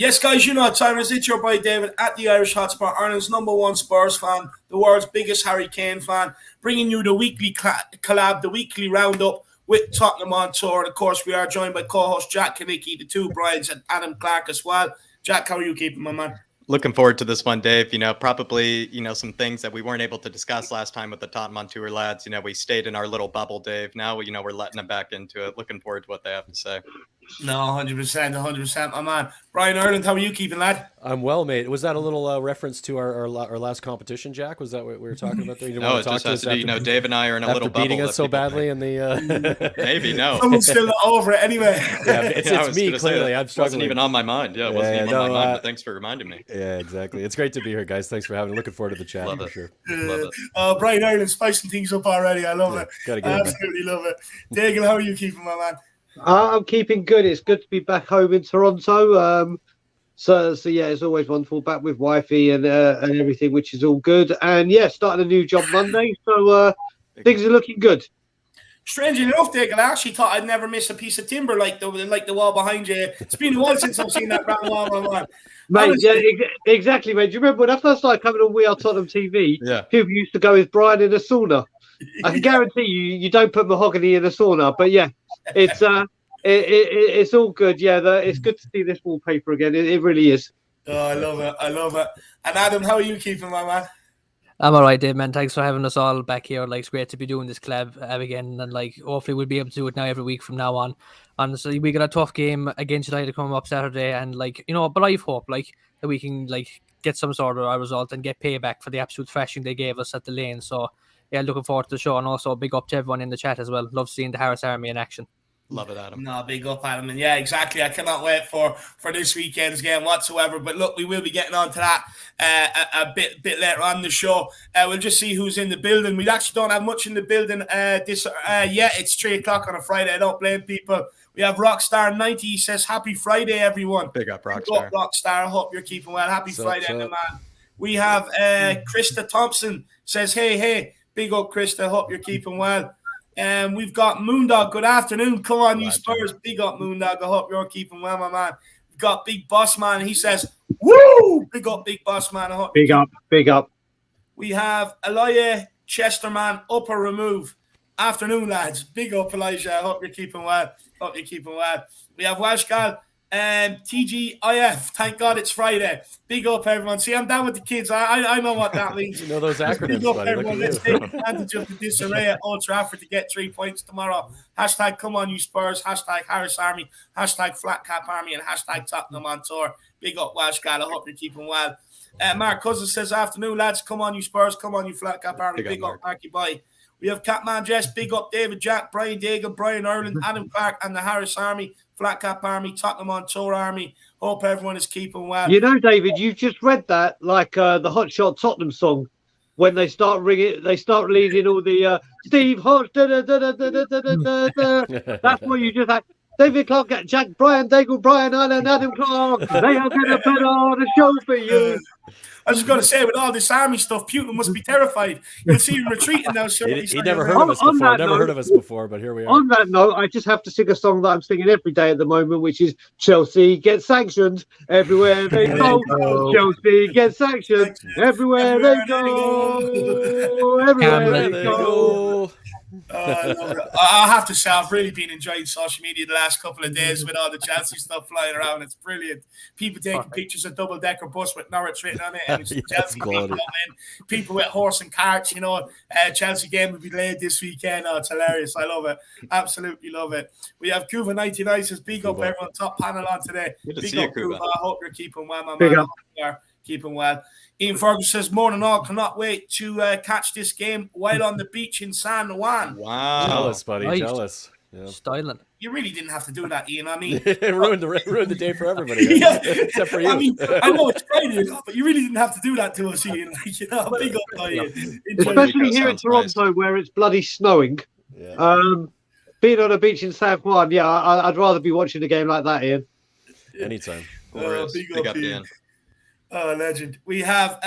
Yes, guys, you know what time it is. It's your boy David at the Irish Hotspot, Ireland's #1 Spurs fan, the world's biggest Harry Kane fan, bringing you the weekly collab, the weekly roundup with Tottenham on tour. And of course, we are joined by co-host Jack Kanicki, the two Bryans, and Adam Clark as well. Jack, how are you keeping, my man? Looking forward to this one, Dave. Probably, some things that we weren't able to discuss last time with the Tottenham on tour lads. We stayed in our little bubble, Dave. Now, we're letting them back into it. Looking forward to what they have to say. No, 100%, my man. Brian Ireland, how are you keeping, lad? I'm well, mate. Was that a little reference to our last competition, Jack? Was that what we were talking about there? You no, it just has to do, Dave and I are in a little bubble. Beating us so badly in the... Maybe, no. Someone's still not over it anyway. Yeah, it's me, clearly. I'm struggling. Wasn't even on my mind. Yeah, it wasn't even on my mind, but thanks for reminding me. Yeah, exactly. It's great to be here, guys. Thanks for having me. Looking forward to the chat, for sure. Love it. Brian Ireland spicing things up already. I love it. I absolutely love it. Dagan, how are you keeping, my man? I'm keeping good. It's good to be back home in Toronto. So yeah, it's always wonderful back with wifey and everything, which is all good. And yeah, starting a new job Monday, so things are looking good. Strangely enough, Dagan, I actually thought I'd never miss a piece of timber like the wall behind you. It's been a while since I've seen that brown wall, my man. Mate, yeah, exactly, mate. Do you remember when I first started coming on We Are Tottenham TV? Yeah. People used to go with Brian in a sauna. I can guarantee you don't put mahogany in a sauna, but yeah, it's all good. Yeah, it's good to see this wallpaper again. It really is. Oh, I love it. And Adam, how are you keeping, my man? I'm all right, Dave, man. Thanks for having us all back here. It's great to be doing this collab again, and hopefully we'll be able to do it now every week from now on. Honestly, we got a tough game against United coming up Saturday, and but I hope that we can get some sort of a result and get payback for the absolute thrashing they gave us at the lane. So yeah, looking forward to the show, and also big up to everyone in the chat as well. Love seeing the Harris Army in action. Love it, Adam. No, big up, Adam. And yeah, exactly. I cannot wait for this weekend's game whatsoever. But look, we will be getting on to that a bit later on in the show. We'll just see who's in the building. We actually don't have much in the building yet. It's 3 o'clock on a Friday. I don't blame people. We have Rockstar 90. He says, "Happy Friday, everyone." Big up, Rockstar. Big up, Rockstar. I hope you're keeping well. Happy Friday, man. We have Krista Thompson says, "Hey. Big up, Krista. Hope you're keeping well." We've got Moondog. Good afternoon. Come on, you Spurs. Big up, Moondog. I hope you're keeping well, my man. We've got Big Boss Man. He says, "Woo!" Big up, Big Boss Man. I hope big up. We have Elijah Chesterman. Up or remove. Afternoon, lads. Big up, Elijah. I hope you're keeping well. We have Welsh Gal. TGIF. Thank God it's Friday. Big up, everyone. See, I'm down with the kids. I know what that means. You know those acronyms, Big up, buddy. everyone. Let's take advantage of the disarray at Old Trafford to get 3 points tomorrow. Hashtag come on, you Spurs. Hashtag Harris Army. Hashtag Flat Cap Army. And hashtag Tottenham on tour. Big up, Welsh Gal. I hope you're keeping well. Mark Cousins says, "Afternoon, lads. Come on, you Spurs. Come on, you Flat Cap Army." Big up, Marky Boy. We have Catman Jess. Big up, David, Jack, Brian Dagan, Brian Ireland, Adam Clark, and the Harris Army. Flat Cap Army, Tottenham on Tour Army. Hope everyone is keeping well. You know, David, you've just read that like the Hot Shot Tottenham song. When they start ringing, they start leading all the Steve Hodge. That's what you just had. David Clark, Jack, Brian Daigle, Brian Ireland, Adam Clark. They are going to put on a show for you. I was just going to say, with all this army stuff, Putin must be terrified. You'll see him retreating now. He never heard of us before. Heard of us before, but here we are. On that note, I just have to sing a song that I'm singing every day at the moment, which is Chelsea gets sanctioned everywhere they go. Chelsea gets sanctioned everywhere they go. Everywhere they go. I have to say, I've really been enjoying social media the last couple of days with all the Chelsea stuff flying around. It's brilliant. People taking pictures of double-decker bus with Norwich written on it, and it's Chelsea people with horse and carts. Chelsea game will be delayed this weekend. Oh, it's hilarious. I love it. Absolutely love it. We have Cuba 99 says, "Big up, everyone. Top panel on today." Big up, Cuba. I hope you're keeping well, my man. Keeping well. Ian Ferguson says, "More than all, cannot wait to catch this game while on the beach in San Juan." Wow. Jealous, buddy. Nice. Jealous. Yeah. Styling. You really didn't have to do that, Ian. I mean, it ruined the day for everybody. Yeah. Except for you. I mean, I know it's Friday, but you really didn't have to do that to us, Ian. Big up on you. Especially here in Toronto, where it's bloody snowing. Yeah. Being on a beach in San Juan, yeah, I'd rather be watching a game like that, Ian. Anytime. Big up, Ian. Oh, legend. We have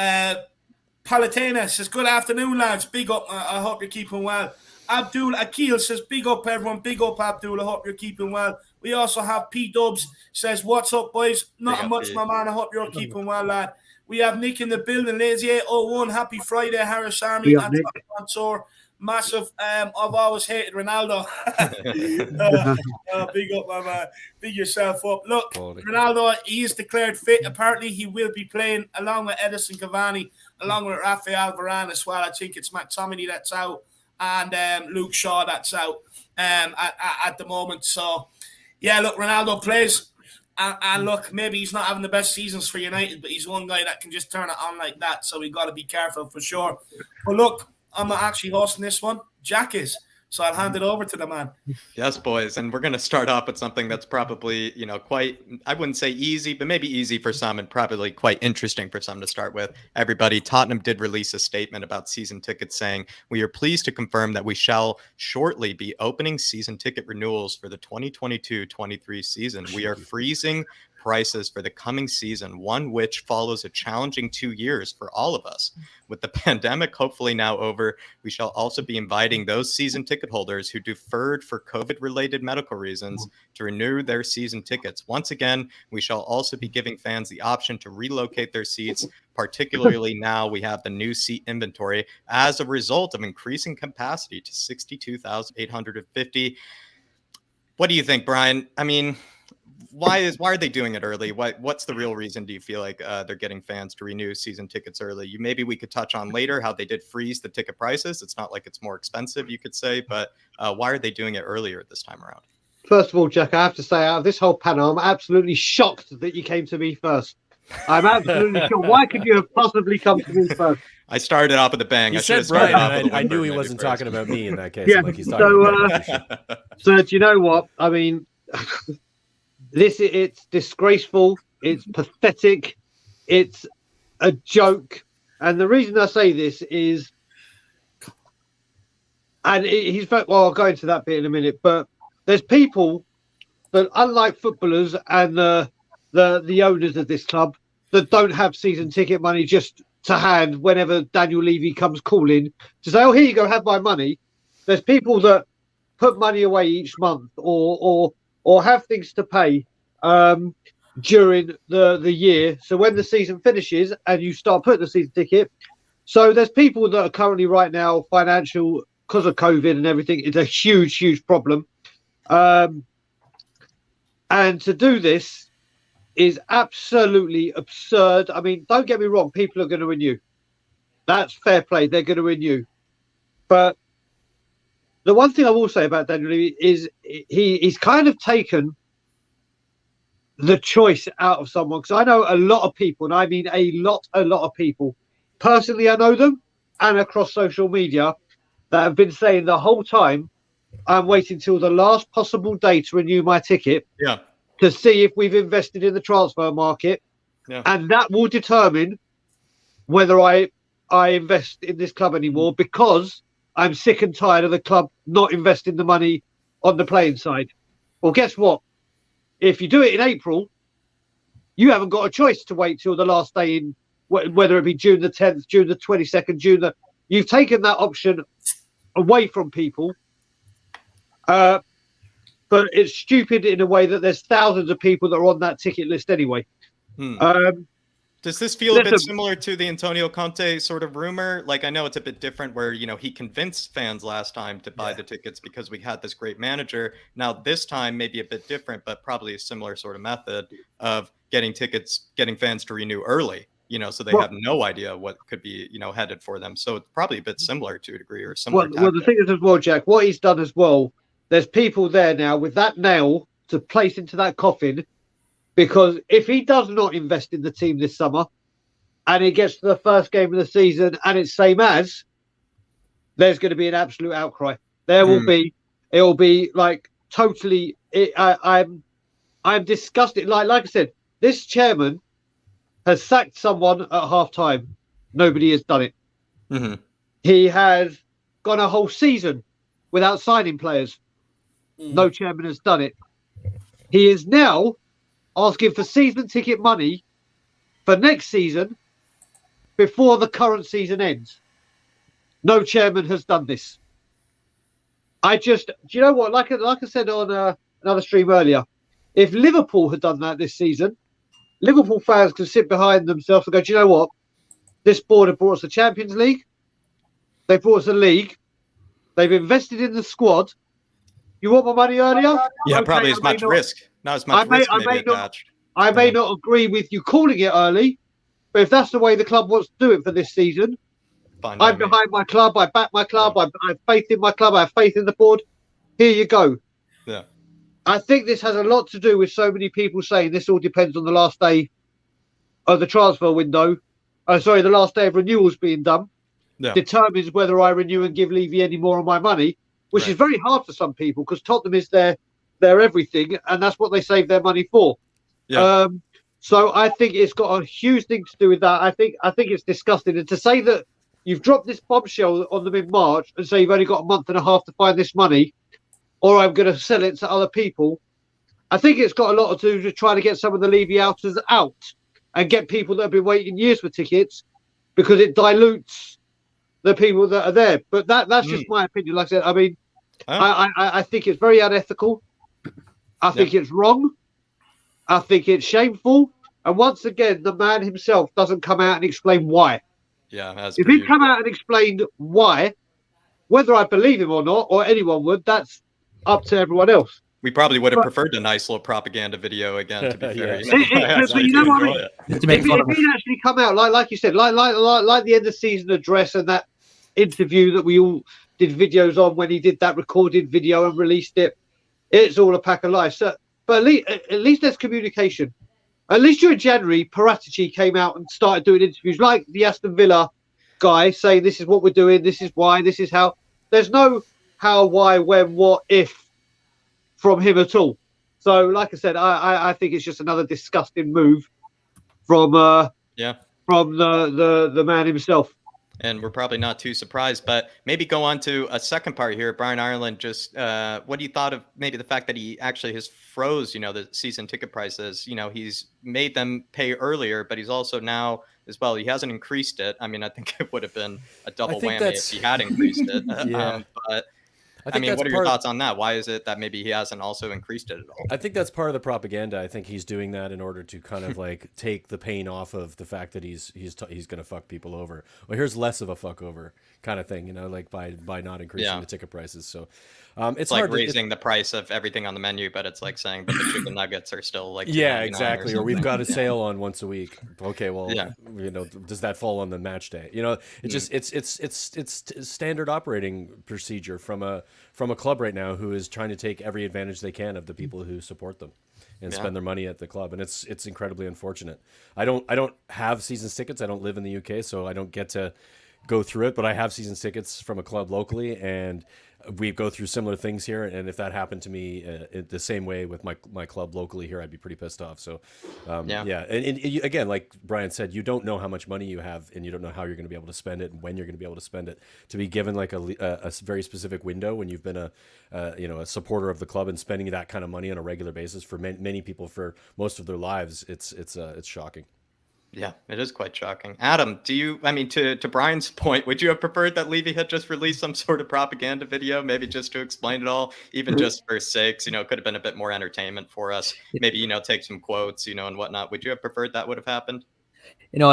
Palatena says, "Good afternoon, lads. Big up. I hope you're keeping well." Abdul Akil says, big up everyone, big up Abdul. I hope you're keeping well. We also have P Dubs says, what's up, boys? Not much, my man. I hope you're keeping well, lad. We have Nick in the building, Lazy 801. Happy Friday, Harris Army and Mansour. Massive. I've always hated Ronaldo. Big up, my man. Big yourself up. Look, Ronaldo, he is declared fit. Apparently, he will be playing along with Edison Cavani, along with Rafael Varane as well. I think it's McTominay that's out and Luke Shaw that's out at the moment. So, yeah, look, Ronaldo plays. And look, maybe he's not having the best seasons for United, but he's one guy that can just turn it on like that. So we've got to be careful for sure. But look, I'm not actually hosting this one. Jack is. So I'll hand it over to the man. Yes, boys. And we're going to start off with something that's probably, quite, I wouldn't say easy, but maybe easy for some and probably quite interesting for some to start with. Everybody, Tottenham did release a statement about season tickets saying, we are pleased to confirm that we shall shortly be opening season ticket renewals for the 2022-23 season. We are freezing prices for the coming season, one which follows a challenging 2 years for all of us. With the pandemic hopefully now over, we shall also be inviting those season ticket holders who deferred for COVID-related medical reasons to renew their season tickets. Once again, we shall also be giving fans the option to relocate their seats, particularly now we have the new seat inventory as a result of increasing capacity to 62,850. What do you think, Brian? I mean, why are they doing it early? What's the real reason? Do you feel like they're getting fans to renew season tickets early? Maybe we could touch on later how they did freeze the ticket prices. It's not like it's more expensive, you could say, but why are they doing it earlier this time around? First of all, Jack, I have to say, out of this whole panel, I'm absolutely shocked that you came to me first. I'm absolutely shocked. Why could you have possibly come to me first? I started off with a bang. You I said Brian, I knew he wasn't talking about me in that case. Yeah, like he's talking about so do you know what? I mean, it's disgraceful. It's pathetic. It's a joke. And the reason I say this is, and he's well, I'll go into that bit in a minute, but there's people that, unlike footballers and the owners of this club, that don't have season ticket money just to hand whenever Daniel Levy comes calling to say, oh, here you go, have my money. There's people that put money away each month or have things to pay during the year. So when the season finishes and you start putting the season ticket, so there's people that are currently right now financial because of COVID and everything. It's a huge, huge problem. And to do this is absolutely absurd. I mean, don't get me wrong, people are going to renew. That's fair play. They're going to renew. But the one thing I will say about Daniel Levy is he's kind of taken the choice out of someone. Because I know a lot of people, and I mean a lot of people. Personally, I know them, and across social media, that have been saying the whole time, I'm waiting till the last possible day to renew my ticket. Yeah. To see if we've invested in the transfer market. Yeah. And that will determine whether I invest in this club anymore, because I'm sick and tired of the club not investing the money on the playing side. Well, guess what? If you do it in April, you haven't got a choice to wait till the last day in, whether it be June the 10th, June the 22nd, you've taken that option away from people. But it's stupid in a way that there's thousands of people that are on that ticket list anyway. Does this feel a bit similar to the Antonio Conte sort of rumor? Like, I know it's a bit different where, he convinced fans last time to buy the tickets because we had this great manager. Now, this time, maybe a bit different, but probably a similar sort of method of getting fans to renew early, so they have no idea what could be, headed for them. So it's probably a bit similar to a degree or similar. Well, the thing is as well, Jack, what he's done as well, there's people there now with that nail to place into that coffin, because if he does not invest in the team this summer and it gets to the first game of the season and it's same as, there's going to be an absolute outcry. There will be, it will be like totally, I'm disgusted. Like I said, this chairman has sacked someone at half time. Nobody has done it. Mm-hmm. He has gone a whole season without signing players. No chairman has done it. He is now asking for season ticket money for next season before the current season ends. No chairman has done this. do you know what? Like I said on another stream earlier, if Liverpool had done that this season, Liverpool fans can sit behind themselves and go, do you know what? This board have brought us the Champions League. They brought us the league. They've invested in the squad. You want my money earlier? Yeah, Okay, probably as much risk. Not as much risk maybe attached. I may not agree with you calling it early, but if that's the way the club wants to do it for this season, I'm behind my club. I back my club. I have faith in my club. I have faith in the board. Here you go. Yeah. I think this has a lot to do with so many people saying this all depends on the last day of the transfer window. The last day of renewals being done. Yeah. Determines whether I renew and give Levy any more of my money, which is very hard for some people because Tottenham is their everything, and that's what they save their money for. Yeah. So I think it's got a huge thing to do with that. I think it's disgusting, and to say that you've dropped this bombshell on them in March and say you've only got a month and a half to find this money, or I'm going to sell it to other people. I think it's got a lot to do with trying to get some of the Levy outers out and get people that have been waiting years for tickets because it dilutes the people that are there. But that's just my opinion. Like I said, I mean, I think it's very unethical. I think it's wrong. I think it's shameful. And once again, the man himself doesn't come out and explain why. Yeah, if he'd come out and explained why, whether I believe him or not, or anyone would, that's up to everyone else. We probably would have preferred a nice little propaganda video again, to be fair. But you know what I mean? If he'd actually come out, like you said, like the end of season address and that interview that we all did videos on when he did that recorded video and released it, it's all a pack of lies. So, but at least there's communication. At least during January, Paratici came out and started doing interviews like the Aston Villa guy saying this is what we're doing, this is why, this is how. There's no how, why, when, what, if from him at all. So, like I said, I think it's just another disgusting move from the man himself. And we're probably not too surprised, but maybe go on to a second part here. Brian Ireland, just what do you thought of maybe the fact that he actually has froze, the season ticket prices? He's made them pay earlier, but he's also now as well, he hasn't increased it. I mean, I think it would have been a double whammy if he had increased it. But I mean, what are your thoughts on that? Why is it that maybe he hasn't also increased it at all? I think that's part of the propaganda. I think he's doing that in order to kind of like take the pain off of the fact that he's going to fuck people over. Well, here's less of a fuck over kind of thing, like by not increasing the ticket prices. So it's like hard raising the price of everything on the menu, but it's like saying, but the chicken nuggets are still like exactly. Or we've got a sale on once a week. Okay, well, does that fall on the match day? It's standard operating procedure from a club right now who is trying to take every advantage they can of the people who support them and spend their money at the club, and it's incredibly unfortunate. I don't have season tickets. I don't live in the UK, so I don't get to go through it, but I have season tickets from a club locally, and we go through similar things here. And if that happened to me the same way with my club locally here, I'd be pretty pissed off. So And again, like Brian said, you don't know how much money you have, and you don't know how you're going to be able to spend it and when you're going to be able to spend it. To be given like a very specific window when you've been a supporter of the club and spending that kind of money on a regular basis for many people for most of their lives, it's shocking. Yeah, it is quite shocking. Adam, to Brian's point, would you have preferred that Levy had just released some sort of propaganda video, maybe just to explain it all, even just for sakes, could have been a bit more entertainment for us, maybe, take some quotes, and whatnot. Would you have preferred that would have happened?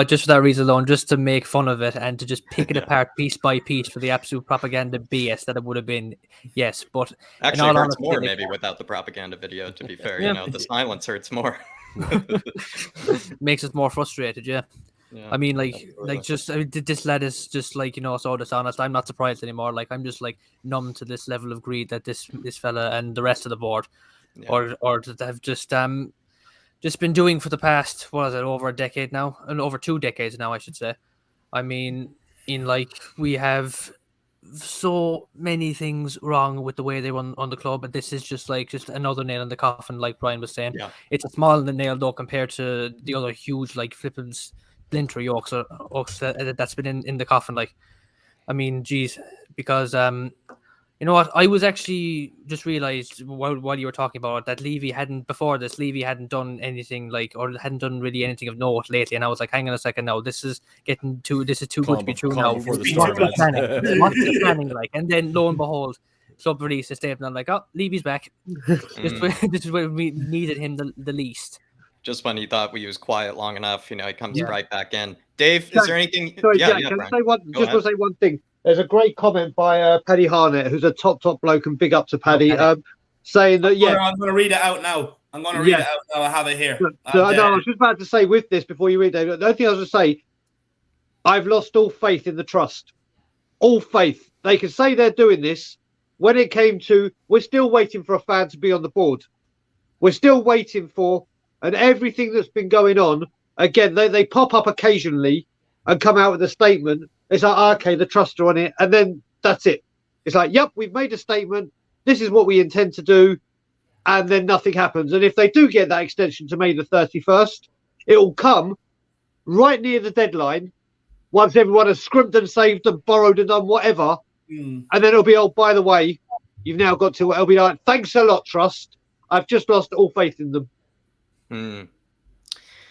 Just for that reason alone, just to make fun of it and to just pick it apart piece by piece for the absolute propaganda BS that it would have been, yes. But actually, it hurts more maybe without the propaganda video, to be fair. The silence hurts more. Makes us more frustrated. I mean, this lad is just so dishonest. I'm not surprised anymore. I'm just numb to this level of greed that this fella and the rest of the board or have just been doing for the past, over a decade now, and over 2 decades now, I should say. I mean, we have so many things wrong with the way they run on the club, and this is just another nail in the coffin, like Brian was saying. It's a small nail though compared to the other huge flipping splinter yokes that's been in the coffin. I mean, geez, because you know what, I was actually just realized while you were talking about it, that Levy hadn't done anything or hadn't done really anything of note lately, and I was like, hang on a second now, this is too good to be true now. What's the planning like? And then lo and behold, club released a statement. I'm like, oh, Levy's back. This is where we needed him the least. Just when he thought we was quiet long enough, he comes right back in. Dave, Jack, is there anything? Sorry, yeah, Jack, yeah, can Brian. I say one? Go Just ahead. want to say one thing. There's a great comment by Paddy Harnett, who's a top bloke, and big up to Paddy, saying that I'm going to read it out now. I have it here. So I was just about to say with this before you read it. The only thing I was going to say, I've lost all faith in the trust. All faith. They can say they're doing this. When it came to, we're still waiting for a fan to be on the board. We're still waiting for, and everything that's been going on. Again, they pop up occasionally and come out with a statement. It's like, okay, the trust are on it, and then that's it. It's like, yep, we've made a statement. This is what we intend to do, and then nothing happens. And if they do get that extension to May the 31st, it will come right near the deadline, once everyone has scrimped and saved and borrowed and done whatever, and then it'll be, oh, by the way, you've now got to, it'll be like, thanks a lot, trust. I've just lost all faith in them.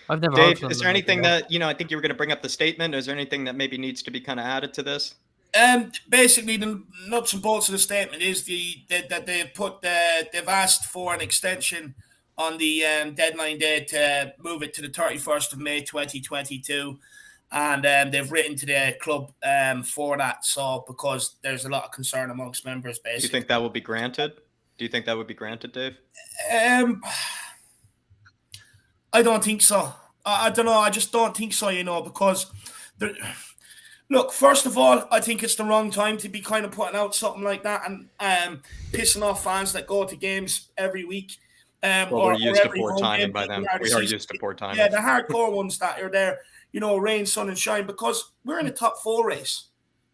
I've never Dave, heard is there anything that, I think you were going to bring up the statement. Is there anything that maybe needs to be kind of added to this? Basically, the nuts and bolts of the statement is that they've asked for an extension on the deadline day to move it to the 31st of May 2022. And they've written to the club for that. So because there's a lot of concern amongst members, basically. Do you think that will be granted? Do you think that would be granted, Dave? I don't think so. I don't know. I just don't think so, because look, first of all, I think it's the wrong time to be kind of putting out something like that and pissing off fans that go to games every week. We're used to poor timing by them. We are used to poor timing. Yeah, the hardcore ones that are there, rain, sun, and shine, because we're in a top 4 race.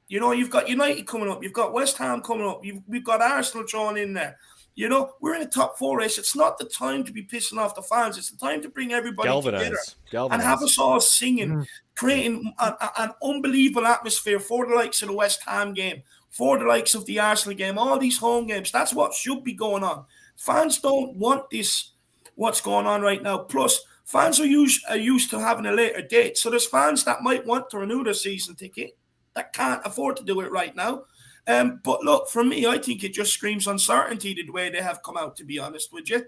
You've got United coming up. You've got West Ham coming up. We've got Arsenal drawn in there. We're in a top 4 race. It's not the time to be pissing off the fans. It's the time to bring everybody together and have us all singing, creating an unbelievable atmosphere for the likes of the West Ham game, for the likes of the Arsenal game, all these home games. That's what should be going on. Fans don't want this, what's going on right now. Plus, fans are used to having a later date. So there's fans that might want to renew their season ticket that can't afford to do it right now. But look, for me, I think it just screams uncertainty the way they have come out, to be honest with you.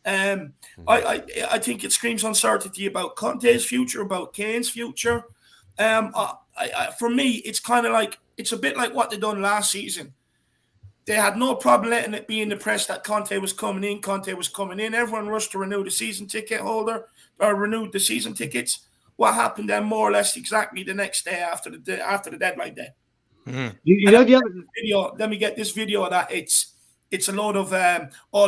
I think it screams uncertainty about Conte's future, about Kane's future. For me, it's kind of like, it's a bit like what they done last season. They had no problem letting it be in the press that Conte was coming in. Everyone rushed to renew the season ticket holder, or renewed the season tickets. What happened then, more or less exactly the next day after the deadline day. The video. Let me get this video of that. It's a load of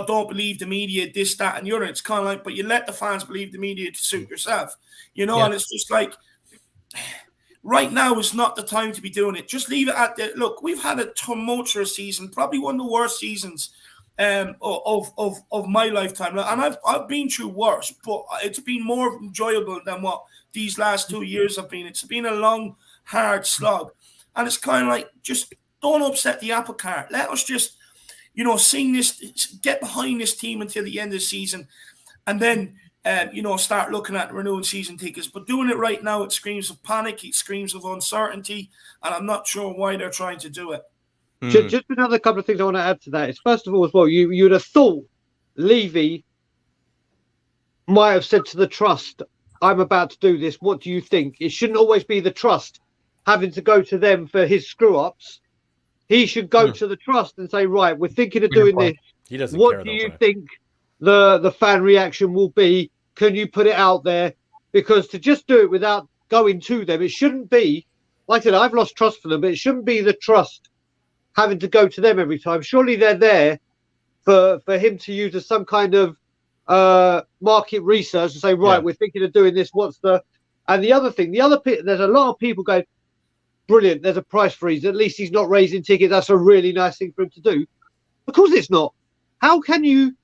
don't believe the media, this, that, and the other. It's kind of like, but you let the fans believe the media to suit yourself, and it's just like, right now is not the time to be doing it. Just leave it at the look. We've had a tumultuous season, probably one of the worst seasons of my lifetime, and I've been through worse, but it's been more enjoyable than what these last 2 years have been. It's been a long, hard slog. And it's kind of like, just don't upset the apple cart. Let us just, sing this, get behind this team until the end of the season, and then, start looking at renewing season tickets. But doing it right now, it screams of panic, it screams of uncertainty, and I'm not sure why they're trying to do it. Just another couple of things I want to add to that is, first of all, as well, you'd have thought Levy might have said to the trust, I'm about to do this. What do you think? It shouldn't always be the trust having to go to them for his screw-ups. He should go to the trust and say, right, we're thinking of doing this. He doesn't what care, do you think the fan reaction will be? Can you put it out there? Because to just do it without going to them, it shouldn't be, like I said, I've lost trust for them, but it shouldn't be the trust having to go to them every time. Surely they're there for him to use as some kind of market research and say, right, we're thinking of doing this. And the other thing, there's a lot of people going, brilliant, there's a price freeze. At least he's not raising tickets. That's a really nice thing for him to do. Of course it's not. How can you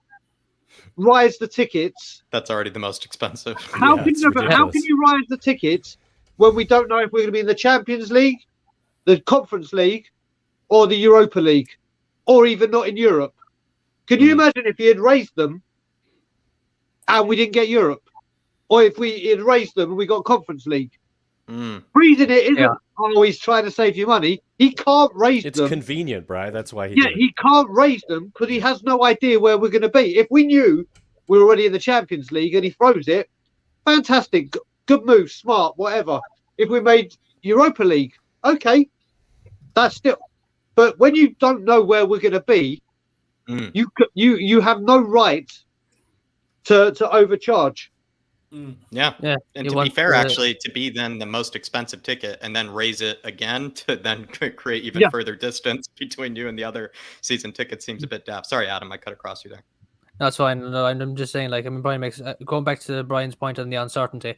rise the tickets? That's already the most expensive. How can you rise the tickets when we don't know if we're going to be in the Champions League, the Conference League, or the Europa League, or even not in Europe? Can you imagine if he had raised them and we didn't get Europe? Or if we had raised them and we got Conference League? Freezing it isn't. oh, he's trying to save you money. He can't raise It's them. convenient, Bri. That's why he Yeah, did it. he can't raise them because he has no idea where we're going to be. If we knew we're already in the Champions League and he throws it, fantastic, good move, smart, whatever. If we made Europa League, okay, that's still. But when you don't know where we're going to be, you have no right to overcharge. Yeah. Yeah, And he to be wants fair, to- actually, to be then the most expensive ticket and then raise it again to then create even further distance between you and the other season ticket seems a bit daft. Sorry, Adam, I cut across you there. That's fine. No, I'm just saying, like, I mean, Brian makes going back to Brian's point on the uncertainty,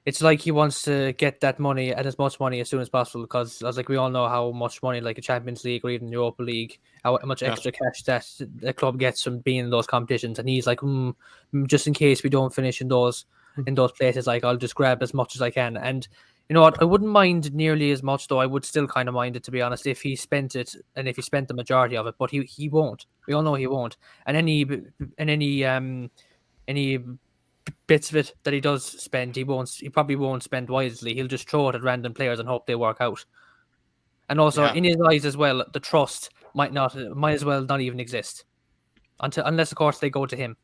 it's like he wants to get that money and as much money as soon as possible because, as like we all know, how much money like a Champions League or even Europa League, how much extra cash that the club gets from being in those competitions, and he's like, just in case we don't finish in those places, like I'll just grab as much as I can. And you know what? I wouldn't mind nearly as much, though. I would still kind of mind it, to be honest, if he spent it and if he spent the majority of it. But he won't. We all know he won't. And any bits of it that he does spend, he probably won't spend wisely. He'll just throw it at random players and hope they work out. And also, in his eyes as well, the trust might as well not even exist unless, of course, they go to him.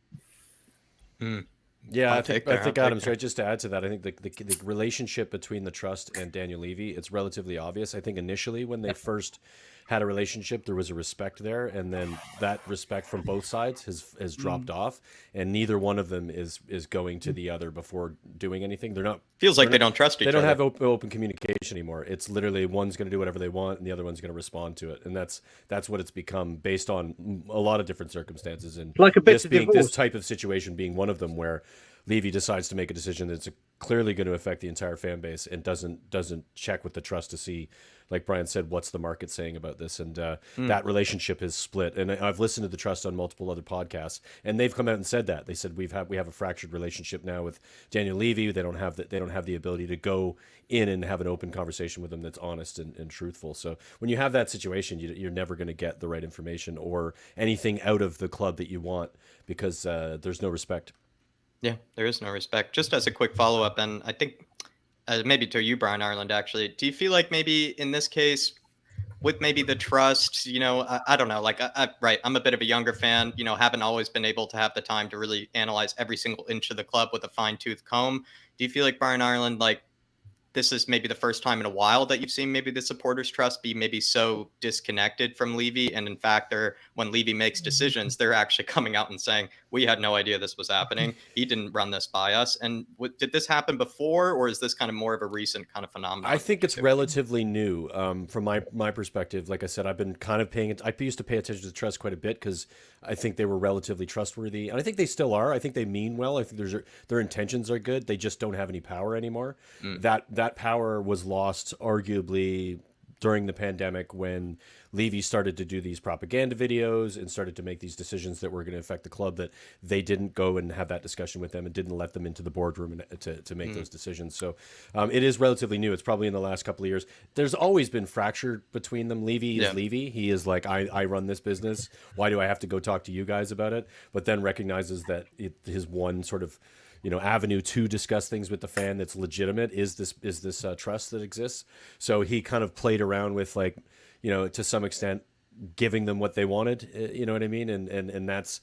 Yeah, I think Adam's right. Just to add to that, I think the relationship between the trust and Daniel Levy, it's relatively obvious. I think initially when they first had a relationship, there was a respect there, and then that respect from both sides has dropped off, and neither one of them is going to the other before doing anything. They're not. Feels like they don't trust each other. They don't have open communication anymore. It's literally one's going to do whatever they want, and the other one's going to respond to it, and that's what it's become based on a lot of different circumstances, and like a bit just being this type of situation being one of them where Levy decides to make a decision that's clearly going to affect the entire fan base and doesn't check with the trust to see, like Brian said, what's the market saying about this, and that relationship is split. And I've listened to the trust on multiple other podcasts, and they've come out and said that. They said we have a fractured relationship now with Daniel Levy. They don't have the ability to go in and have an open conversation with him that's honest and truthful. So when you have that situation, you're never going to get the right information or anything out of the club that you want because there's no respect. Yeah, there is no respect. Just as a quick follow-up, and I think maybe to you, Brian Ireland, actually, do you feel like maybe in this case, with maybe the trust, I don't know, like, I'm a bit of a younger fan, haven't always been able to have the time to really analyze every single inch of the club with a fine-tooth comb. Do you feel like, Brian Ireland, like, this is maybe the first time in a while that you've seen maybe the supporters' trust be maybe so disconnected from Levy, and in fact, when Levy makes decisions, they're actually coming out and saying, "We had no idea this was happening. He didn't run this by us." And did this happen before, or is this kind of more of a recent kind of phenomenon? I think it's relatively new from my perspective. Like I said, I've been kind of I used to pay attention to trust quite a bit because I think they were relatively trustworthy, and I think they still are. I think they mean well. I think their intentions are good. They just don't have any power anymore. That power was lost arguably during the pandemic when Levy started to do these propaganda videos and started to make these decisions that were going to affect the club, that they didn't go and have that discussion with them and didn't let them into the boardroom to make those decisions. So it is relatively new. It's probably in the last couple of years. There's always been fracture between them. Levy is Levy. He is like, I run this business. Why do I have to go talk to you guys about it? But then recognizes that his one sort of avenue to discuss things with the fan that's legitimate is this trust that exists. So he kind of played around with, like, to some extent, giving them what they wanted, you know what I mean? And that's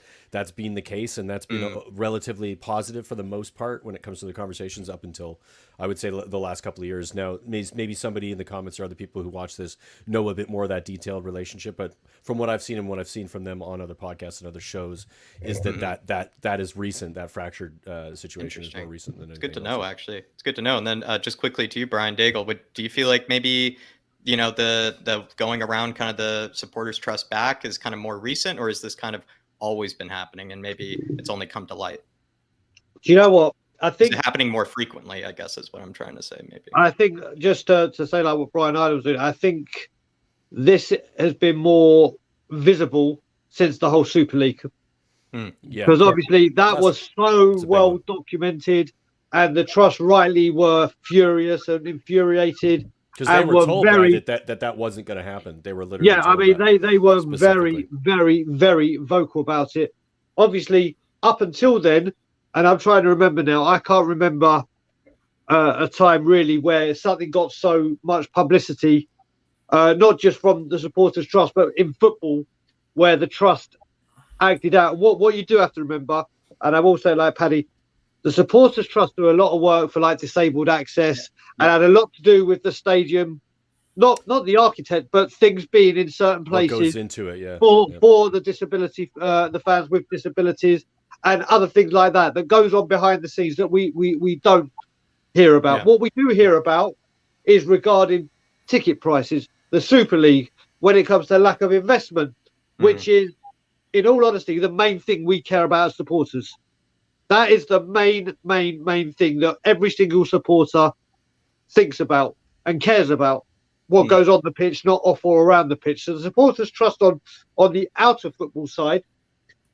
been the case, and that's been relatively positive for the most part when it comes to the conversations up until, I would say, the last couple of years. Now, maybe somebody in the comments or other people who watch this know a bit more of that detailed relationship, but from what I've seen and what I've seen from them on other podcasts and other shows is that is recent. That fractured situation is more recent than it's good to else. know, actually. It's good to know. And then just quickly to you, Brian Daigle, do you feel like maybe the going around kind of the supporters' trust back is kind of more recent, or is this kind of always been happening and maybe it's only come to light? Do you know what? I think it's happening more frequently, I guess, is what I'm trying to say. Maybe I think just to say, like what Brian Ireland was doing, I think this has been more visible since the whole Super League. Because obviously that was so well documented, and the trust rightly were furious and infuriated. Because they were told that wasn't going to happen. They were literally I mean, they were very, very, very vocal about it. Obviously, up until then, and I'm trying to remember now, I can't remember a time really where something got so much publicity, not just from the supporters trust, but in football, where the trust acted out. What you do have to remember, and I'm also like Paddy, the supporters trust do a lot of work for like disabled access, and had a lot to do with the stadium, not the architect, but things being in certain What goes places into it, yeah. for the disability, the fans with disabilities, and other things like that goes on behind the scenes that we don't hear about. Yeah. What we do hear about is regarding ticket prices, the Super League, when it comes to lack of investment, which is, in all honesty, the main thing we care about as supporters. That is the main thing that every single supporter thinks about and cares about. What goes on the pitch, not off or around the pitch. So the supporters trust on the outer football side,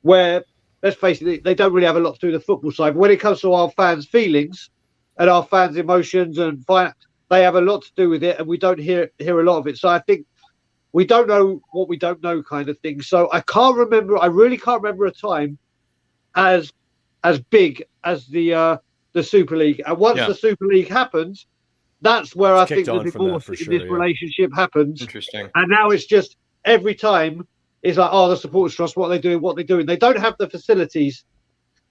where, let's face it, they don't really have a lot to do with the football side. But when it comes to our fans' feelings and our fans' emotions and they have a lot to do with it, and we don't hear a lot of it. So I think we don't know what we don't know, kind of thing. So I really can't remember a time as big as the Super League. And once the Super League happens, that's where I think the divorce in this relationship happens. Interesting. And now it's just every time it's like, oh, the supporters trust, what are they doing? They don't have the facilities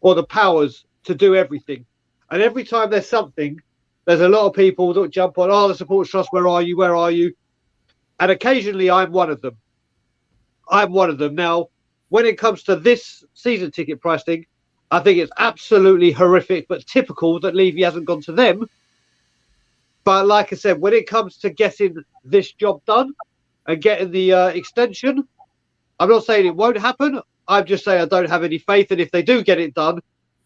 or the powers to do everything. And every time there's something, there's a lot of people that jump on, oh, the supporters trust, where are you? And occasionally I'm one of them. Now, when it comes to this season ticket price thing, I think it's absolutely horrific, but typical that Levy hasn't gone to them. But like I said, when it comes to getting this job done and getting the extension, I'm not saying it won't happen. I'm just saying I don't have any faith. And if they do get it done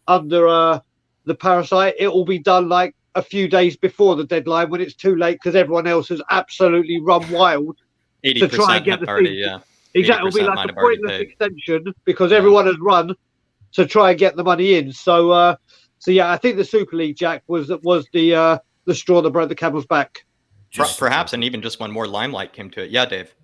under the Parasite, it will be done like a few days before the deadline when it's too late because everyone else has absolutely run wild to try and get the thing. Yeah. Exactly. It'll be like a pointless extension because everyone has run to try and get the money in. So yeah, I think the Super League, Jack, was the straw that broke the camel's back. Perhaps, and even just when more limelight came to it. Yeah, Dave.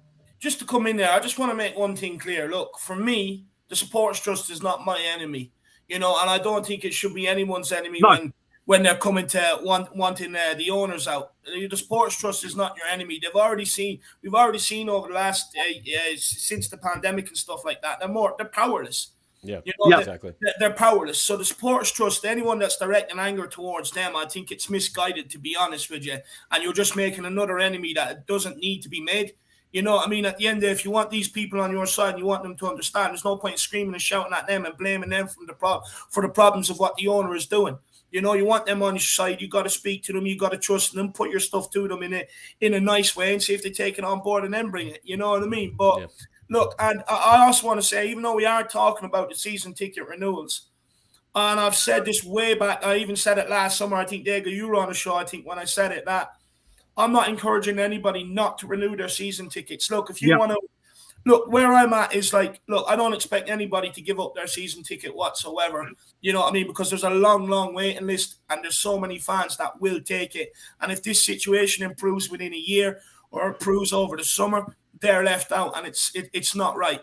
Just to come in there, I just want to make one thing clear. Look, for me, the supporters trust is not my enemy, and I don't think it should be anyone's enemy when they're coming to wanting the owners out. The supporters trust is not your enemy. We've already seen over the last since the pandemic and stuff like that. They're powerless. Yeah, exactly. They're powerless. So the supporters trust, anyone that's directing anger towards them, I think it's misguided, to be honest with you. And you're just making another enemy that doesn't need to be made. You know what I mean? At the end, if you want these people on your side and you want them to understand, there's no point screaming and shouting at them and blaming them for the problems of what the owner is doing. You want them on your side. You got to speak to them. You got to trust them. Put your stuff to them in a nice way and see if they take it on board and then bring it. You know what I mean? But look, and I also want to say, even though we are talking about the season ticket renewals, and I've said this way back, I even said it last summer. I think, Diego, you were on the show, I think, when I said it, that I'm not encouraging anybody not to renew their season tickets. Look, if you want to, look, where I'm at is like, look, I don't expect anybody to give up their season ticket whatsoever. You know what I mean? Because there's a long waiting list and there's so many fans that will take it. And if this situation improves within a year or improves over the summer, they're left out, and it's not right,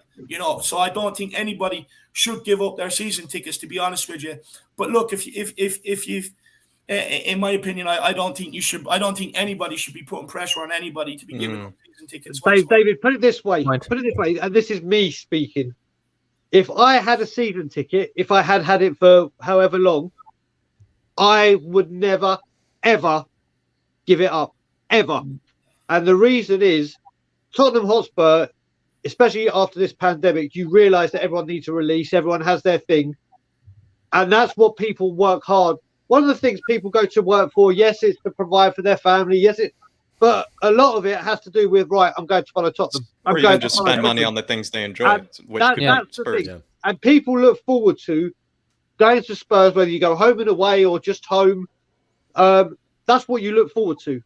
So I don't think anybody should give up their season tickets, to be honest with you. But look, if you've, in my opinion, I don't think you should. I don't think anybody should be putting pressure on anybody to be giving up season tickets. David, put it this way, and this is me speaking. If I had a season ticket, if I had it for however long, I would never, ever give it up, ever. And the reason is, Tottenham Hotspur, especially after this pandemic, you realise that everyone needs a release, everyone has their thing. And that's what people work hard. One of the things people go to work for, yes, it's to provide for their family, but a lot of it has to do with, right, I'm going to follow Tottenham. Or even just spend money on the things they enjoy, which could be Spurs. Yeah. And people look forward to going to Spurs, whether you go home and away or just home. That's what you look forward to.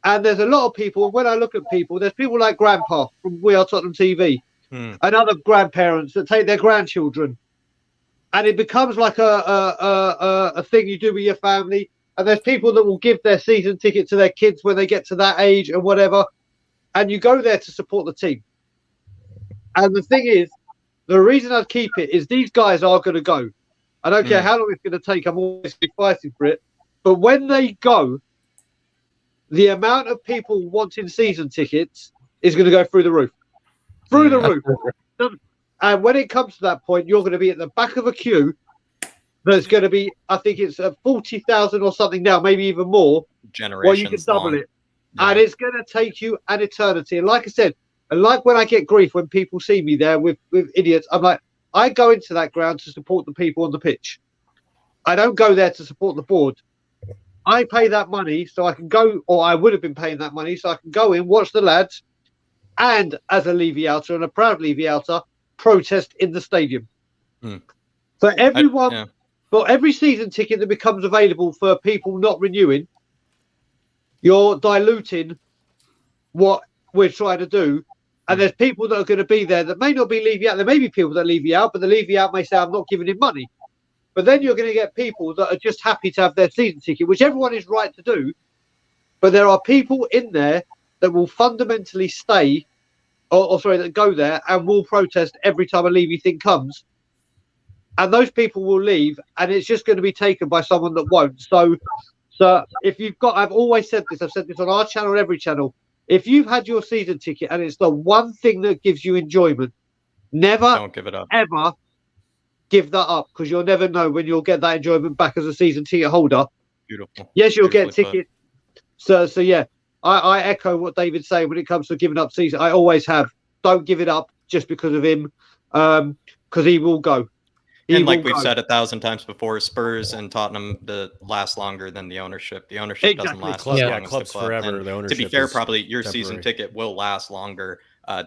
And there's a lot of people, when I look at people, there's people like Grandpa from We Are Tottenham TV and other grandparents that take their grandchildren. And it becomes like a thing you do with your family. And there's people that will give their season ticket to their kids when they get to that age and whatever. And you go there to support the team. And the thing is, the reason I'd keep it is these guys are going to go. I don't care how long it's going to take. I'm always fighting for it. But when they go, the amount of people wanting season tickets is going to go through the roof. Through the roof. And when it comes to that point, you're going to be at the back of a queue. There's going to be, I think it's 40,000 or something now, maybe even more. Generations well, you can double long. it. Yeah. And it's going to take you an eternity. And like I said, and like when I get grief when people see me there with idiots, I'm like, I go into that ground to support the people on the pitch. I don't go there to support the board. I pay that money so I can go, or I would have been paying that money so I can go in, watch the lads, and as a Levy Outer and a proud Levy Outer, protest in the stadium. For everyone, for every season ticket that becomes available for people not renewing, you're diluting what we're trying to do. And there's people that are going to be there that may not be Levy Out. There may be people that leave you out, but the Levy Out may say, I'm not giving him money. But then you're going to get people that are just happy to have their season ticket, which everyone is right to do. But there are people in there that will fundamentally stay, that go there and will protest every time a Levy thing comes. And those people will leave, and it's just going to be taken by someone that won't. So if you've got, I've always said this, I've said this on our channel, every channel. If you've had your season ticket and it's the one thing that gives you enjoyment, don't give it up. Ever give that up, because you'll never know when you'll get that enjoyment back as a season ticket holder. Beautiful. Yes, you'll get ticket. So yeah, I echo what David's saying when it comes to giving up season. I always have. Don't give it up just because of him, because he will go. And like we've said 1,000 times before, Spurs and Tottenham last longer than the ownership. The ownership doesn't last as long as the club. Forever. The ownership, to be fair, probably your season ticket will last longer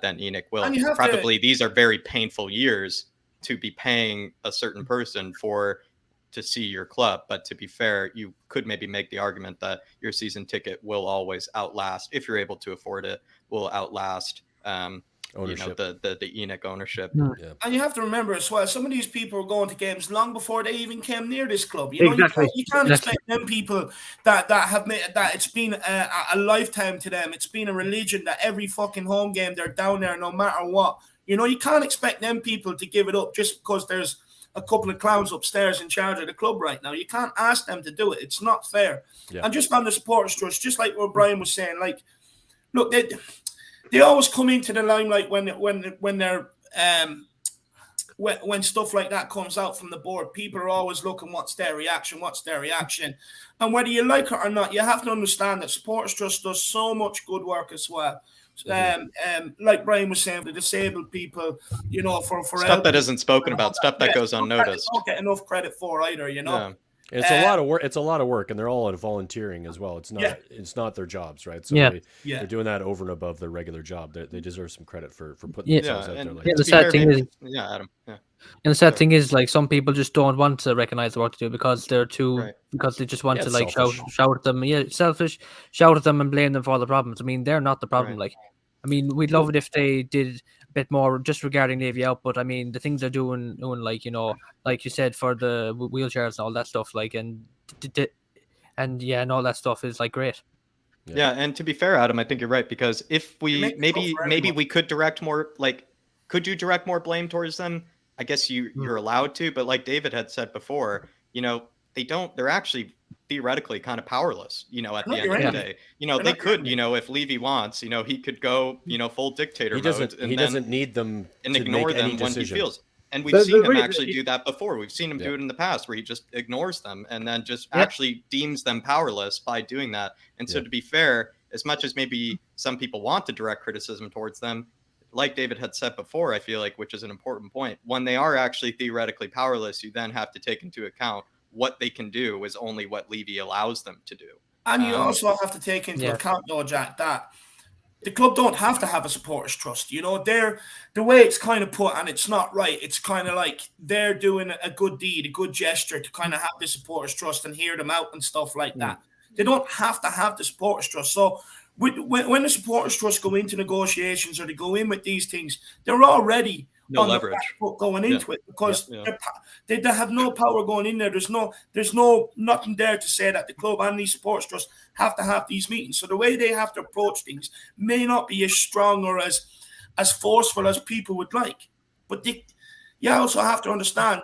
than Enoch will. Probably these are very painful years to be paying a certain person to see your club. But to be fair, you could maybe make the argument that your season ticket will always outlast, if you're able to afford it, will outlast ownership. The Enoch ownership. Yeah. And you have to remember as well, some of these people are going to games long before they even came near this club. You know, exactly. you can't expect them people that have made that it's been a lifetime to them. It's been a religion that every fucking home game they're down there no matter what. You know, you can't expect them people to give it up just because there's a couple of clowns upstairs in charge of the club right now. You can't ask them to do it. It's not fair. Yeah. And just on the supporters trust, just like what Brian was saying, like, look, they always come into the limelight when they're when stuff like that comes out from the board. People are always looking what's their reaction, and whether you like it or not, you have to understand that Supporters Trust does so much good work as well. Like Brian was saying, the disabled people, you know, for stuff that isn't spoken about, stuff that goes unnoticed. Don't get enough credit for either, you know. Yeah. It's a lot of work. It's a lot of work, and they're all volunteering as well. It's not. It's not their jobs, right? So they're doing that over and above their regular job. They deserve some credit for putting themselves out there. Like the sad thing is, Adam. Yeah. And the sad thing is, like, some people just don't want to recognize the work to do because they're too because they just want to like shout at them. Yeah, selfish. Shout at them and blame them for all the problems. I mean, they're not the problem. Like, I mean, we'd love it if they did a bit more just regarding Navy out, but I mean, the things they're doing, like, you know, like you said, for the wheelchairs and all that stuff, like, and all that stuff is like great. Yeah, and to be fair, Adam, I think you're right, because if we maybe we could direct more, like, could you direct more blame towards them? I guess you're allowed to, but like David had said before, you know, they're actually theoretically kind of powerless, you know, at the end of the day. You know, they could, you know, if Levy wants, you know, he could go, you know, full dictator mode. He doesn't need them and to ignore make them any when decision. he feels. And we've seen him actually do that before. We've seen him do it in the past, where he just ignores them and then just actually deems them powerless by doing that. And so to be fair, as much as maybe some people want to direct criticism towards them, like David had said before, I feel like, which is an important point, when they are actually theoretically powerless, you then have to take into account what they can do is only what Levy allows them to do. And you also have to take into account, though, Jack, that the club don't have to have a supporters trust. You know, the way it's kind of put, and it's not right. It's kind of like they're doing a good deed, a good gesture to kind of have the supporters trust and hear them out and stuff like that. They don't have to have the supporters trust. So when the supporters trust go into negotiations or they go in with these things, they're already on leverage the back foot going into it, because they have no power going in there. There's nothing there to say that the club and these supporters trust have to have these meetings. So the way they have to approach things may not be as strong or as forceful as people would like. But you also have to understand,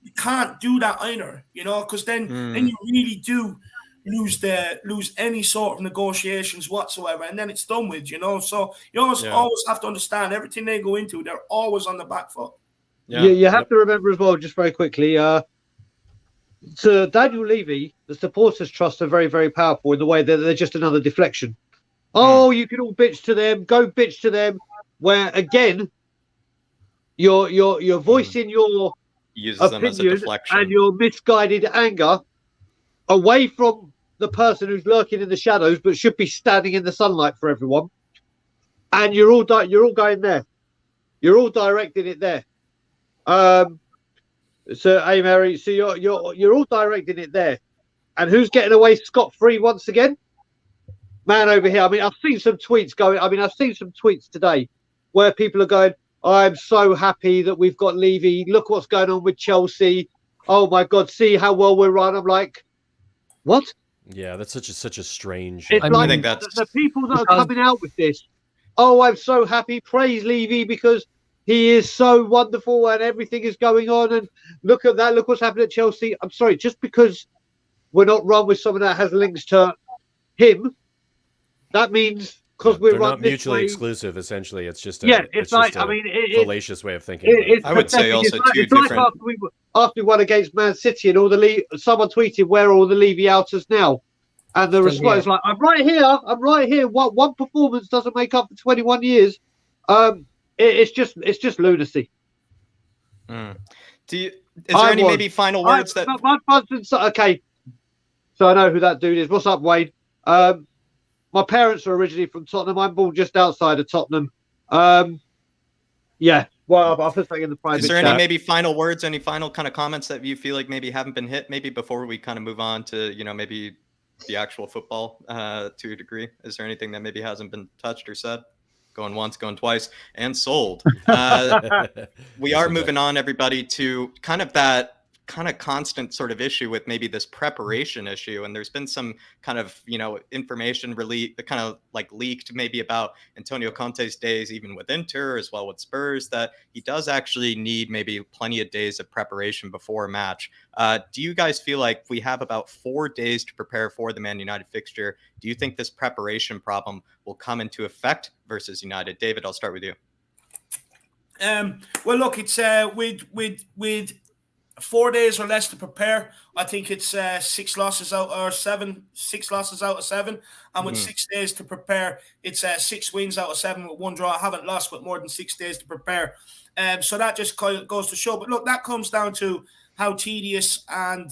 you can't do that either, because then you really do lose any sort of negotiations whatsoever, and then it's done with, So you always have to understand everything they go into, they're always on the back foot. Yeah, you have to remember as well, just very quickly, to Daniel Levy, the supporters' trust are very, very powerful in the way that they're just another deflection. Oh, you can all bitch to them, go bitch to them. Where again, you're voicing your opinion and your misguided anger away from the person who's lurking in the shadows, but should be standing in the sunlight for everyone. And you're all going there. You're all directing it there. So, hey, Mary, so you're all directing it there, and who's getting away scot-free once again? Man over here. I mean, I've seen some tweets today where people are going, "I'm so happy that we've got Levy. Look what's going on with Chelsea. Oh my God, see how well we're run." I'm like, what? Yeah, that's such a strange. It's like, I think that's the people that are coming out with this. Oh, I'm so happy. Praise Levy because he is so wonderful and everything is going on. And look at that. Look what's happened at Chelsea. I'm sorry, just because we're not run with someone that has links to him, that means because we're not mutually exclusive. Essentially, it's just it's like fallacious way of thinking. I would say also two different. Like after we won against Man City and someone tweeted, "Where are all the Levy outers now?" And the response is like, "I'm right here. I'm right here. One performance doesn't make up for 21 years." It's just lunacy. Is there any maybe final words that? Okay, so I know who that dude is. What's up, Wayne? My parents are originally from Tottenham. I'm born just outside of Tottenham. Yeah. Well, I'll put something in the private chat. Is there any maybe final words, any final kind of comments that you feel like maybe haven't been hit, maybe before we kind of move on to, maybe the actual football to a degree? Is there anything that maybe hasn't been touched or said? Going once, going twice, and sold. We are moving on, everybody, to kind of that constant sort of issue with maybe this preparation issue. And there's been some kind of, information kind of like leaked maybe about Antonio Conte's days, even with Inter as well with Spurs, that he does actually need maybe plenty of days of preparation before a match. Do you guys feel like we have about 4 days to prepare for the Man United fixture? Do you think this preparation problem will come into effect versus United? David, I'll start with you. Well, look, it's with 4 days or less to prepare. I think it's 6 losses out of 7, and with 6 days to prepare, it's 6 wins out of 7 with 1 draw. I haven't lost with more than 6 days to prepare. So that just goes to show. But look, that comes down to how tedious and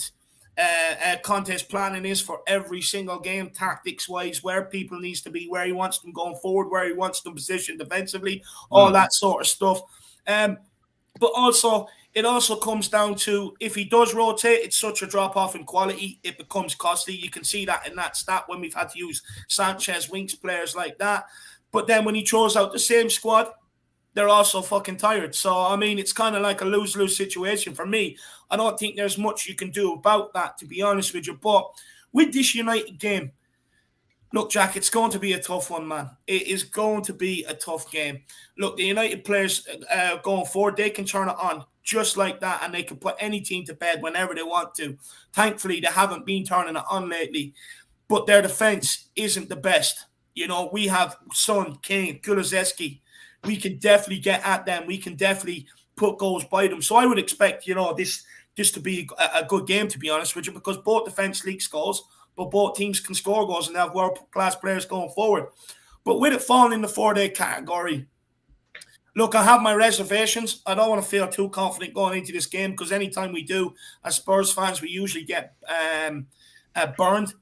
contest planning is for every single game, tactics wise, where people needs to be, where he wants them going forward, where he wants them positioned defensively, all that sort of stuff. But also, it also comes down to if he does rotate, it's such a drop off in quality, it becomes costly. You can see that in that stat when we've had to use Sanchez, Winks, players like that. But then when he throws out the same squad, they're also fucking tired. So, I mean, it's kind of like a lose-lose situation for me. I don't think there's much you can do about that, to be honest with you. But with this United game, look, Jack, it's going to be a tough one, man. It is going to be a tough game. Look, the United players going forward, they can turn it on just like that, and they can put any team to bed whenever they want to. Thankfully, they haven't been turning it on lately, but their defense isn't the best. We have Son, Kane, Kulusevski. We can definitely get at them. We can definitely put goals by them. So I would expect, this to be a good game, to be honest with you, because both defense leaks goals, but both teams can score goals and have world-class players going forward. But with it falling in the 4-day category, look, I have my reservations. I don't want to feel too confident going into this game because anytime we do, as Spurs fans, we usually get burned.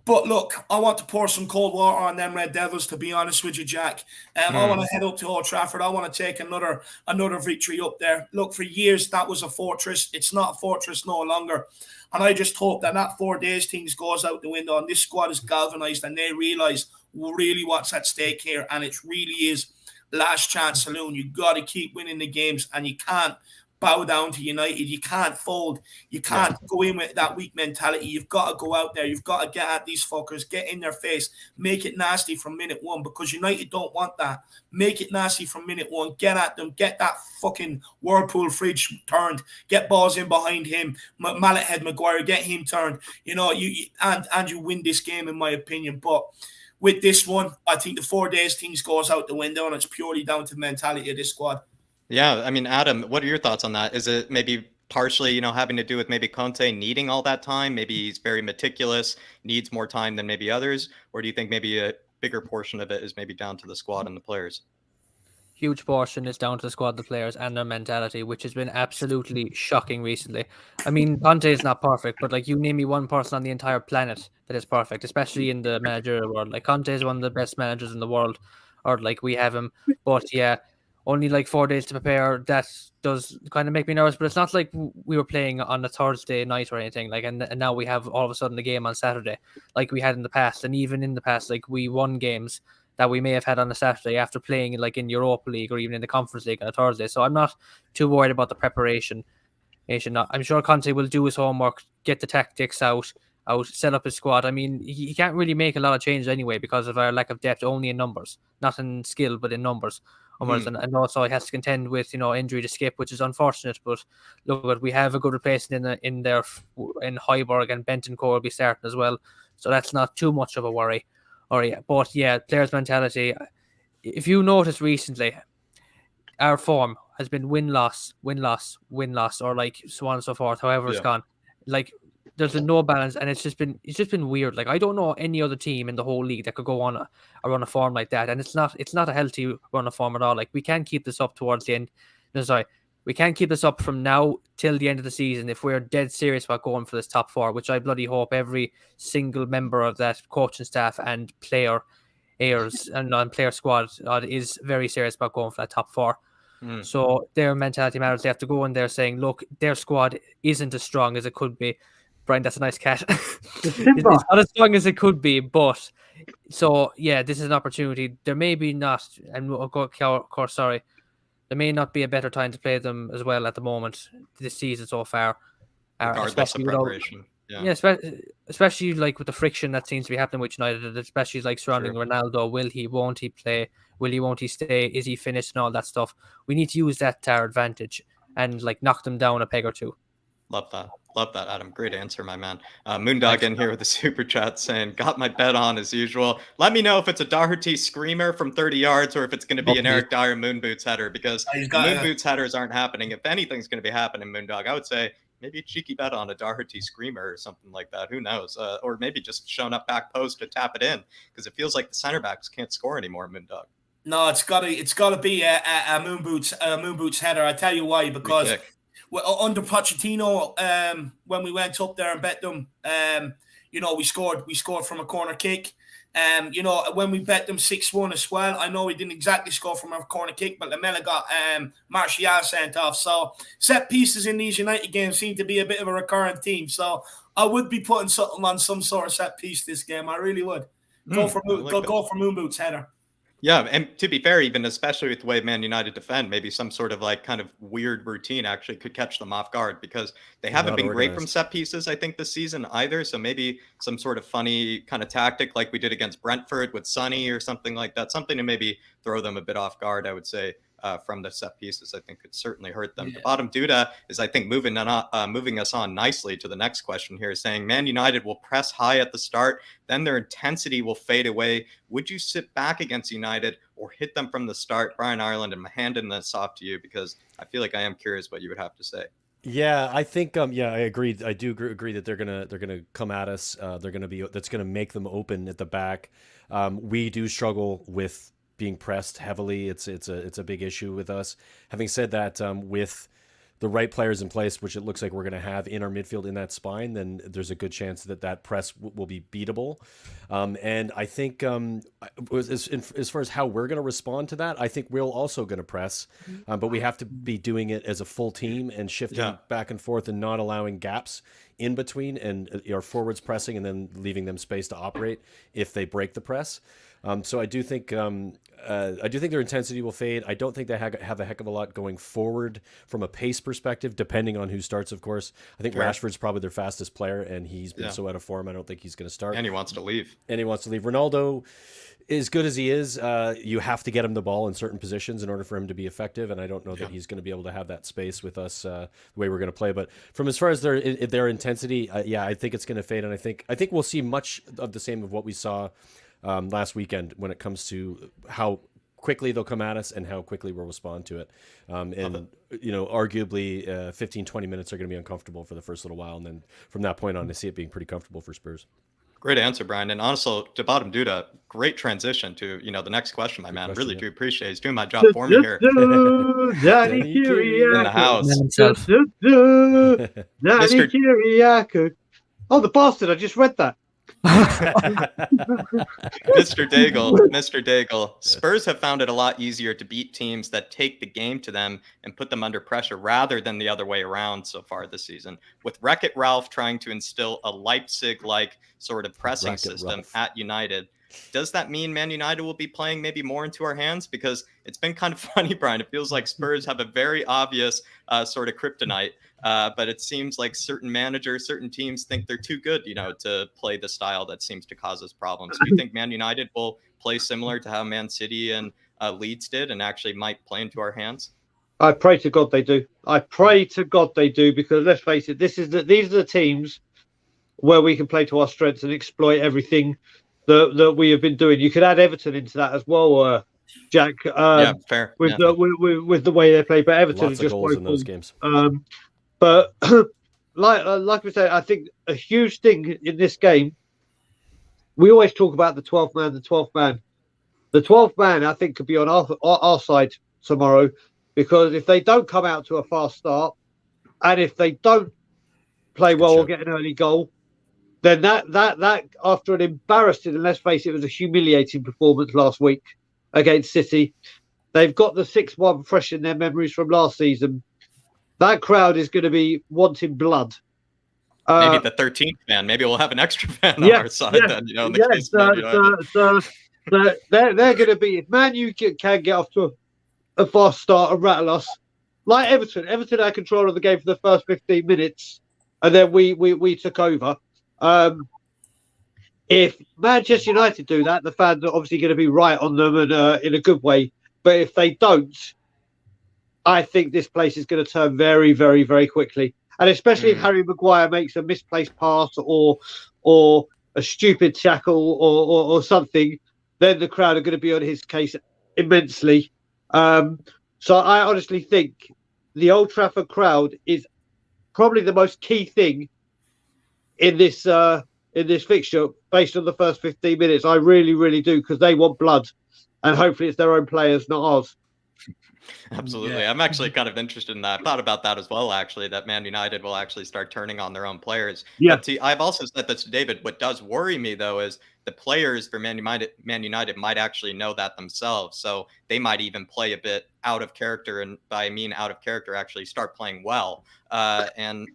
But look, I want to pour some cold water on them Red Devils, to be honest with you, Jack. I want to head up to Old Trafford. I want to take another victory up there. Look, for years, that was a fortress. It's not a fortress no longer. And I just hope that 4 days things goes out the window and this squad is galvanized and they realize really what's at stake here. And it really is last chance saloon. You got to keep winning the games and you can't bow down to United. You can't fold. You can't go in with that weak mentality. You've got to go out there. You've got to get at these fuckers, get in their face, make it nasty from minute one, because United don't want that. Make it nasty from minute one. Get at them. Get that fucking Whirlpool fridge turned. Get balls in behind him. Mallethead Maguire, get him turned. You know, and you win this game, in my opinion. But with this one, I think the 4 days things goes out the window, and it's purely down to the mentality of this squad. Yeah, I mean, Adam, what are your thoughts on that? Is it maybe partially, having to do with maybe Conte needing all that time? Maybe he's very meticulous, needs more time than maybe others, or do you think maybe a bigger portion of it is maybe down to the squad and the players? Huge portion is down to the squad, the players, and their mentality, which has been absolutely shocking recently. I mean, Conte is not perfect, but like, you name me one person on the entire planet that is perfect, especially in the managerial world. Like, Conte is one of the best managers in the world, or like, we have him. But yeah, only like 4 days to prepare. That does kind of make me nervous. But it's not like we were playing on a Thursday night or anything. Like, and now we have all of a sudden a game on Saturday, like we had in the past. And even in the past, like, we won games that we may have had on a Saturday after playing like in Europa League or even in the Conference League on a Thursday. So I'm not too worried about the preparation. I'm sure Conte will do his homework, get the tactics out, set up his squad. I mean, he can't really make a lot of changes anyway because of our lack of depth, only in numbers, not in skill, but in numbers. And also he has to contend with, injury to Skip, which is unfortunate. But look, we have a good replacement in there in Højbjerg, and Bentancur will be starting as well. So that's not too much of a worry. But yeah, players' mentality. If you notice recently, our form has been win-loss, or like so on and so forth. However, it's gone. Like, there's been no balance, and it's just been weird. Like, I don't know any other team in the whole league that could go on a run of form like that, and it's not a healthy run of form at all. Like, we can't keep this up towards the end. No, sorry. We can't keep this up from now till the end of the season if we're dead serious about going for this top four, which I bloody hope every single member of that coaching staff and player and player squad is very serious about going for that top four. So their mentality matters. They have to go in there saying, look, their squad isn't as strong as it could be. Brian, that's a nice cat. It's not as strong as it could be, but so yeah, this is an opportunity. There may be not, and of course, sorry. There may not be a better time to play them as well at the moment this season so far. Regardless of preparation. Yeah, especially like with the friction that seems to be happening with United, especially like surrounding Ronaldo. Will he, won't he play? Will he, won't he stay? Is he finished and all that stuff? We need to use that to our advantage and like knock them down a peg or two. Love that, Adam. Great answer, my man. Moondog in here with the super chat saying, got my bet on as usual. Let me know if it's a Doherty screamer from 30 yards or if it's going to be an Eric Dyer moon boots header, because moon boots headers aren't happening. If anything's going to be happening, Moondog, I would say maybe a cheeky bet on a Doherty screamer or something like that. Who knows? Or maybe just showing up back post to tap it in, because it feels like the center backs can't score anymore, Moondog. No, it's gotta be a moon boots header. I tell you why, because under Pochettino, when we went up there and bet them, we scored from a corner kick. When we bet them 6-1 as well, I know we didn't exactly score from a corner kick, but Lamela got Martial sent off. So set pieces in these United games seem to be a bit of a recurrent theme. So I would be putting something on some sort of set piece this game. I really would. Go for moon boots header. Yeah, and to be fair, even especially with the way Man United defend, maybe some sort of like kind of weird routine actually could catch them off guard, because they haven't been great from set pieces, I think, this season either. So maybe some sort of funny kind of tactic like we did against Brentford with Sonny or something like that, something to maybe throw them a bit off guard, I would say. From the set pieces, I think could certainly hurt them. The bottom Duda is, I think, moving us on nicely to the next question here, saying Man United will press high at the start, then their intensity will fade away. Would you sit back against United or hit them from the start? Brian Ireland, and I'm handing this off to you because I feel like I am curious what you would have to say. Yeah, I think I agree. I do agree that they're gonna come at us. That's gonna make them open at the back. We do struggle with being pressed heavily. It's a big issue with us. Having said that, with the right players in place, which it looks like we're going to have in our midfield in that spine, then there's a good chance that press will be beatable. And I think as far as how we're going to respond to that, I think we're also going to press, but we have to be doing it as a full team and shifting back and forth and not allowing gaps in between and our forwards pressing and then leaving them space to operate if they break the press. So I do think their intensity will fade. I don't think they have a heck of a lot going forward from a pace perspective, depending on who starts, of course. I think Rashford's probably their fastest player, and he's been so out of form. I don't think he's going to start. And he wants to leave. Ronaldo, as good as he is, you have to get him the ball in certain positions in order for him to be effective, and I don't know that he's going to be able to have that space with us the way we're going to play. But from as far as their intensity, I think it's going to fade, and I think we'll see much of the same of what we saw last weekend when it comes to how quickly they'll come at us and how quickly we'll respond to it. Arguably 15-20 minutes are going to be uncomfortable for the first little while, and then from that point on I see it being pretty comfortable for Spurs. Great answer, Brian. And also, to Bottom Duda, great transition to the next question, my man. Really do appreciate it. He's doing my job for me here. Danny In the house. Danny Kiriakou. Oh, the bastard! I just read that. Mr. Daigle, Spurs have found it a lot easier to beat teams that take the game to them and put them under pressure rather than the other way around so far this season. With Wreck-It Ralph trying to instill a Leipzig-like sort of pressing system at United, does that mean Man United will be playing maybe more into our hands? Because it's been kind of funny, Brian. It feels like Spurs have a very obvious sort of kryptonite, but it seems like certain managers, certain teams think they're too good, to play the style that seems to cause us problems. Do you think Man United will play similar to how Man City and Leeds did and actually might play into our hands? I pray to God they do. Because let's face it, these are the teams where we can play to our strengths and exploit everything that we have been doing. You could add Everton into that as well, Jack. Fair. With the way they play, but Everton lots are just of goals in those games. But like we said, I think a huge thing in this game. We always talk about the 12th man. The 12th man. The 12th man, I think, could be on our side tomorrow, because if they don't come out to a fast start, and if they don't play well or get an early goal, then that after an embarrassing, and let's face it was a humiliating performance last week against City, they've got the 6-1 fresh in their memories from last season. That crowd is going to be wanting blood. Maybe the 13th man. Maybe we'll have an extra fan on our side then. In the case of they're going to be. If Man U can get off to a fast start and rattle us, like Everton. Everton had control of the game for the first 15 minutes, and then we took over. If Manchester United do that, the fans are obviously going to be right on them and in a good way. But if they don't, I think this place is going to turn very, very, very quickly. And especially if Harry Maguire makes a misplaced pass or a stupid tackle or something, then the crowd are going to be on his case immensely. So I honestly think the Old Trafford crowd is probably the most key thing in this fixture based on the first 15 minutes. I really, really do, because they want blood, and hopefully it's their own players, not ours. Absolutely. I'm actually kind of interested in that. I thought about that as well, actually, that Man United will actually start turning on their own players. Yeah. But I've also said this to David. What does worry me, though, is the players for Man United might actually know that themselves. So they might even play a bit out of character. And by I mean out of character, actually start playing well. And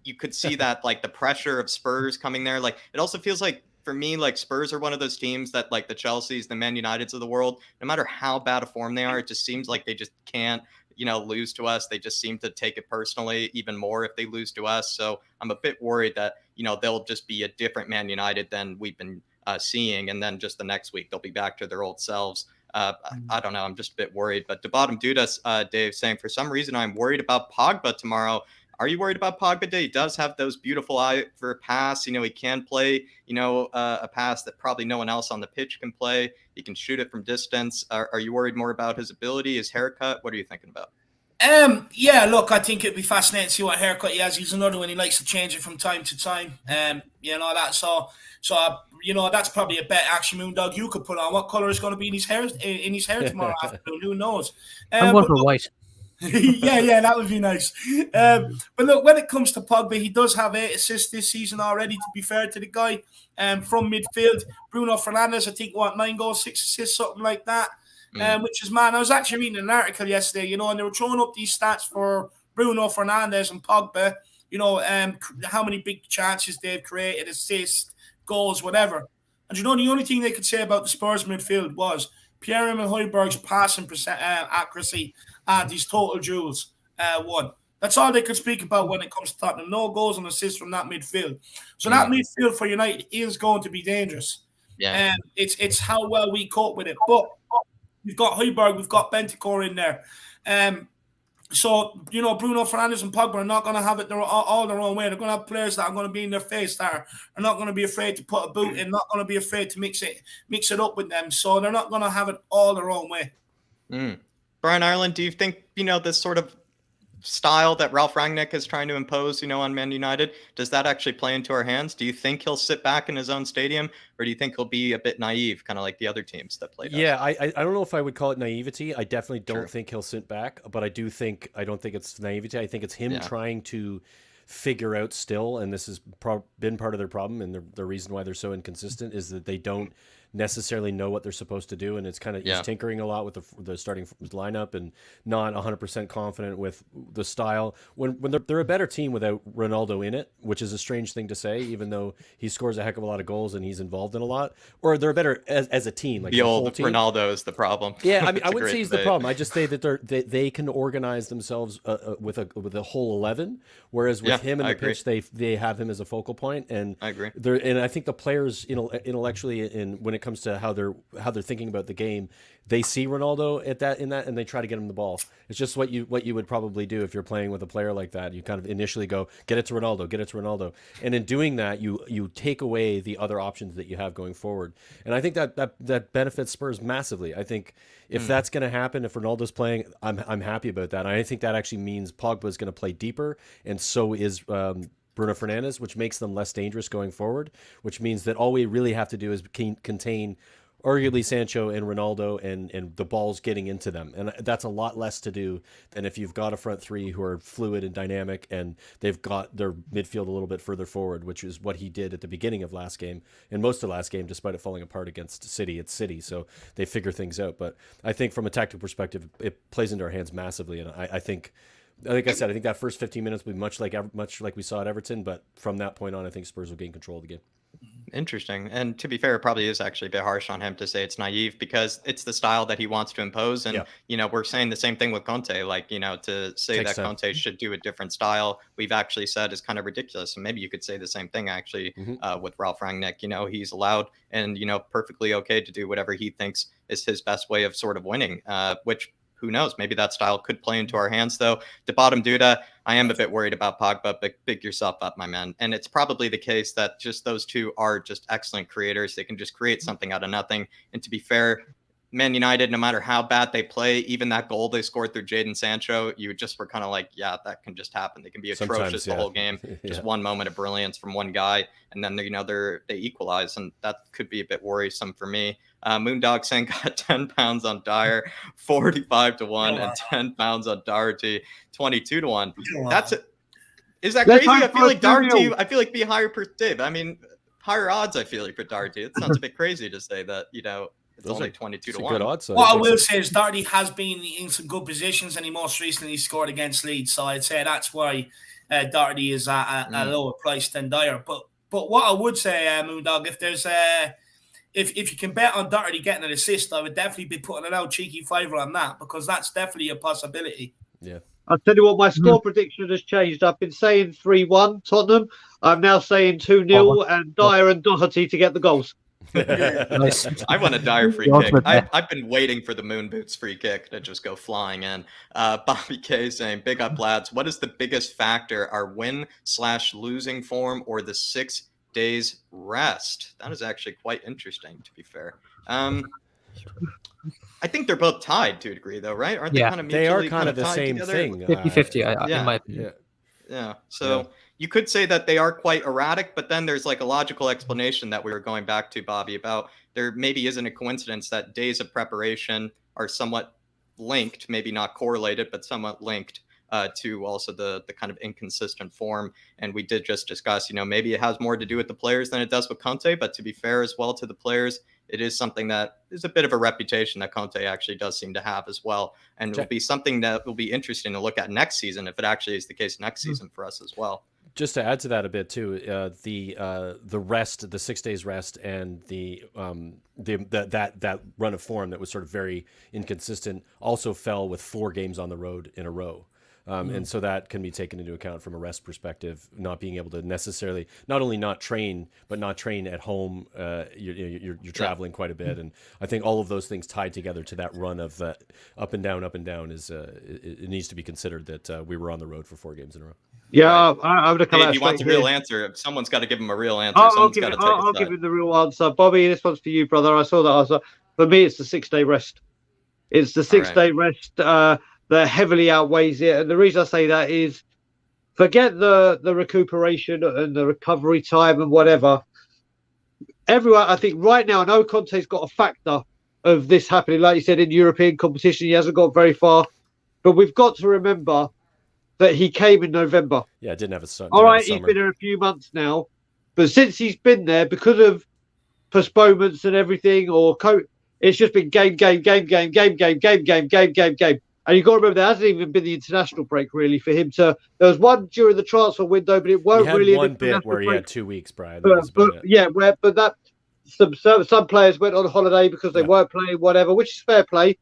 you could see that, like, the pressure of Spurs coming there. Like, it also feels like, for me, like, Spurs are one of those teams that, like, the Chelseas, the Man Uniteds of the world, no matter how bad a form they are, it just seems like they just can't, lose to us. They just seem to take it personally even more if they lose to us. So I'm a bit worried that, they'll just be a different Man United than we've been seeing. And then just the next week, they'll be back to their old selves. I don't know. I'm just a bit worried. But to bottom Dudas, Dave, saying, for some reason, I'm worried about Pogba tomorrow. Are you worried about Pogba? He does have those beautiful eye for a pass. He can play, a pass that probably no one else on the pitch can play. He can shoot it from distance. Are you worried more about his ability, his haircut? What are you thinking about? Yeah, look, I think it'd be fascinating to see what haircut he has. He's another one. He likes to change it from time to time. That. So that's probably a bet, Action Moondog, you could put on. What color is going to be in his hair tomorrow afternoon? Who knows? I'm going for white. yeah, that would be nice. But look, when it comes to Pogba, he does have 8 assists this season already, to be fair to the guy. From midfield, Bruno Fernandes, I think, 9 goals, 6 assists, something like that. Which is, man, I was actually reading an article yesterday, and they were throwing up these stats for Bruno Fernandes and Pogba, how many big chances they've created, assists, goals, whatever. And the only thing they could say about the Spurs midfield was Pierre-Emile Højbjerg's passing accuracy and his total duels won. That's all they could speak about when it comes to Tottenham. No goals and assists from that midfield. So that midfield for United is going to be dangerous. Yeah. And it's how well we cope with it. But we've got Højbjerg, we've got Bentancur in there. So, Bruno Fernandes and Pogba are not going to have it all their own way. They're going to have players that are going to be in their face that are not going to be afraid to put a boot in, not going to be afraid to mix it up with them. So they're not going to have it all their own way. Brian Ireland, do you think, this sort of style that Ralph Rangnick is trying to impose, on Man United, does that actually play into our hands? Do you think he'll sit back in his own stadium, or do you think he'll be a bit naive, kind of like the other teams that played? Yeah, I don't know if I would call it naivety. I definitely don't think he'll sit back, but I don't think it's naivety. I think it's him trying to figure out still, and this has been part of their problem, and the reason why they're so inconsistent is that they don't necessarily know what they're supposed to do, and it's kind of he's tinkering a lot with the starting lineup and not 100% confident with the style. When they're a better team without Ronaldo in it, which is a strange thing to say, even though he scores a heck of a lot of goals and he's involved in a lot, or they're better as a team. Like the old team. Ronaldo is the problem. Yeah, I mean, I wouldn't say he's the problem. I just say that they can organize themselves with a whole 11, whereas with him in the pitch, they have him as a focal point, and I agree. And I think the players, intellectually, when it comes to how they're thinking about the game, they see Ronaldo in that, and they try to get him the ball. It's just what you would probably do if you're playing with a player like that. You kind of initially go, get it to Ronaldo, and in doing that, you take away the other options that you have going forward. And I think that benefits Spurs massively. I think if that's going to happen, if Ronaldo's playing, I'm happy about that. And I think that actually means Pogba is going to play deeper, and so is Bruno Fernandes, which makes them less dangerous going forward, which means that all we really have to do is contain arguably Sancho and Ronaldo and the ball's getting into them. And that's a lot less to do than if you've got a front three who are fluid and dynamic and they've got their midfield a little bit further forward, which is what he did at the beginning of last game and most of last game, despite it falling apart against City. It's City, so they figure things out. But I think from a tactical perspective, it plays into our hands massively. And I think, like I said, I think that first 15 minutes will be much like we saw at Everton, but from that point on, I think Spurs will gain control of the game. Interesting. And to be fair, it probably is actually a bit harsh on him to say it's naive because it's the style that he wants to impose. And, we're saying the same thing with Conte, to say that Conte should do a different style, we've actually said is kind of ridiculous. And maybe you could say the same thing actually with Ralph Rangnick. He's allowed and, perfectly okay to do whatever he thinks is his best way of sort of winning, which who knows? Maybe that style could play into our hands, though. To bottom Duda, I am a bit worried about Pogba, but pick yourself up, my man. And it's probably the case that just those two are just excellent creators. They can just create something out of nothing. And to be fair, Man United, no matter how bad they play, even that goal they scored through Jadon Sancho, you just were kind of like, yeah, that can just happen. They can be atrocious the whole game. Just one moment of brilliance from one guy, and then they equalize, and that could be a bit worrisome for me. Moondog saying got £10 on Dyer, 45-1, and £10 on Doherty, 22-1. That's it. Is that crazy? I feel like Doherty. I feel like be higher per Dave. I mean, higher odds. I feel like for Doherty. It sounds a bit crazy to say that. It's only 22-1. Good odds. What I will say is Doherty has been in some good positions, and he most recently scored against Leeds. So I'd say that's why Doherty is at a lower price than Dyer. But what I would say, Moondog, if there's if you can bet on Doherty getting an assist, I would definitely be putting it out cheeky fiver on that because that's definitely a possibility. Yeah. I'll tell you what, my score prediction has changed. I've been saying 3-1 Tottenham. I'm now saying 2-0 and Dyer and Doherty to get the goals. Nice. I want a Dyer free kick. I've been waiting for the moon boots free kick to just go flying in. Bobby K saying, big up lads. What is the biggest factor? Our win/losing form or the 6 days rest? That is actually quite interesting, to be fair. I think they're both tied to a degree, though, right? Aren't they kind of mutually they are kind of the tied same together? thing. 50-50, in my opinion. Yeah. So you could say that they are quite erratic, but then there's like a logical explanation that we were going back to, Bobby, about there maybe isn't a coincidence that days of preparation are somewhat linked, maybe not correlated, but somewhat linked to also the kind of inconsistent form. And we did just discuss, maybe it has more to do with the players than it does with Conte, but to be fair as well to the players, it is something that is a bit of a reputation that Conte actually does seem to have as well. And it will be something that will be interesting to look at next season, if it actually is the case next season for us as well. just to add to that a bit too, the rest, the 6 days rest, and that run of form that was sort of very inconsistent also fell with 4 games on the road in a row. And so that can be taken into account from a rest perspective, not being able to necessarily not only not train, but not train at home. You're traveling quite a bit, and I think all of those things tied together to that run of up and down is it needs to be considered that we were on the road for 4 games in a row. Yeah, Right. I'm gonna come out. He wants a straight real here. answer. Someone's got to give him a real answer. I'll Someone's give got to it. take I'll a give side. him the real answer, Bobby. This one's for you, brother. I saw that answer. For me, it's the 6-day rest. It's the 6-day rest that heavily outweighs it, and the reason I say that is, forget the recuperation and the recovery time and whatever. Everyone, I think right now, I know Conte's got a factor of this happening. Like you said, in European competition, he hasn't got very far, but we've got to remember that he came in November. Yeah, didn't have a sun. All right, he's been there a few months now, but since he's been there, because of postponements and everything, it's just been game. And you've got to remember, there hasn't even been the international break really for him to. There was one during the transfer window, but it weren't really one bit where break. he had 2 weeks, Brian. But that some players went on holiday because they weren't playing, whatever, which is fair play.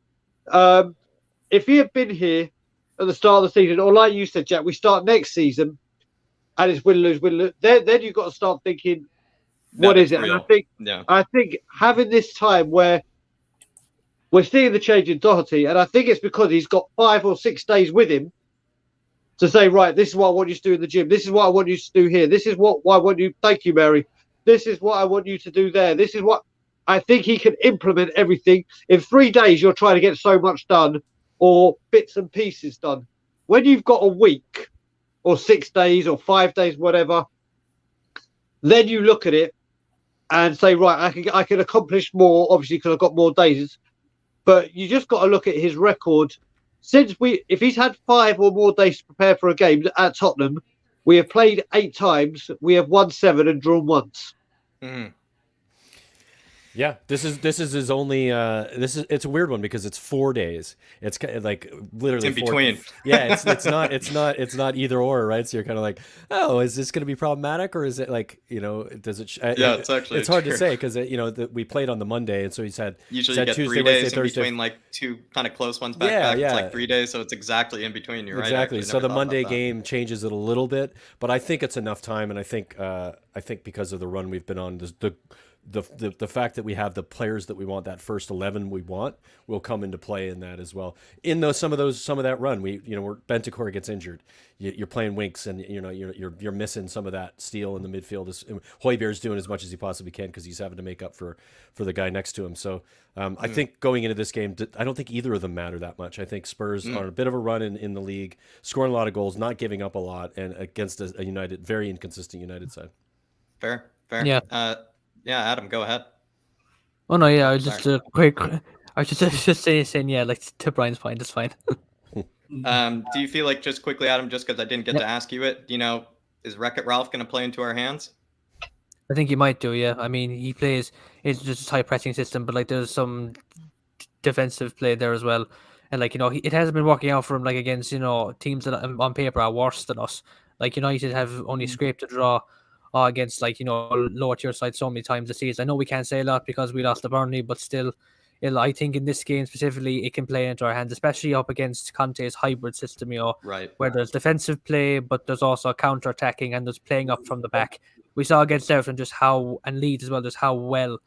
If he had been here at the start of the season, or like you said, Jack, we start next season, and it's win lose. Then you've got to start thinking, what is it? Real. And I think having this time where we're seeing the change in Doherty, and I think it's because he's got 5 or 6 days with him to say, right, this is what I want you to do in the gym. This is what I want you to do here. This is what I want you. Thank you, Mary. This is what I want you to do there. This is what I think he can implement everything. In 3 days, you're trying to get so much done, or bits and pieces done. When you've got a week or 6 days or 5 days, whatever, then you look at it and say, right, I can accomplish more, obviously, because I've got more days. But you just got to look at his record. If he's had 5 or more days to prepare for a game at Tottenham, we have played 8 times, we have won 7 and drawn once. Mm-hmm. Yeah, this is his only. It's a weird one because it's 4 days. It's like literally in between. Yeah, it's not either or, right? So you're kind of like, oh, is this going to be problematic, or is it like, does it? It's actually it's hard to say because we played on the Monday, and so he's had usually you get Tuesday, 3 days Wednesday, in Thursday. between, like 2 kind of close ones back. It's like 3 days, so it's exactly in between. You're exactly. Right. So the Monday game changes it a little bit, but I think it's enough time, and I think because of the run we've been on, the fact that we have the players that we want, that first 11 we want, will come into play in that as well. In some of that run, where Bentancur gets injured, you're playing Winks, and you're missing some of that steel in the midfield. Højbjerg's doing as much as he possibly can because he's having to make up for the guy next to him. So I think going into this game, I don't think either of them matter that much. I think Spurs are a bit of a run in the league, scoring a lot of goals, not giving up a lot, and against a United, very inconsistent United side. Fair. Yeah. Yeah, Adam, go ahead. Oh no, yeah, I was just I was just saying, yeah, like to Brian's point, it's fine. Do you feel like, just quickly, Adam, just because I didn't get to ask you it, is Wreck-It Ralph going to play into our hands? I think he might do, yeah. I mean, he plays, it's just a high pressing system, but like there's some defensive play there as well, and like it hasn't been working out for him, like against teams that on paper are worse than us. Like United have only scraped a draw against lower tier sides so many times this season. I know we can't say a lot because we lost to Burnley, but still, I think in this game specifically, it can play into our hands, especially up against Conte's hybrid system, where there's defensive play, but there's also counter-attacking and there's playing up from the back. We saw against Everton and Leeds as well, just how well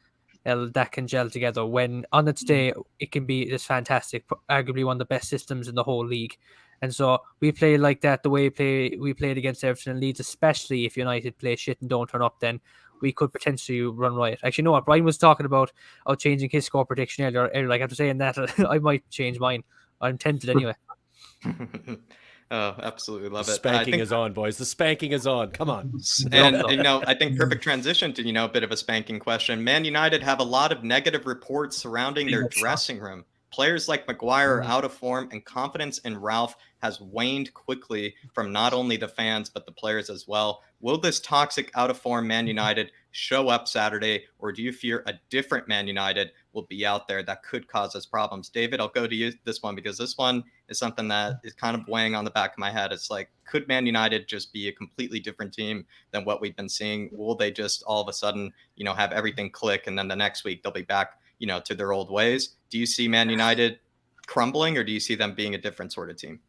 that can gel together. When on its day, it can be this fantastic, arguably one of the best systems in the whole league. And so we play like that, the way we played against Everton and Leeds, especially if United play shit and don't turn up, then we could potentially run riot. Actually, you know what? Brian was talking about changing his score prediction earlier. Like, after saying that, I might change mine. I'm tempted anyway. Oh, absolutely love it. Spanking is on, boys. The spanking is on. Come on. And, I think perfect transition to, a bit of a spanking question. Man United have a lot of negative reports surrounding their dressing room. Players like Maguire are out of form, and confidence in Ralph has waned quickly from not only the fans, but the players as well. Will this toxic, out of form Man United show up Saturday, or do you fear a different Man United will be out there that could cause us problems? David, I'll go to you this one, because this one is something that is kind of weighing on the back of my head. It's like, could Man United just be a completely different team than what we've been seeing? Will they just all of a sudden, have everything click, and then the next week they'll be back, to their old ways? Do you see Man United crumbling, or do you see them being a different sort of team?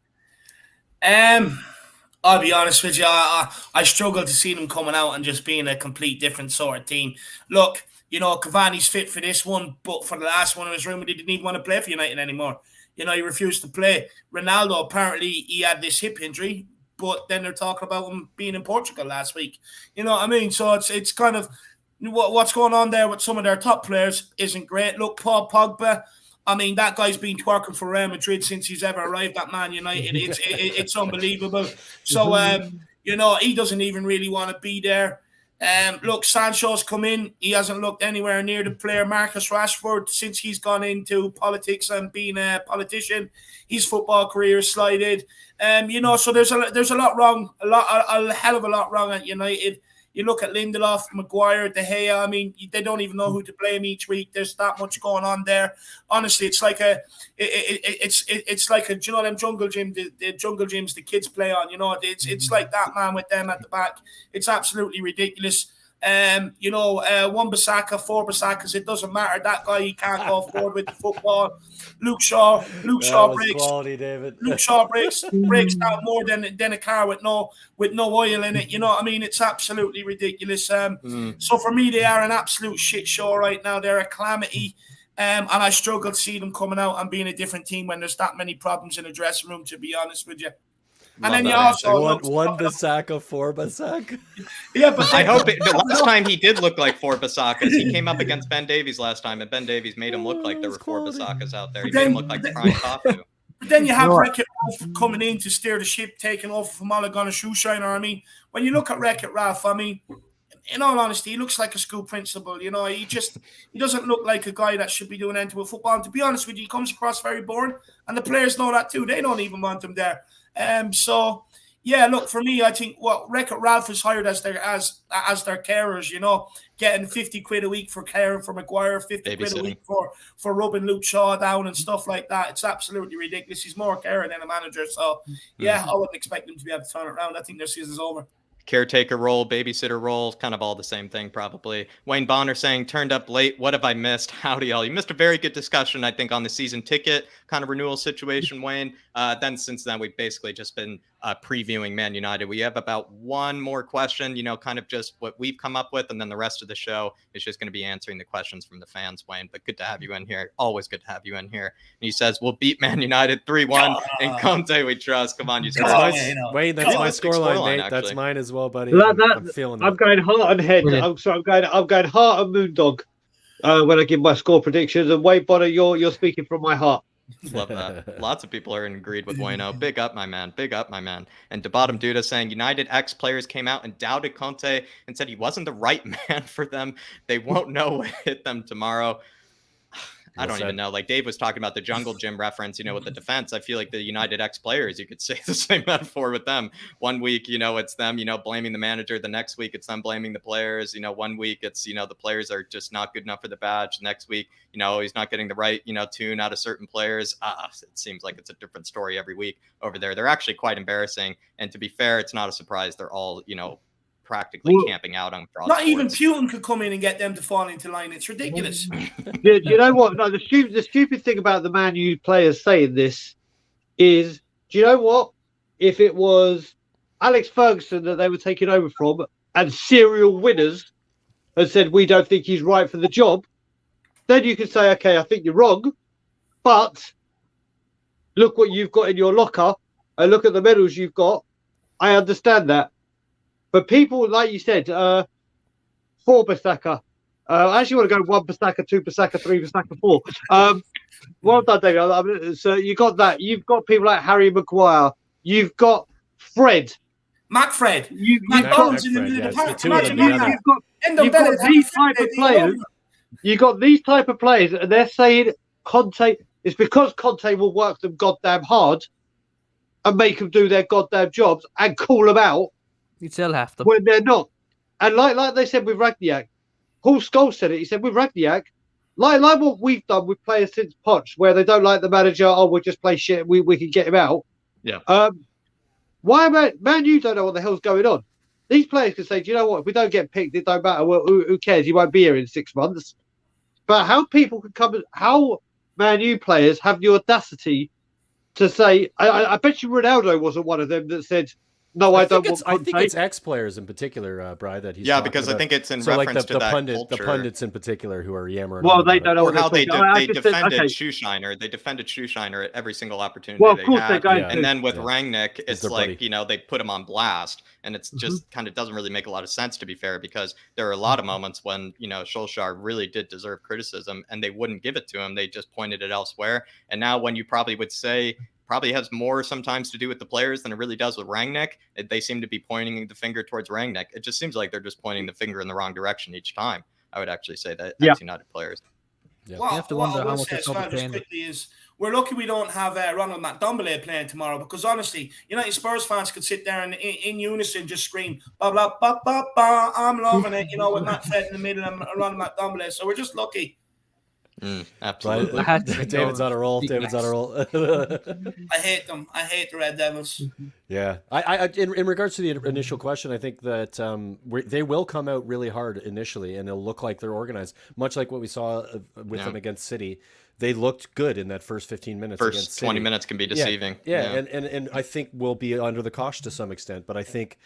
I'll be honest with you, I struggle to see them coming out and just being a complete different sort of team. Look, Cavani's fit for this one, but for the last one, it was rumored he didn't even want to play for United anymore. He refused to play. Ronaldo, apparently he had this hip injury, but then they're talking about him being in Portugal last week. You know what I mean? So it's kind of what's going on there with some of their top players isn't great. Look, Paul Pogba, I mean, that guy's been twerking for Real Madrid since he's ever arrived at Man United. It's unbelievable. So, he doesn't even really want to be there. Look, Sancho's come in. He hasn't looked anywhere near the player Marcus Rashford since he's gone into politics and being a politician. His football career is slided. So there's a lot wrong, a hell of a lot wrong at United. You look at Lindelof, Maguire, De Gea. I mean, they don't even know who to blame each week. There's that much going on there. Honestly, it's like it's like a, them jungle gym, the jungle gyms the kids play on. It's like that, man, with them at the back. It's absolutely ridiculous. Wan-Bissaka, 4 Bissakas, it doesn't matter. That guy, he can't go forward with the football. Luke Shaw breaks. Quality, David. Luke Shaw breaks down more than a car with no oil in it. You know what I mean? It's absolutely ridiculous. So for me, they are an absolute shit show right now. They're a calamity. And I struggle to see them coming out and being a different team when there's that many problems in the dressing room, to be honest with you. And then you also one Bissaka, 4 Bissaka. Yeah, but I hope the last time he did look like 4 Bissakas. He came up against Ben Davies last time, and Ben Davies made him look like there were 4 Bissakas out there. He made him look like the prime Kafu. But then you have Wreck-It Ralph coming in to steer the ship, taking over from Ole Gunnar Solskjaer. I mean, when you look at Wreck-It Ralph, I mean, in all honesty, he looks like a school principal. He doesn't look like a guy that should be doing anything with football. And to be honest with you, he comes across very boring, and the players know that too. They don't even want him there. Look, for me, I think what Wreck-It Ralph is hired as their carers, getting 50 quid a week for caring for Maguire, 50 quid a week for rubbing Luke Shaw down and stuff like that. It's absolutely ridiculous. He's more a carer than a manager. So, I wouldn't expect him to be able to turn it around. I think their season's over. Caretaker role, babysitter role, kind of all the same thing, probably. Wayne Bonner saying, turned up late. What have I missed? Howdy, y'all. You missed a very good discussion, I think, on the season ticket kind of renewal situation, Wayne. Since then, we've basically just been previewing Man United. We have about one more question, kind of just what we've come up with, and then the rest of the show is just going to be answering the questions from the fans, Wayne. But good to have you in here. Always good to have you in here. And he says, we'll beat Man United 3-1, and Conte we trust. Come on, you Wayne, that's my scoreline, mate. That's mine as well, buddy. I'm feeling that. I'm going heart and head. I'm going heart and moondog when I give my score predictions. And Wayne Bonner, you're speaking from my heart. Love that. Lots of people are agreed with Wayno. Big up, my man. Big up, my man. And DeBottom Duda saying United ex-players came out and doubted Conte and said he wasn't the right man for them. They won't know what hit them tomorrow. I don't even know. Like Dave was talking about the jungle gym reference, with the defense. I feel like the United ex-players, you could say the same metaphor with them. One week, it's them, blaming the manager. The next week, it's them blaming the players. One week, it's, the players are just not good enough for the badge. Next week, he's not getting the right, tune out of certain players. It seems like it's a different story every week over there. They're actually quite embarrassing. And to be fair, it's not a surprise. They're all, practically camping out on cross. Not even Putin could come in and get them to fall into line. It's ridiculous. You know what? No, the stupid thing about the Man U players saying this is, do you know what? If it was Alex Ferguson that they were taking over from and serial winners had said, we don't think he's right for the job, then you can say, okay, I think you're wrong, but look what you've got in your locker and look at the medals you've got. I understand that. But people, like you said, 4 Bissaka. I actually want to go 1 Bissaka, 2 Bissaka, 3 Bissaka, 4. Well done, David. So you got that. You've got people like Harry Maguire. You've got Fred. McFred. You've got these type of players. You've got these type of players, and they're saying Conte. It's because Conte will work them goddamn hard and make them do their goddamn jobs and call them out. You'd still have them when they're not. And like they said with Ragniak, Paul Scholes said it. He said with Ragniak, like what we've done with players since Poch, where they don't like the manager. Oh, we'll just play shit. We can get him out. Yeah. Why man? You don't know what the hell's going on. These players can say, do you know what? If we don't get picked, it don't matter. Well, who cares? He won't be here in 6 months. But how people can come, how Man U players have the audacity to say, I bet you Ronaldo wasn't one of them that said, no, I don't want Conte. I think it's ex-players in particular, Bri, that he's because about. I think it's in so reference like to that culture. The pundits in particular who are yammering. Well, they don't know or what how they defended okay. Schuschneider. They defended Schuschneider at every single opportunity well, of they course had. they're going to. And then with Rangnick, it's like, buddy. they put him on blast. And it's just kind of doesn't really make a lot of sense, to be fair, because there are a lot of moments when, Solskjaer really did deserve criticism and they wouldn't give it to him. They just pointed it elsewhere. And now when you probably would say, probably has more sometimes to do with the players than it really does with Rangnick. They seem to be pointing the finger towards Rangnick. It just seems like they're just pointing the finger in the wrong direction each time. I would actually say that ex-United players. Yeah. You have to wonder how much it's quickly is we're lucky we don't have Ronald McDombele playing tomorrow, because honestly, Spurs fans could sit there and in unison just scream blah blah blah blah blah. I'm loving it, with Matt Fred in the middle and Ronald McDombele. So we're just lucky. Absolutely. David's on a roll. I hate them. I hate the Red Devils. Yeah. I in regards to the initial question, I think that they will come out really hard initially, and it'll look like they're organized, much like what we saw with them against City. They looked good in that first 15 minutes. First 20 minutes can be deceiving. Yeah. And I think we'll be under the cosh to some extent. But I think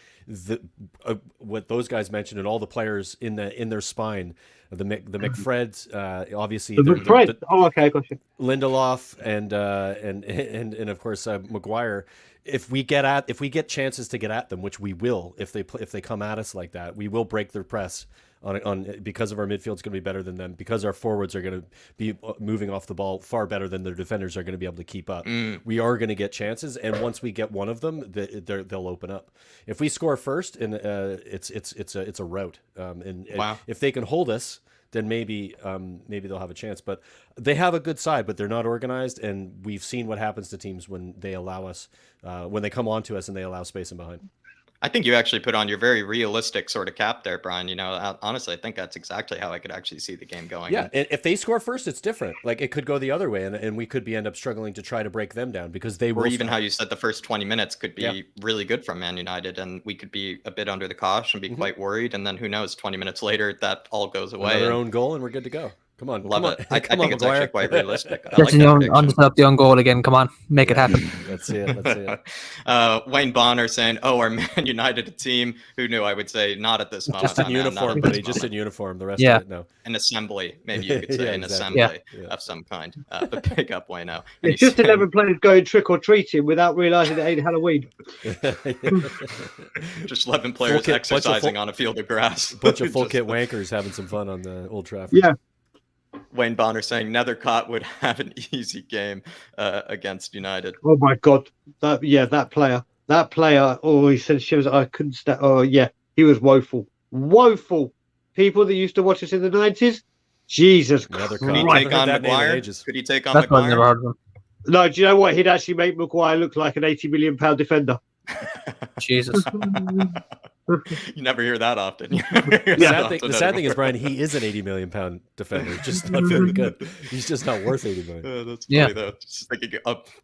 what those guys mentioned and all the players in their spine, the McFreds, obviously the McFred. Okay, gotcha. Lindelof and of course Maguire. If we get chances to get at them, which we will, if they come at us like that, we will break their press. On because of our midfield's going to be better than them, because our forwards are going to be moving off the ball far better than their defenders are going to be able to keep up. We are going to get chances, and once we get one of them, they'll open up. If we score first, and it's a rout. And if they can hold us, then maybe they'll have a chance. But they have a good side, but they're not organized, and we've seen what happens to teams when they allow us when they come onto us and they allow space in behind. I think you actually put on your very realistic sort of cap there, Brian. Honestly, I think that's exactly how I could actually see the game going. Yeah, and if they score first, it's different. Like, it could go the other way, and we could end up struggling to try to break them down because they will. Or even how you said the first 20 minutes could be really good from Man United, and we could be a bit under the cosh and be quite worried. And then who knows, 20 minutes later, that all goes away. Another own goal, and we're good to go. Come on, love it. I think it's actually quite realistic. Understep the own goal again. Come on, make it happen. Let's see it. Wayne Bonner saying, "Oh, are Man United a team?" Who knew? I would say not at this moment. Just in uniform, buddy. Just in uniform. The rest of it, no. An assembly, maybe you could say, assembly of some kind. But pick up Wayno. It's just 11 players going trick or treating without realizing it ain't Halloween. Just 11 players exercising on a field of grass. Bunch of full kit wankers having some fun on the Old Trafford. Yeah. Wayne Bonner saying Nethercott would have an easy game against United. Oh my God, that player. Oh, he said she was. I couldn't stand. Oh yeah, he was woeful. People that used to watch us in the 90s, Jesus Christ. Could he take on Maguire? Could he take on Maguire? Never heard of him. No, do you know what? He'd actually make Maguire look like an £80 million defender. Jesus. You never hear that often. The sad thing is, Brian, he is an £80 million defender, just not very good. He's just not worth $80 million. That's funny, though. Just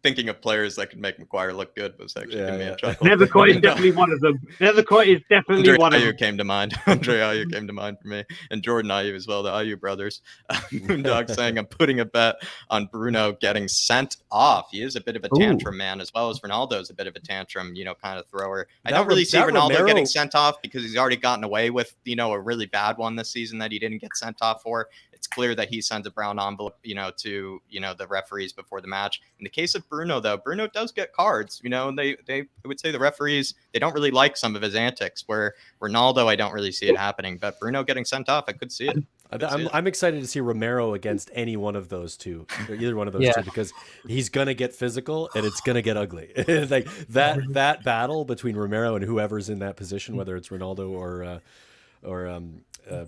thinking of players that could make Maguire look good was actually giving me a chuckle. Nethercott is definitely one of them. Nethercott is definitely one of them. Came to mind. Andre Ayew came to mind for me, and Jordan Ayew as well. The Ayew brothers. Moondog saying, "I'm putting a bet on Bruno getting sent off." He is a bit of a tantrum man, as well as Ronaldo's a bit of a tantrum, kind of thrower. I don't really see Ronaldo getting sent off because he's already gotten away with, a really bad one this season that he didn't get sent off for. It's clear that he sends a brown envelope, to, the referees before the match. In the case of Bruno, though, Bruno does get cards, and they would say the referees, they don't really like some of his antics, where Ronaldo, I don't really see it happening, but Bruno getting sent off, I could see it. I'm excited to see Romero against any one of those two, either one of those two, because he's gonna get physical and it's gonna get ugly. Like that battle between Romero and whoever's in that position, whether it's Ronaldo or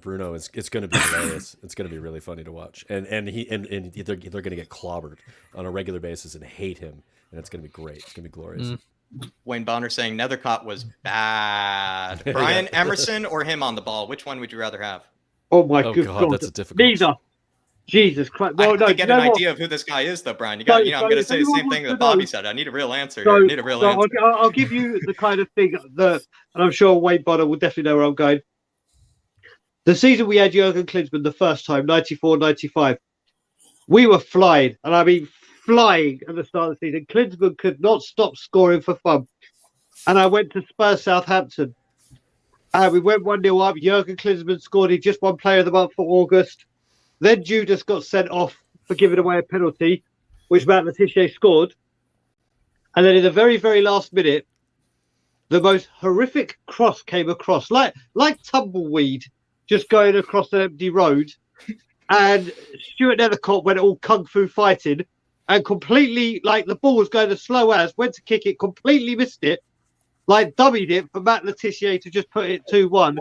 Bruno, it's going to be hilarious. It's going to be really funny to watch, and they're going to get clobbered on a regular basis and hate him, and it's going to be great. It's going to be glorious. Wayne Bonner saying Nethercott was bad. Brian Emerson or him on the ball? Which one would you rather have? Oh my Oh good God, that's a difficult. Neither. Jesus Christ. I Well, have no, to get an idea of who this guy is, though, Brian. I'm going to say the same thing that Bobby said. I need a real answer here. I need a real answer. I'll give you the kind of thing that, and I'm sure Wayne Bonner will definitely know where I'm going. The season we had Jurgen Klinsmann the first time, 94-95, we were flying, and I mean flying at the start of the season. Klinsmann could not stop scoring for fun. And I went to Spurs Southampton. And we went 1-0 up. Jurgen Klinsmann scored. He just won Player of the Month for August. Then Judas got sent off for giving away a penalty, which Matt Letitia scored. And then in the very, very last minute, the most horrific cross came across, like tumbleweed, just going across an empty road. And Stuart Nethercott went all kung fu fighting and completely, like the ball was going as slow as, went to kick it, completely missed it, like dummied it for Matt Letitia to just put it 2-1.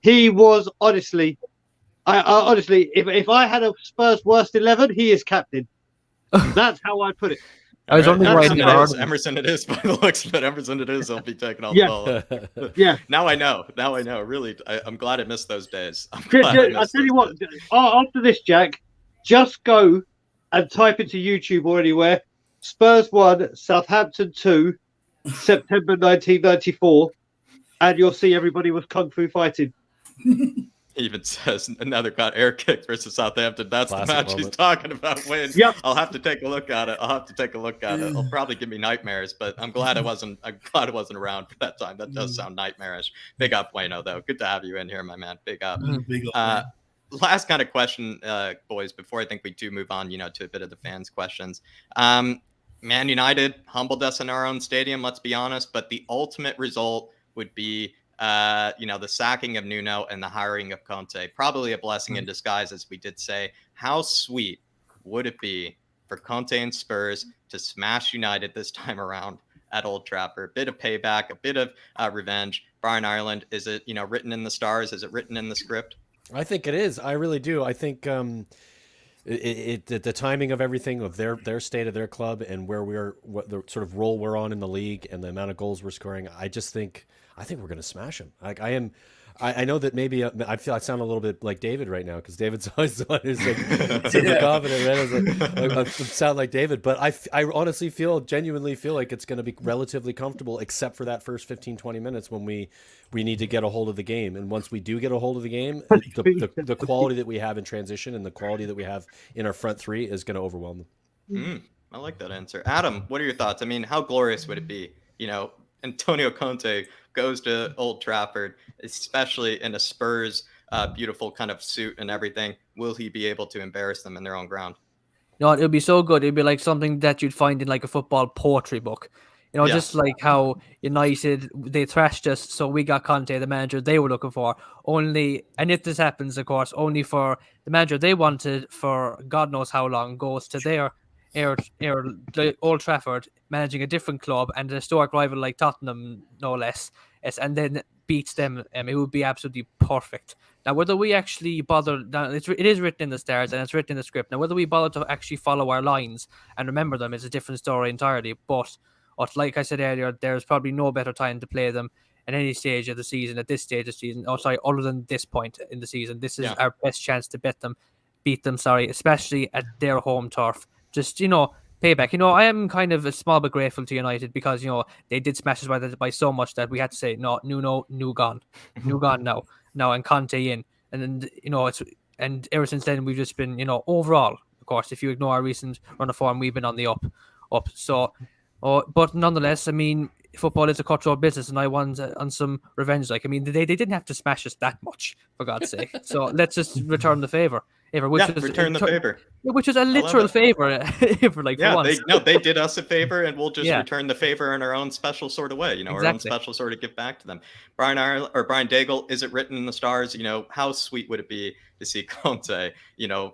He was honestly, I honestly, if I had a Spurs worst 11, he is captain. That's how I put it. I was wondering why Emerson it is by the looks of it. Emerson it is. He'll be taking off the ball. Yeah. Now I know. Really, I'm glad I missed those days. I'll tell you what. After this, Jack, just go and type into YouTube or anywhere. Spurs 1, Southampton 2, September 1994, and you'll see everybody was kung fu fighting. He even says another got air kicked versus Southampton. That's classic the match moment. He's talking about. Win. Yep. I'll have to take a look at it. It'll probably give me nightmares, but I'm glad I wasn't around for that time. That does sound nightmarish. Big up, Bueno, though. Good to have you in here, my man. Big up. Big up. Last kind of question, boys, before I think we do move on, to a bit of the fans' questions. Man United humbled us in our own stadium, let's be honest, but the ultimate result would be the sacking of Nuno and the hiring of Conte. Probably a blessing in disguise, as we did say. How sweet would it be for Conte and Spurs to smash United this time around at Old Trafford? A bit of payback, a bit of revenge. Brian Ireland, is it written in the stars? Is it written in the script? I think it is. I really do. I think the timing of everything, of their state of their club and what the sort of role we're on in the league and the amount of goals we're scoring, I think we're going to smash them. I know that maybe I feel I sound a little bit like David right now, because David's always the one who's like super confident, right? I sound like David, but I honestly genuinely feel like it's going to be relatively comfortable, except for that first 15-20 minutes when we need to get a hold of the game. And once we do get a hold of the game, the quality that we have in transition and the quality that we have in our front three is going to overwhelm them. I like that answer. Adam, what are your thoughts? I mean, how glorious would it be? Antonio Conte goes to Old Trafford, especially in a Spurs beautiful kind of suit and everything. Will he be able to embarrass them in their own ground? No, it would be so good. It'd be like something that you'd find in like a football poetry book. Just like how United, they thrashed us, so we got Conte, the manager they were looking for. And if this happens, of course, only for the manager they wanted for God knows how long goes to their Old Trafford, managing a different club and a historic rival like Tottenham, no less. Yes, and then beats them. It would be absolutely perfect. Now, whether we actually bother, it is written in the stars and it's written in the script. Now, whether we bother to actually follow our lines and remember them is a different story entirely. But like I said earlier, there's probably no better time to play them at any stage of the season, at this stage of the season. Other than this point in the season. This is our best chance to beat them, especially at their home turf. Just, payback. I am kind of a small bit grateful to United because, they did smash us by so much that we had to say, no, Nuno, new gone now, and Conte in. And then, and ever since then, we've just been, overall, of course, if you ignore our recent run of form, we've been on the up. So, but nonetheless, I mean, football is a cutthroat business, and I want on some revenge. They didn't have to smash us that much, for God's sake. So let's just return the favor. Return the favor. Which is a literal favor. They did us a favor, and we'll just return the favor in our own special sort of way. Our own special sort of give back to them. Brian Daigle, is it written in the stars? How sweet would it be to see Conte,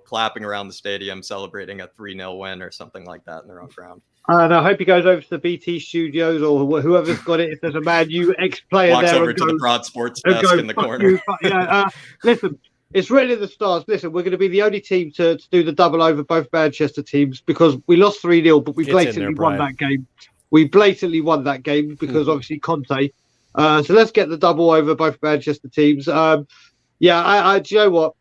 clapping around the stadium, celebrating a 3-0 win or something like that in their own ground? And I hope he goes over to the BT studios or whoever's got it. If there's a Man U ex-player walks there, over to the Broad Sports desk in the corner. Listen, it's written in the stars. Listen, we're going to be the only team to do the double over both Manchester teams because we lost 3-0, but we blatantly won that game. We blatantly won that game because obviously Conte. So let's get the double over both Manchester teams. Do you know what?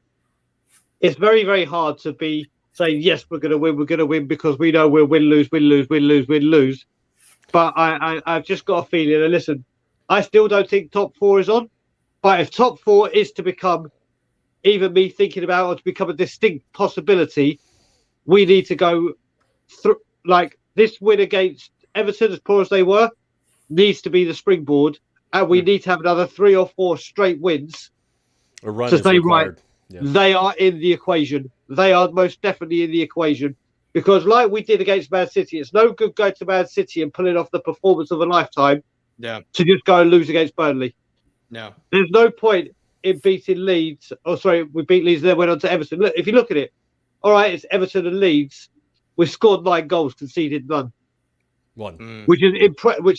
it's very, very hard to be saying, yes, we're going to win because we know we'll win, lose, win, lose, win, lose, win, lose. But I've just got a feeling, and listen, I still don't think top 4 is on. But if top 4 is to become, even me thinking about, or to become a distinct possibility, we need to go through, like, this win against Everton, as poor as they were, needs to be the springboard. And we need to have another 3 or 4 straight wins A run to is say, required. right, they are in the equation. They are most definitely in the equation. Because like we did against Man City, it's no good going to Man City and pulling off the performance of a lifetime to just go and lose against Burnley. No. There's no point in beating Leeds. Oh, sorry, we beat Leeds and then went on to Everton. Look, if you look at it, all right, it's Everton and Leeds. We've scored 9 goals, conceded none. 1. Which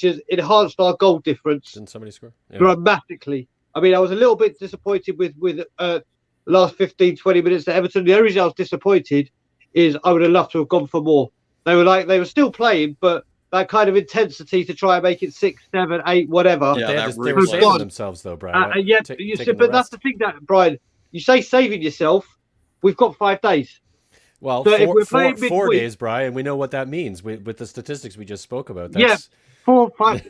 is enhanced our goal difference. Didn't somebody score? Yeah. Dramatically. I mean, I was a little bit disappointed with the last 15, 20 minutes at Everton. The only reason I was disappointed is I would have loved to have gone for more. They were still playing, but that kind of intensity to try and make it 6, 7, 8, whatever. Yeah, they were saving themselves though, Brian. But that's the thing, that Brian, you say saving yourself. We've got 5 days. Well, so if we're 4 days, Brian. We know what that means with the statistics we just spoke about. That's... 4, 5.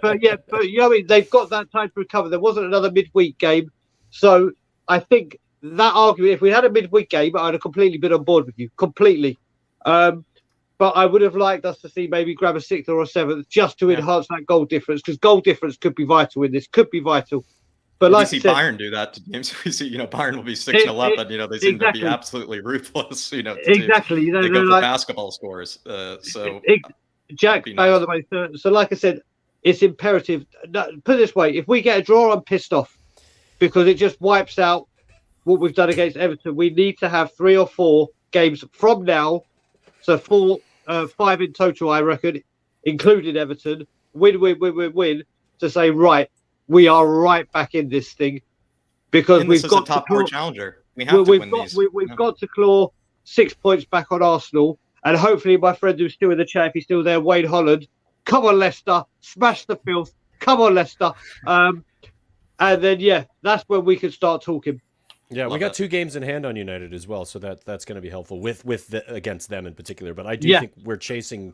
but you know, I mean, they've got that time to recover. There wasn't another midweek game, so I think that argument, if we had a midweek game, I'd have completely been on board with you, completely. But I would have liked us to see maybe grab a 6th or a 7th just to enhance that goal difference, because goal difference could be vital in this. Could be vital. But like we see Bayern do that to teams. We see, Bayern will be 6-0 up, and they seem to be absolutely ruthless. They go for basketball scores. Jack, by the way, so like I said, it's imperative. Put it this way: if we get a draw, I'm pissed off because it just wipes out what we've done against Everton. We need to have 3 or 4 games from now, so 5 in total, I reckon, including Everton. Win, to say, right, we are right back in this thing, because we've got a top 4 challenger. We have to win these. We've got to claw 6 points back on Arsenal, and hopefully my friend who's still in the chat, if he's still there, Wayne Holland, come on Leicester, smash the filth, come on Leicester, and then that's when we can start talking. Yeah, we got 2 games in hand on United as well, so that's going to be helpful against them in particular. But I do think we're chasing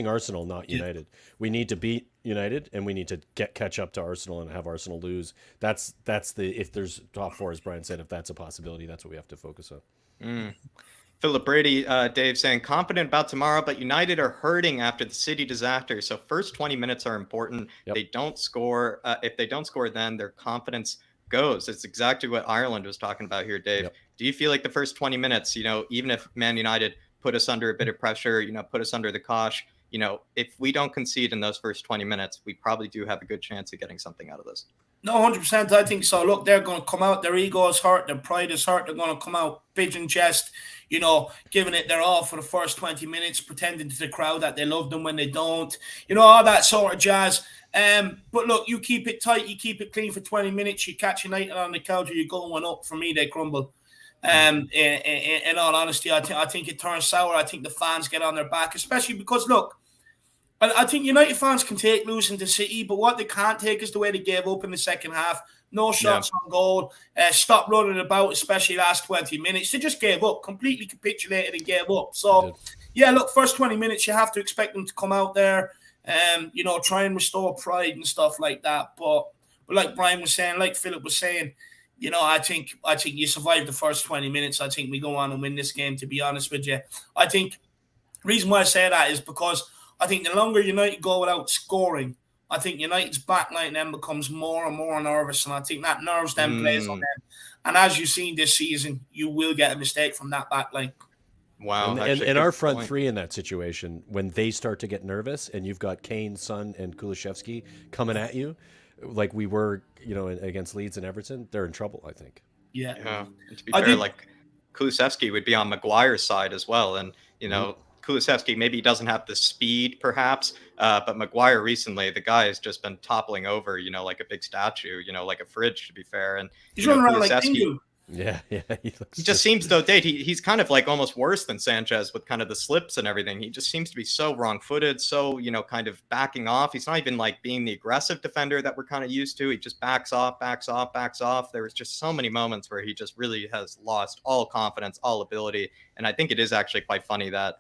Arsenal, not United. We need to beat United, and we need to catch up to Arsenal and have Arsenal lose. That's if there's top 4, as Brian said, if that's a possibility, that's what we have to focus on. Philip Brady, Dave saying, confident about tomorrow, but United are hurting after the City disaster. So first 20 minutes are important. They don't score. If they don't score, then their confidence goes. It's exactly what Ireland was talking about here, Dave. Do you feel like the first 20 minutes, even if Man United put us under a bit of pressure, put us under the cosh, if we don't concede in those first 20 minutes, we probably do have a good chance of getting something out of this? No, 100%. I think so. Look, they're going to come out. Their ego is hurt. Their pride is hurt. They're going to come out pigeon chest, giving it their all for the first 20 minutes, pretending to the crowd that they love them when they don't, all that sort of jazz. But look, you keep it tight, you keep it clean for 20 minutes, you catch United on the couch, you go 1-up. For me, they crumble. In all honesty, I think it turns sour. I think the fans get on their back, especially because, look, I think United fans can take losing to City, but what they can't take is the way they gave up in the second half. No shots on goal, stop running about, especially last 20 minutes. They just gave up, completely capitulated and gave up. So, look, first 20 minutes, you have to expect them to come out there, try and restore pride and stuff like that. But like Brian was saying, like Philip was saying, I think you survive the first 20 minutes. I think we go on and win this game, to be honest with you. I think the reason why I say that is because I think the longer United go without scoring, I think United's backline then becomes more and more nervous, and I think that nerves then plays on them. And as you've seen this season, you will get a mistake from that backline. Wow. And our front 3 in that situation, when they start to get nervous and you've got Kane, Son, and Kulusevski coming at you, like we were, against Leeds and Everton, they're in trouble, I think. Yeah. And to be fair, like Kulusevski would be on Maguire's side as well. And, Kulusevski maybe doesn't have the speed, perhaps, but Maguire recently, the guy has just been toppling over, like a big statue, like a fridge, to be fair. And he's running around like Pingu. Yeah. He just seems though, Date. He's kind of like almost worse than Sanchez with kind of the slips and everything. He just seems to be so wrong-footed, so kind of backing off. He's not even like being the aggressive defender that we're kind of used to. He just backs off. There was just so many moments where he just really has lost all confidence, all ability. And I think it is actually quite funny that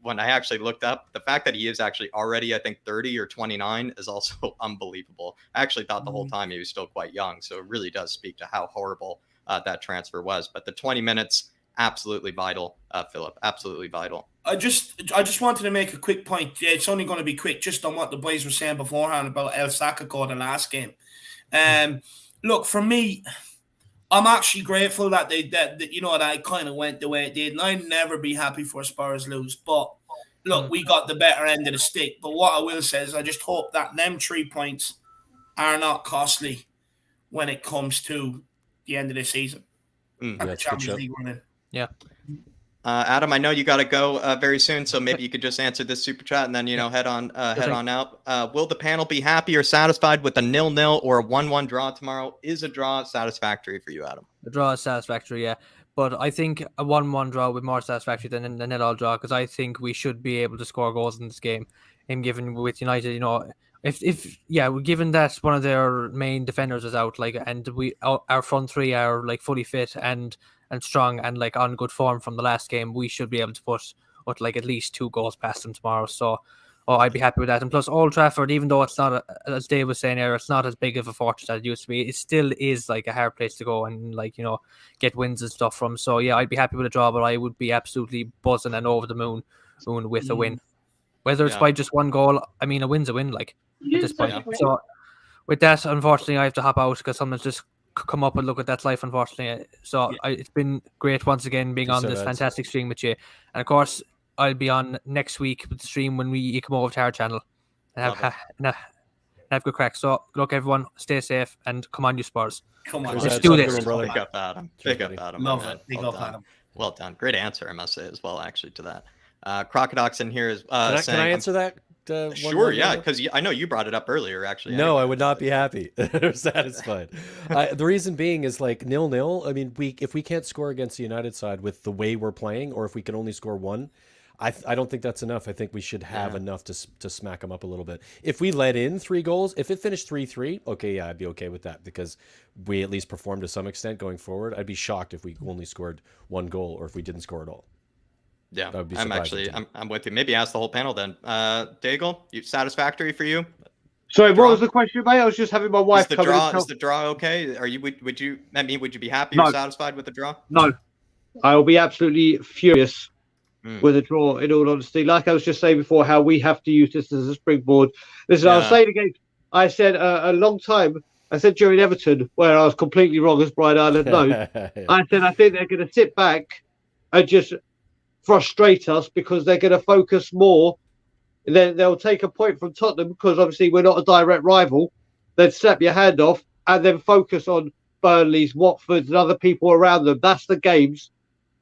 when I actually looked up, the fact that he is actually already, I think, 30 or 29 is also unbelievable. I actually thought the whole time he was still quite young, so it really does speak to how horrible that transfer was. But the 20 minutes, absolutely vital, Philip, absolutely vital. I just wanted to make a quick point. It's only going to be quick, just on what the boys were saying beforehand about El Sakaco the last game. Look, for me, I'm actually grateful that that kind of went the way it did, and I'd never be happy for Spurs lose. But look, we got the better end of the stick. But what I will say is, I just hope that them 3 points are not costly when it comes to the end of the season and the Champions League running. Yeah. Adam, I know you got to go very soon, so maybe you could just answer this super chat and then head on out. Will the panel be happy or satisfied with a 0-0 or a 1-1 draw tomorrow? Is a draw satisfactory for you, Adam? The draw is satisfactory, yeah. But I think a 1-1 draw would be more satisfactory than a 0-0 draw, because I think we should be able to score goals in this game. And given with United, given that one of their main defenders is out, and our front three are fully fit and strong and on good form from the last game, we should be able to put at least 2 goals past them tomorrow. So I'd be happy with that. And plus, Old Trafford, even though it's not, as Dave was saying earlier, it's not as big of a fortress as it used to be, it still is a hard place to go and get wins and stuff from. So yeah, I'd be happy with a draw, but I would be absolutely buzzing and over the moon with a win. Whether it's by just 1 goal, I mean, a win's a win, at this point. Yeah. So with that, unfortunately, I have to hop out because someone's just come up and look at that life, unfortunately. So it's been great once again being on this fantastic stream with you. And of course, I'll be on next week with the stream when you come over to our channel and have good crack. So look, everyone, stay safe and come on, you Spurs. Come on, let's do this. Big up, Adam. Big up, Adam. Love it. Big up, Adam. Well done. Great answer, I must say, as well, actually, to that. Crocodoc's in here is can I answer that? Sure, yeah, because I know you brought it up earlier, actually. No, I would not be happy or satisfied. The reason being is 0-0. I mean, if we can't score against the United side with the way we're playing, or if we can only score 1, I don't think that's enough. I think we should have enough to smack them up a little bit. If we let in 3 goals, if it finished 3-3, okay, yeah, I'd be okay with that because we at least performed to some extent going forward. I'd be shocked if we only scored 1 goal or if we didn't score at all. Yeah, I'm with you. Maybe ask the whole panel then. Daigle, satisfactory for you? Sorry, what was the question, mate? I was just having my wife come in. Is the draw okay? Would you be happy or satisfied with the draw? No, I'll be absolutely furious with a draw. In all honesty, like I was just saying before, how we have to use this as a springboard. Listen, I was saying again. I said a long time. I said during Everton, where I was completely wrong, as Brian Ireland knows. I said I think they're going to sit back and just frustrate us because they're going to focus more. Then they'll take a point from Tottenham because obviously we're not a direct rival. They'd slap your hand off and then focus on Burnley's, Watford's and other people around them. That's the games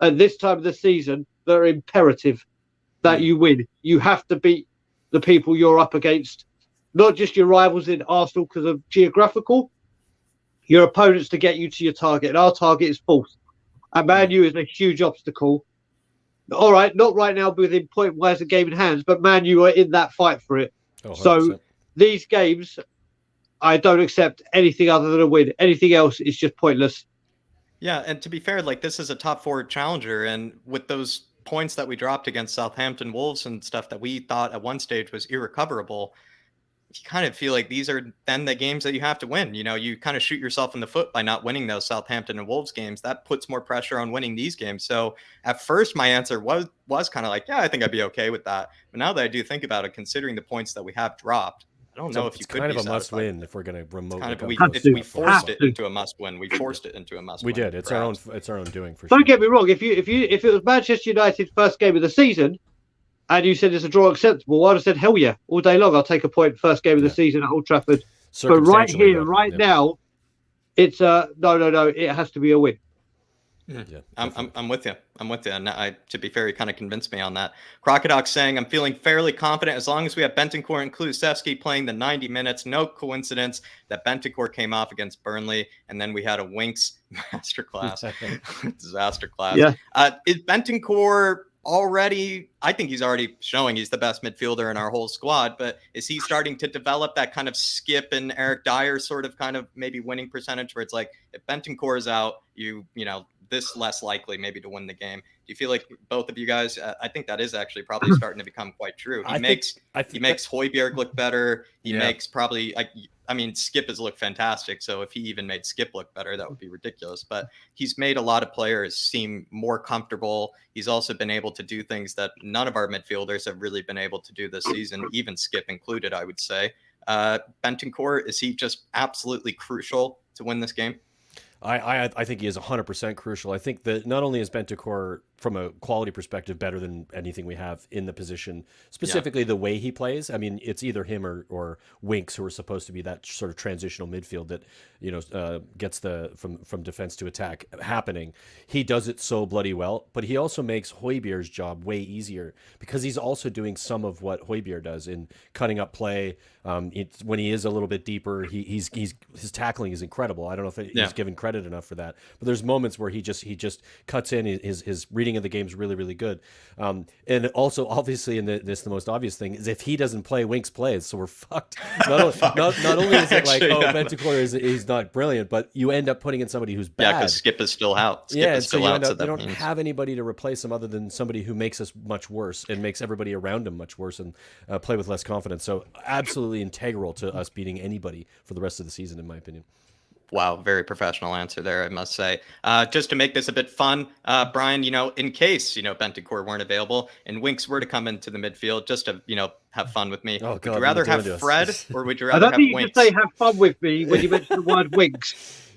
at this time of the season that are imperative that you win. You have to beat the people you're up against, not just your rivals in Arsenal because of geographical, your opponents to get you to your target. And our target is 4th. And Man U is a huge obstacle. All right, not right now within point-wise a game in hands, but Man U are in that fight for it. So these games, I don't accept anything other than a win. Anything else is just pointless. Yeah, and to be fair, this is a top 4 challenger, and with those points that we dropped against Southampton, Wolves, and stuff that we thought at one stage was irrecoverable, you kind of feel like these are then the games that you have to win. You kind of shoot yourself in the foot by not winning those Southampton and Wolves games. That puts more pressure on winning these games. So at first my answer was kind of yeah, I think I'd be okay with that. But now that I do think about it, considering the points that we have dropped, I don't know if you could be satisfied. It's kind of a must win if we're going to remotely. We forced it into a must win. We forced it into a must win. We did. It's our own doing for sure. Don't get me wrong. If it was Manchester United's first game of the season, and you said it's a draw acceptable, I'd have said, hell yeah, all day long. I'll take a point first game of the season at Old Trafford. But right here, now, it's no. It has to be a win. Yeah, I'm with you. I'm with you. And to be fair, you kind of convinced me on that. Crocodoc's saying, I'm feeling fairly confident as long as we have Bentancur and Kulusevski playing the 90 minutes. No coincidence that Bentancur came off against Burnley, and then we had a Winks masterclass, disaster class. Yeah. Is Bentancur already? I think he's already showing he's the best midfielder in our whole squad, but is he starting to develop that kind of Skip and Eric Dyer sort of kind of maybe winning percentage where it's like if Bentancur is out, you know, this less likely maybe to win the game? Do you feel like both of you guys? I think that is actually probably starting to become quite true. He makes Højbjerg look better. He makes probably I mean, Skip has looked fantastic. So if he even made Skip look better, that would be ridiculous. But he's made a lot of players seem more comfortable. He's also been able to do things that none of our midfielders have really been able to do this season, even Skip included, I would say. Bentancur, is he just absolutely crucial to win this game? I think he is 100% crucial. I think that not only is Bentancur, from a quality perspective, better than anything we have in the position, specifically the way he plays. I mean, it's either him or Winks, who are supposed to be that sort of transitional midfield that, you know, gets the from defense to attack happening. He does it so bloody well, but he also makes Højbjerg's job way easier because he's also doing some of what Højbjerg does in cutting up play. When he is a little bit deeper, his tackling is incredible. I don't know if he's given credit enough for that, but there's moments where he just cuts in. His reading of the game is really, really good. And also, obviously, the most obvious thing is if he doesn't play, Winks plays, so we're fucked. Not only is it like, Bentancur he's not brilliant, but you end up putting in somebody who's bad. Yeah, because Skip is still out. You don't have anybody to replace him other than somebody who makes us much worse and makes everybody around him much worse and play with less confidence. So absolutely integral to us beating anybody for the rest of the season, in my opinion. Wow, very professional answer there, I must say. Just to make this a bit fun, Brian, you know, in case, you know, Bentancur weren't available and Winks were to come into the midfield just to, you know, have fun with me, would you rather have Fred or would you rather have Winks? I don't think you should say have fun with me when you mention the word Winks.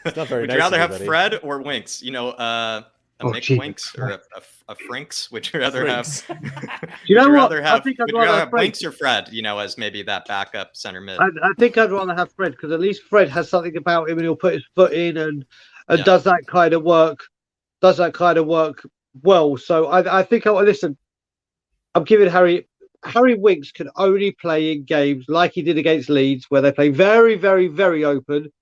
It's not very would nice you rather have buddy. Fred or Winks? You know, a Mick Winks or a Frinks? Would you rather have? Do you know what? I think I'd rather have Winks or Fred? You know, as maybe that backup center mid. I think I'd rather have Fred because at least Fred has something about him and he'll put his foot in and does that kind of work. Does that kind of work well? So I think listen. I'm giving Harry Winks can only play in games like he did against Leeds, where they play very, very, very open,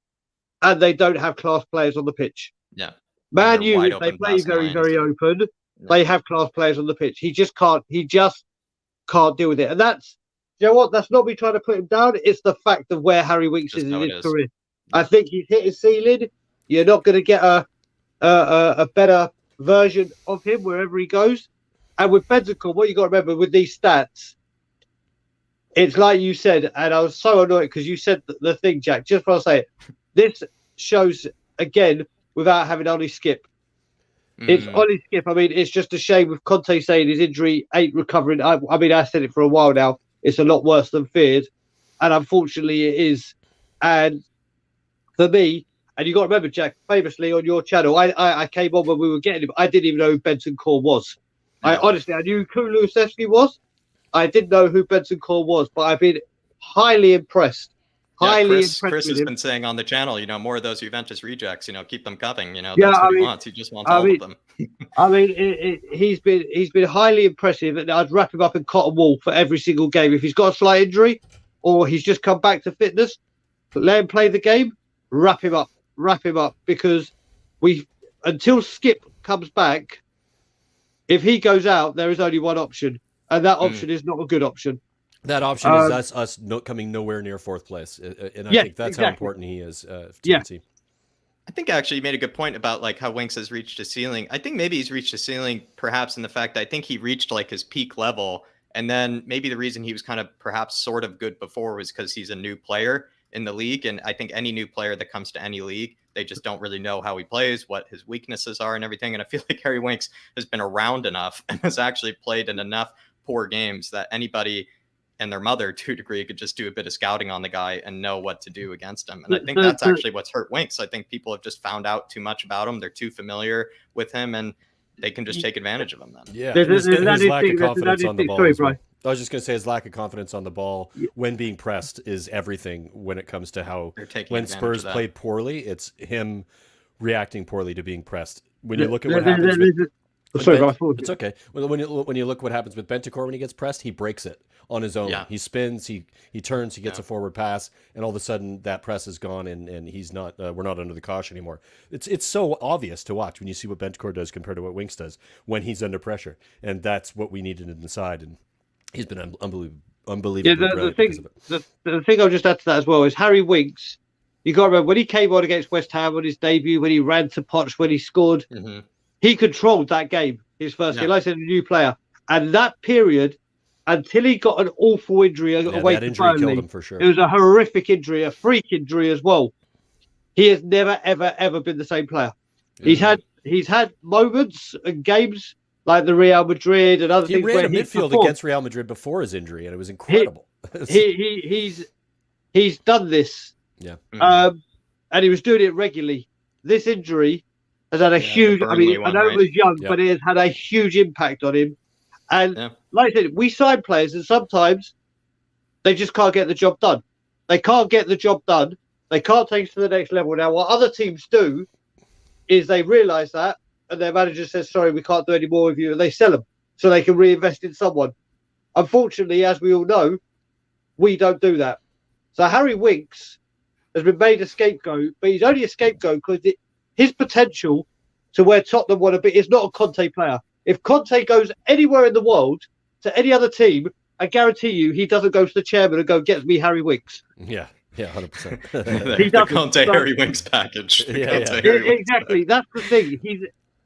and they don't have class players on the pitch. Yeah. Man U, if they play very, very open, they have class players on the pitch. He just can't deal with it. And that's, you know what? That's not me trying to put him down. It's the fact of where Harry Winks is in his career. I think he's hit his ceiling. You're not going to get a better version of him wherever he goes. And with Bentancur, what you got to remember with these stats, it's like you said, and I was so annoyed because you said the thing, Jack. Just want to say it. This shows again, without having Ollie Skip. It's Ollie Skip. I mean, it's just a shame with Conte saying his injury ain't recovering. I mean, I said it for a while now. It's a lot worse than feared. And unfortunately, it is. And for me, and you got to remember, Jack, famously on your channel, I came on when we were getting him. I didn't even know who Bentancur was. I knew who Kulusevski was. I didn't know who Bentancur was, but I've been highly impressed. Chris has been saying on the channel, you know, more of those Juventus rejects, you know, keep them coming. You know, that's what he wants. He just wants all of them. I mean, he's been highly impressive, and I'd wrap him up in cotton wool for every single game. If he's got a slight injury or he's just come back to fitness, let him play the game. Wrap him up, because until Skip comes back, if he goes out, there is only one option, and that option is not a good option. That option is us coming nowhere near fourth place, and I think that's how important he is to the team. I think actually you made a good point about like how Winks has reached a ceiling. I think maybe he's reached a ceiling perhaps in the fact that I think he reached like his peak level, and then maybe the reason he was kind of perhaps sort of good before was because he's a new player in the league, and I think any new player that comes to any league, they just don't really know how he plays, what his weaknesses are and everything. And I feel like Harry Winks has been around enough and has actually played in enough poor games that anybody and their mother, to a degree, could just do a bit of scouting on the guy and know what to do against him. And I think that's actually what's hurt Winks. I think people have just found out too much about him. They're too familiar with him, and they can just take advantage of him then. Yeah, his lack of confidence on the ball. Sorry, I was just going to say his lack of confidence on the ball when being pressed is everything when it comes to how when Spurs play poorly, it's him reacting poorly to being pressed. When you look at what happens it's okay. When you look what happens with Bentancur when he gets pressed, he breaks it on his own. Yeah. He spins, he turns, he gets a forward pass, and all of a sudden that press is gone, and he's not. We're not under the cosh anymore. It's so obvious to watch when you see what Bentancur does compared to what Winks does when he's under pressure, and that's what we needed inside. And he's been unbelievably brilliant because of it. The thing I'll just add to that as well is Harry Winks. You got to remember when he came on against West Ham on his debut, when he ran to Poch, when he scored. Mm-hmm. He controlled that game, his first game. Like I said, a new player. And that period, until he got an awful injury away from injury killed him for sure. It was a horrific injury, a freak injury as well. He has never, ever, ever been the same player. Mm-hmm. He's had moments and games like the Real Madrid and other things. He ran a midfield against Real Madrid before his injury, and it was incredible. He's done this. Yeah. And he was doing it regularly. This injury has had a huge. I mean, I know he was young, but it has had a huge impact on him. And like I said, we sign players, and sometimes they just can't get the job done. They can't get the job done. They can't take us to the next level. Now, what other teams do is they realise that, and their manager says, "Sorry, we can't do any more with you," and they sell them so they can reinvest in someone. Unfortunately, as we all know, we don't do that. So Harry Winks has been made a scapegoat, but he's only a scapegoat because his potential to where Tottenham want to be is not a Conte player. If Conte goes anywhere in the world to any other team, I guarantee you he doesn't go to the chairman and go, "Get me Harry Winks." Yeah, 100%. The Conte Harry Winks package. Exactly. That's the thing.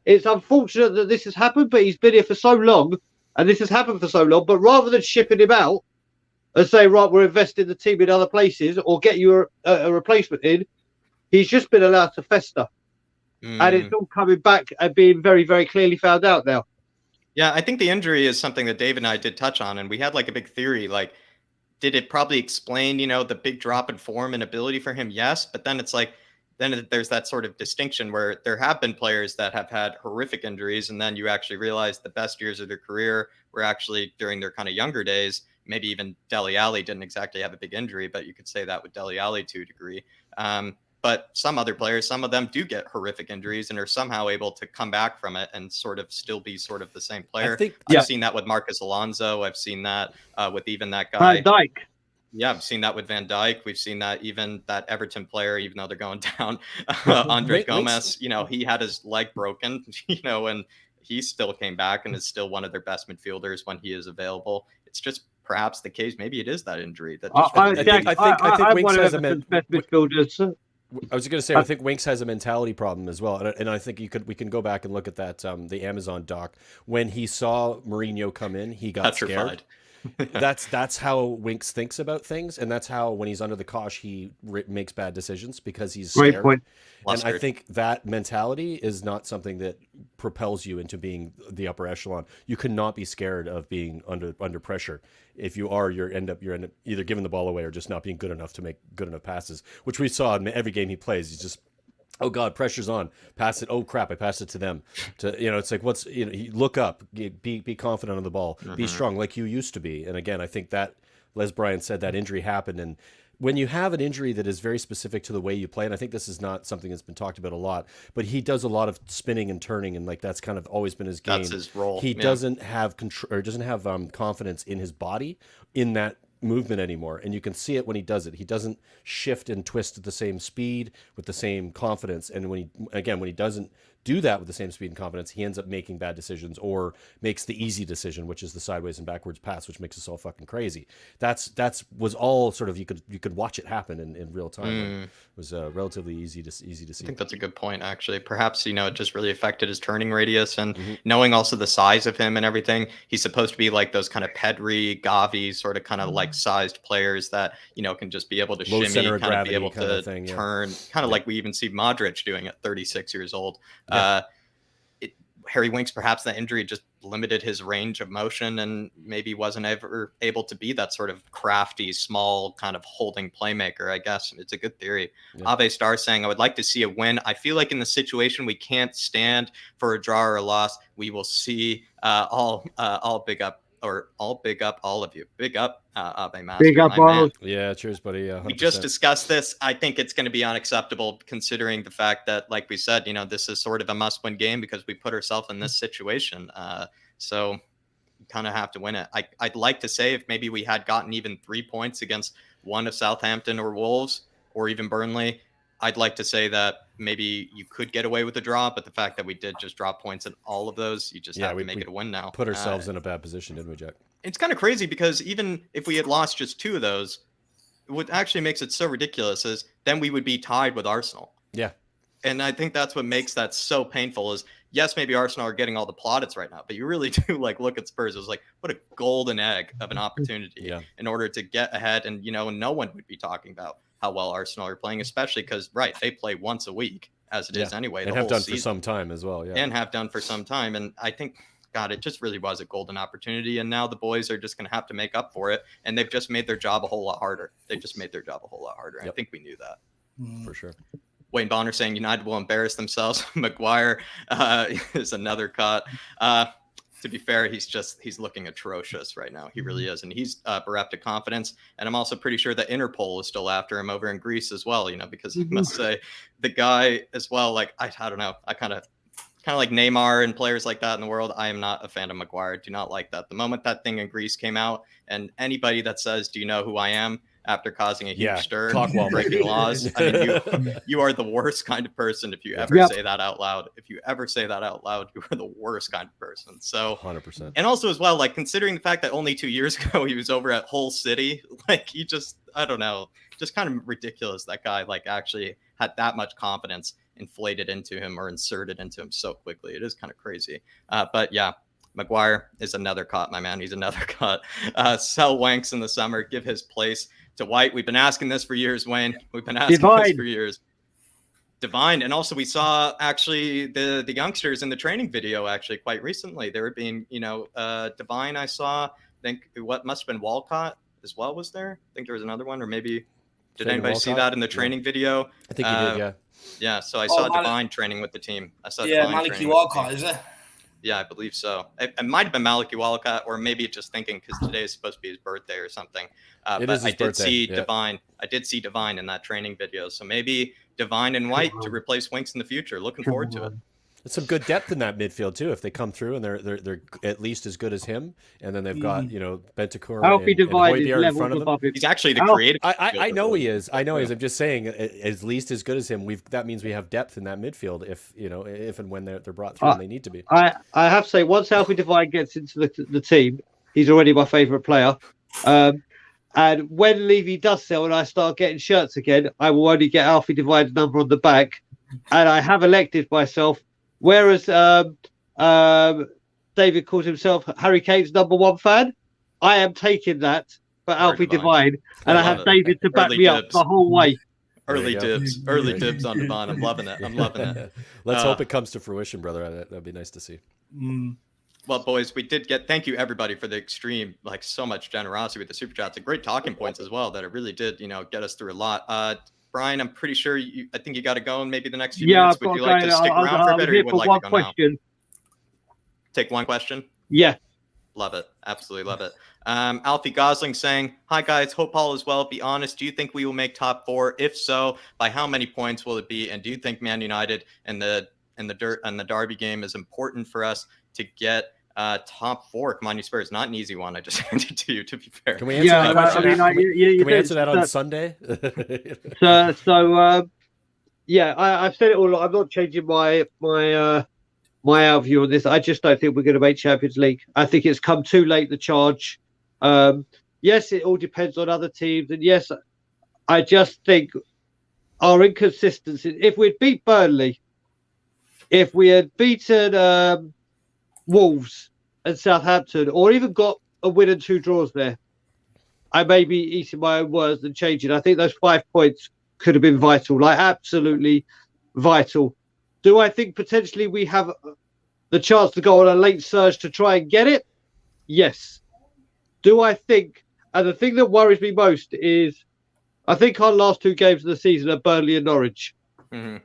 It's unfortunate that this has happened, but he's been here for so long, and this has happened for so long. But rather than shipping him out and say, "Right, we're investing the team in other places," or get you a replacement in, he's just been allowed to fester. And it's all coming back and being very, very clearly found out now. Yeah, I think the injury is something that Dave and I did touch on, and we had like a big theory. Like, did it probably explain, the big drop in form and ability for him? Yes, but then it's like, then there's that sort of distinction where there have been players that have had horrific injuries, and then you actually realize the best years of their career were actually during their kind of younger days. Maybe even Dele Alli didn't exactly have a big injury, but you could say that with Dele Alli to a degree. But some other players, some of them do get horrific injuries and are somehow able to come back from it and sort of still be sort of the same player. I've seen that with Marcus Alonso. I've seen that with even that guy. Van Dijk. Yeah, I've seen that with Van Dijk. We've seen that even that Everton player, even though they're going down, Andre Gomez, he had his leg broken, and he still came back and is still one of their best midfielders when he is available. It's just perhaps the case. Maybe it is that injury. That I think Winks has best midfielders. I was going to say, I think Winks has a mentality problem as well, and I think we can go back and look at that the Amazon doc. When he saw Mourinho come in, he got scared. That's how Winks thinks about things, and that's how when he's under the cosh he makes bad decisions because he's scared. Great point. And I think that mentality is not something that propels you into being the upper echelon. You cannot be scared of being under pressure. If you are, you end up either giving the ball away or just not being good enough to make good enough passes, which we saw in every game he plays. He's just, oh God, pressure's on. Pass it. Oh crap, I passed it to them. It's like you look up, be confident on the ball, be strong like you used to be. And again, I think that Les Bryant said that injury happened, and when you have an injury that is very specific to the way you play, and I think this is not something that's been talked about a lot, but he does a lot of spinning and turning, and like that's kind of always been his game. That's his role. He doesn't have control or doesn't have confidence in his body in that movement anymore, and you can see it when he does it. He doesn't shift and twist at the same speed with the same confidence, and when he doesn't do that with the same speed and confidence, he ends up making bad decisions or makes the easy decision, which is the sideways and backwards pass, which makes us all fucking crazy. That's was all sort of you could watch it happen in real time. It was relatively easy to see. I think that's a good point, actually. Perhaps it just really affected his turning radius, and knowing also the size of him and everything. He's supposed to be like those kind of Pedri, Gavi sort of kind of like sized players that can just be able to low shimmy, center kind of be able kind to of thing, turn, kind of like we even see Modric doing at 36 years old. Harry Winks, perhaps that injury just limited his range of motion and maybe wasn't ever able to be that sort of crafty, small kind of holding playmaker. I guess it's a good theory. Yeah. Ave Star saying, I would like to see a win. I feel like in the situation we can't stand for a draw or a loss. We will see. All big up or all big up all of you. Big up, Ave Master. Big up, my man. Arnold. Yeah, cheers, buddy. 100%. We just discussed this. I think it's going to be unacceptable considering the fact that, like we said, this is sort of a must-win game because we put ourselves in this situation. So you kind of have to win it. I'd like to say if maybe we had gotten even 3 points against one of Southampton or Wolves or even Burnley, I'd like to say that maybe you could get away with a draw, but the fact that we did just drop points in all of those, you just have to make it a win now. Put ourselves in a bad position, didn't we, Jack? It's kind of crazy because even if we had lost just 2 of those, what actually makes it so ridiculous is then we would be tied with Arsenal. Yeah. And I think that's what makes that so painful is, yes, maybe Arsenal are getting all the plaudits right now, but you really do look at Spurs as what a golden egg of an opportunity in order to get ahead. And, no one would be talking about how well Arsenal are playing, especially because, they play once a week as it is anyway. And have done for some time as well. Yeah. And have done for some time. And I think, God, it just really was a golden opportunity. And now the boys are just going to have to make up for it. And they've just made their job a whole lot harder. I think we knew that. For sure. Wayne Bonner saying United will embarrass themselves. Maguire is another cut. To be fair, he's looking atrocious right now. He really is. And he's bereft of confidence. And I'm also pretty sure that Interpol is still after him over in Greece as well, because I must say the guy as well, I don't know. I kind of like Neymar and players like that in the world. I am not a fan of Maguire. Do not like that. The moment that thing in Greece came out, and anybody that says, do you know who I am? After causing a huge stir, breaking laws. I mean, you are the worst kind of person if you ever say that out loud. If you ever say that out loud, you are the worst kind of person. So 100%. And also as well, considering the fact that only 2 years ago he was over at Hull City, he just, I don't know, just kind of ridiculous. That guy actually had that much confidence inflated into him or inserted into him so quickly. It is kind of crazy. But yeah. Maguire is another cut, my man. He's another cut. Sell Wanks in the summer. Give his place to White. We've been asking this for years, Wayne. We've been asking this for years. Divine. And also we saw actually the youngsters in the training video actually quite recently. They were being, Divine I saw. I think what must have been Walcott as well was there. I think there was another one, or maybe did anybody see that in the training video? I think you did, yeah. Yeah, so I saw Divine training with the team. I saw Maliki Walcott, is it? Yeah, I believe so. It might have been Maliki Walcott, or maybe just thinking because today is supposed to be his birthday or something. But I did see Divine. I did see Divine in that training video. So maybe Divine and White to replace Winks in the future. Looking forward to it. It's some good depth in that midfield too. If they come through and they're at least as good as him, and then they've got Bentancur and Højbjerg in front of them. He's actually the creative. I know he is. I know he is. I'm just saying, at least as good as him. That means we have depth in that midfield. If and when they're brought through, and they need to be. I have to say, once Alfie Devine gets into the team, he's already my favourite player. And when Levy does sell and I start getting shirts again, I will only get Alfie Devine's number on the back. And I have elected myself. Whereas David calls himself Harry Kane's #1 fan, I am taking that for Alfie Devine, and I have David to back me up the whole way. Early dibs on Devine. I'm loving it. Let's hope it comes to fruition, brother. That'd be nice to see. Well, boys, we did thank you everybody for the extreme, so much generosity with the super chats and great talking points as well. That it really did, get us through a lot. Brian, I'm pretty sure I think you got to go in maybe the next few minutes. Would you like to stick around for a bit, or you would like to go now? Take one question? Yeah. Love it. Absolutely love it. Alfie Gosling saying, hi, guys. Hope all is well. Be honest. Do you think we will make top 4? If so, by how many points will it be? And do you think Man United and the Derby game is important for us to get top 4? Come on, you Spurs. Not an easy one. I just handed to you, to be fair. Can we answer that question? Can we answer that on Sunday? I've said it all. I'm not changing my view on this. I just don't think we're going to make Champions League. I think it's come too late, the charge. Yes, it all depends on other teams. And yes, I just think our inconsistency, if we'd beat Burnley, if we had beaten Wolves and Southampton, or even got a win and 2 draws there, I may be eating my own words and changing. I think those 5 points could have been vital, absolutely vital. Do I think potentially we have the chance to go on a late surge to try and get it? Yes. Do I think, and the thing that worries me most is, I think our last 2 games of the season are Burnley and Norwich. Mm-hmm.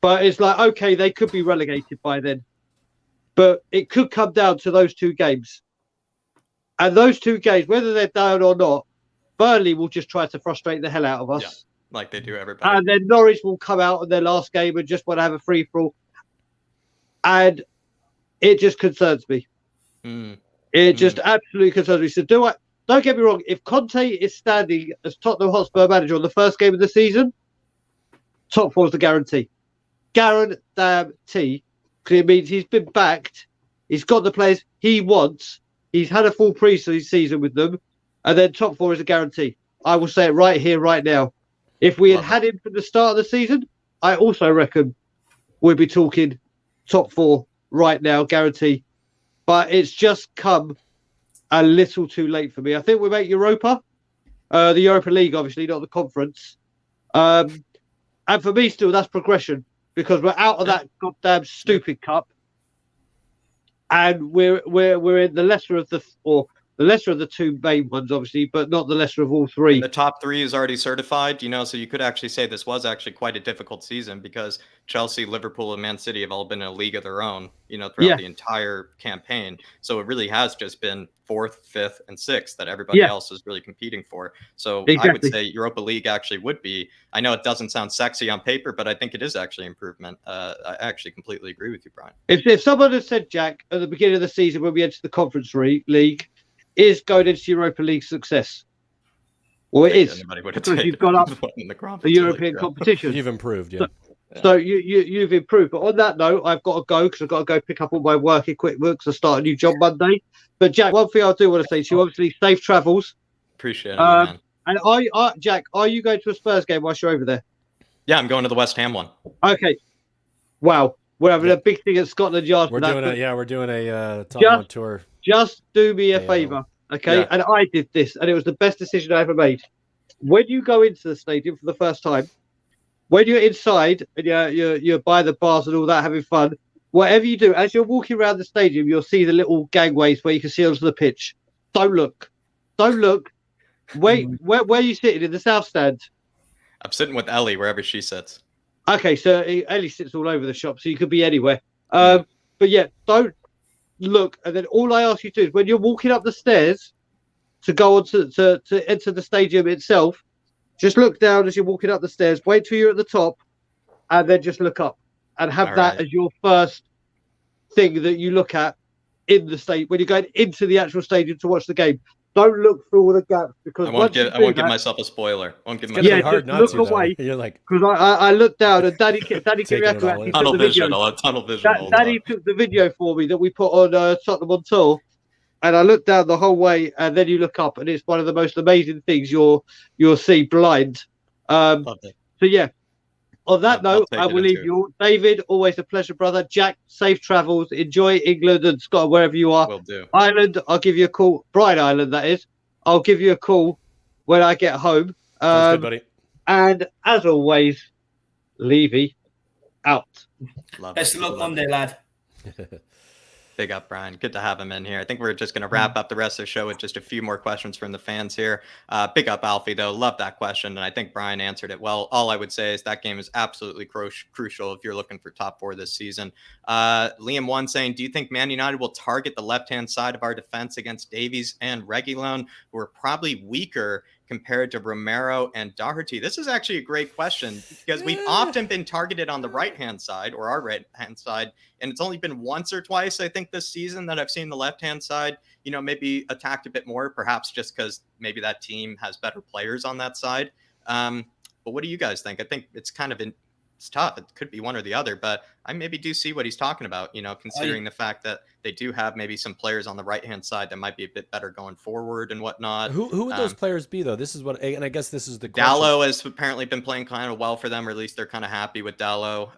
But it's okay, they could be relegated by then. But it could come down to those 2 games. And those two games, whether they're down or not, Burnley will just try to frustrate the hell out of us. Yeah, like they do everybody. And then Norwich will come out in their last game and just want to have a free-for-all. And it just concerns me. It just absolutely concerns me. So don't get me wrong, if Conte is standing as Tottenham Hotspur manager on the first game of the season, top four is the guarantee. Guarantee. Because it means he's been backed. He's got the players he wants. He's had a full pre-season with them. And then top four is a guarantee. I will say it right here, right now. If we had him from the start of the season, I also reckon we'd be talking top four right now, guarantee. But it's just come a little too late for me. I think we make Europa, the Europa League, obviously, not the conference. And for me, still, that's progression because we're out of that goddamn stupid cup, and we're in the lesser of the two main ones, obviously, but not the lesser of all three. And the top three is already certified, so you could actually say this was actually quite a difficult season because Chelsea, Liverpool, and Man City have all been in a league of their own, throughout the entire campaign. So it really has just been 4th, 5th, and 6th that everybody else is really competing for. So I would say Europa League actually would be, I know it doesn't sound sexy on paper, but I think it is actually improvement. I actually completely agree with you, Brian. If someone had said, Jack, at the beginning of the season when we entered the Conference League, is going into Europa League success? Well, it is because you've got up the European competition. You've improved, yeah. So you've improved. But on that note, I've got to go because I've got to go pick up all my work equipment because I start a new job Monday. But Jack, one thing I do want to say to you, obviously, safe travels. Appreciate it, man. And Jack, are you going to a Spurs game whilst you're over there? Yeah, I'm going to the West Ham one. Okay. Wow. We're having a big thing at Scotland Yard. We're doing a Tottenham tour. Just do me a favour, okay? Yeah. And I did this, and it was the best decision I ever made. When you go into the stadium for the first time, when you're inside and you're by the bars and all that, having fun, whatever you do, as you're walking around the stadium, you'll see the little gangways where you can see onto the pitch. Don't look. Wait, where are you sitting? In the south stand? I'm sitting with Ellie wherever she sits. Okay, so Ellie sits all over the shop, so you could be anywhere. But yeah, don't look. And then all I ask you to do is when you're walking up the stairs to go on to enter the stadium itself, just look down as you're walking up the stairs, wait till you're at the top, and then just look up and have that as your first thing that you look at in the stadium when you're going into the actual stadium to watch the game. Don't look through all the gaps because I won't give myself a spoiler. Hard not look to, away. You're like, because I looked down and Daddy Kiriakou tunnel vision. Daddy took the video for me that we put on Tottenham on tour, and I looked down the whole way, and then you look up, and it's one of the most amazing things you'll see blind. So yeah. On that note, I will leave you all. David, always a pleasure, brother. Jack, safe travels. Enjoy England and Scotland, wherever you are. Will do. Ireland, I'll give you a call. Bright Island, that is. I'll give you a call when I get home. Sounds good, buddy. And as always, Levy out. Best of luck Monday, lad. Big up, Brian. Good to have him in here. I think we're just going to wrap up the rest of the show with just a few more questions from the fans here. Big up, Alfie, though. Love that question, and I think Brian answered it well. All I would say is that game is absolutely crucial if you're looking for top four this season. Liam One saying, do you think Man United will target the left-hand side of our defense against Davies and Reguilon, who are probably weaker compared to Romero and Doherty? This is actually a great question because we've often been targeted on the right-hand side or our right-hand side, and it's only been once or twice, I think, this season that I've seen the left-hand side, maybe attacked a bit more, perhaps just because maybe that team has better players on that side. But what do you guys think? I think it's kind of it's tough. It could be one or the other, but I maybe do see what he's talking about, considering the fact that they do have maybe some players on the right-hand side that might be a bit better going forward and whatnot. Who would those players be, though? This is what, and I guess this is the question. Dallo has apparently been playing kind of well for them, or at least they're kind of happy with Dallo.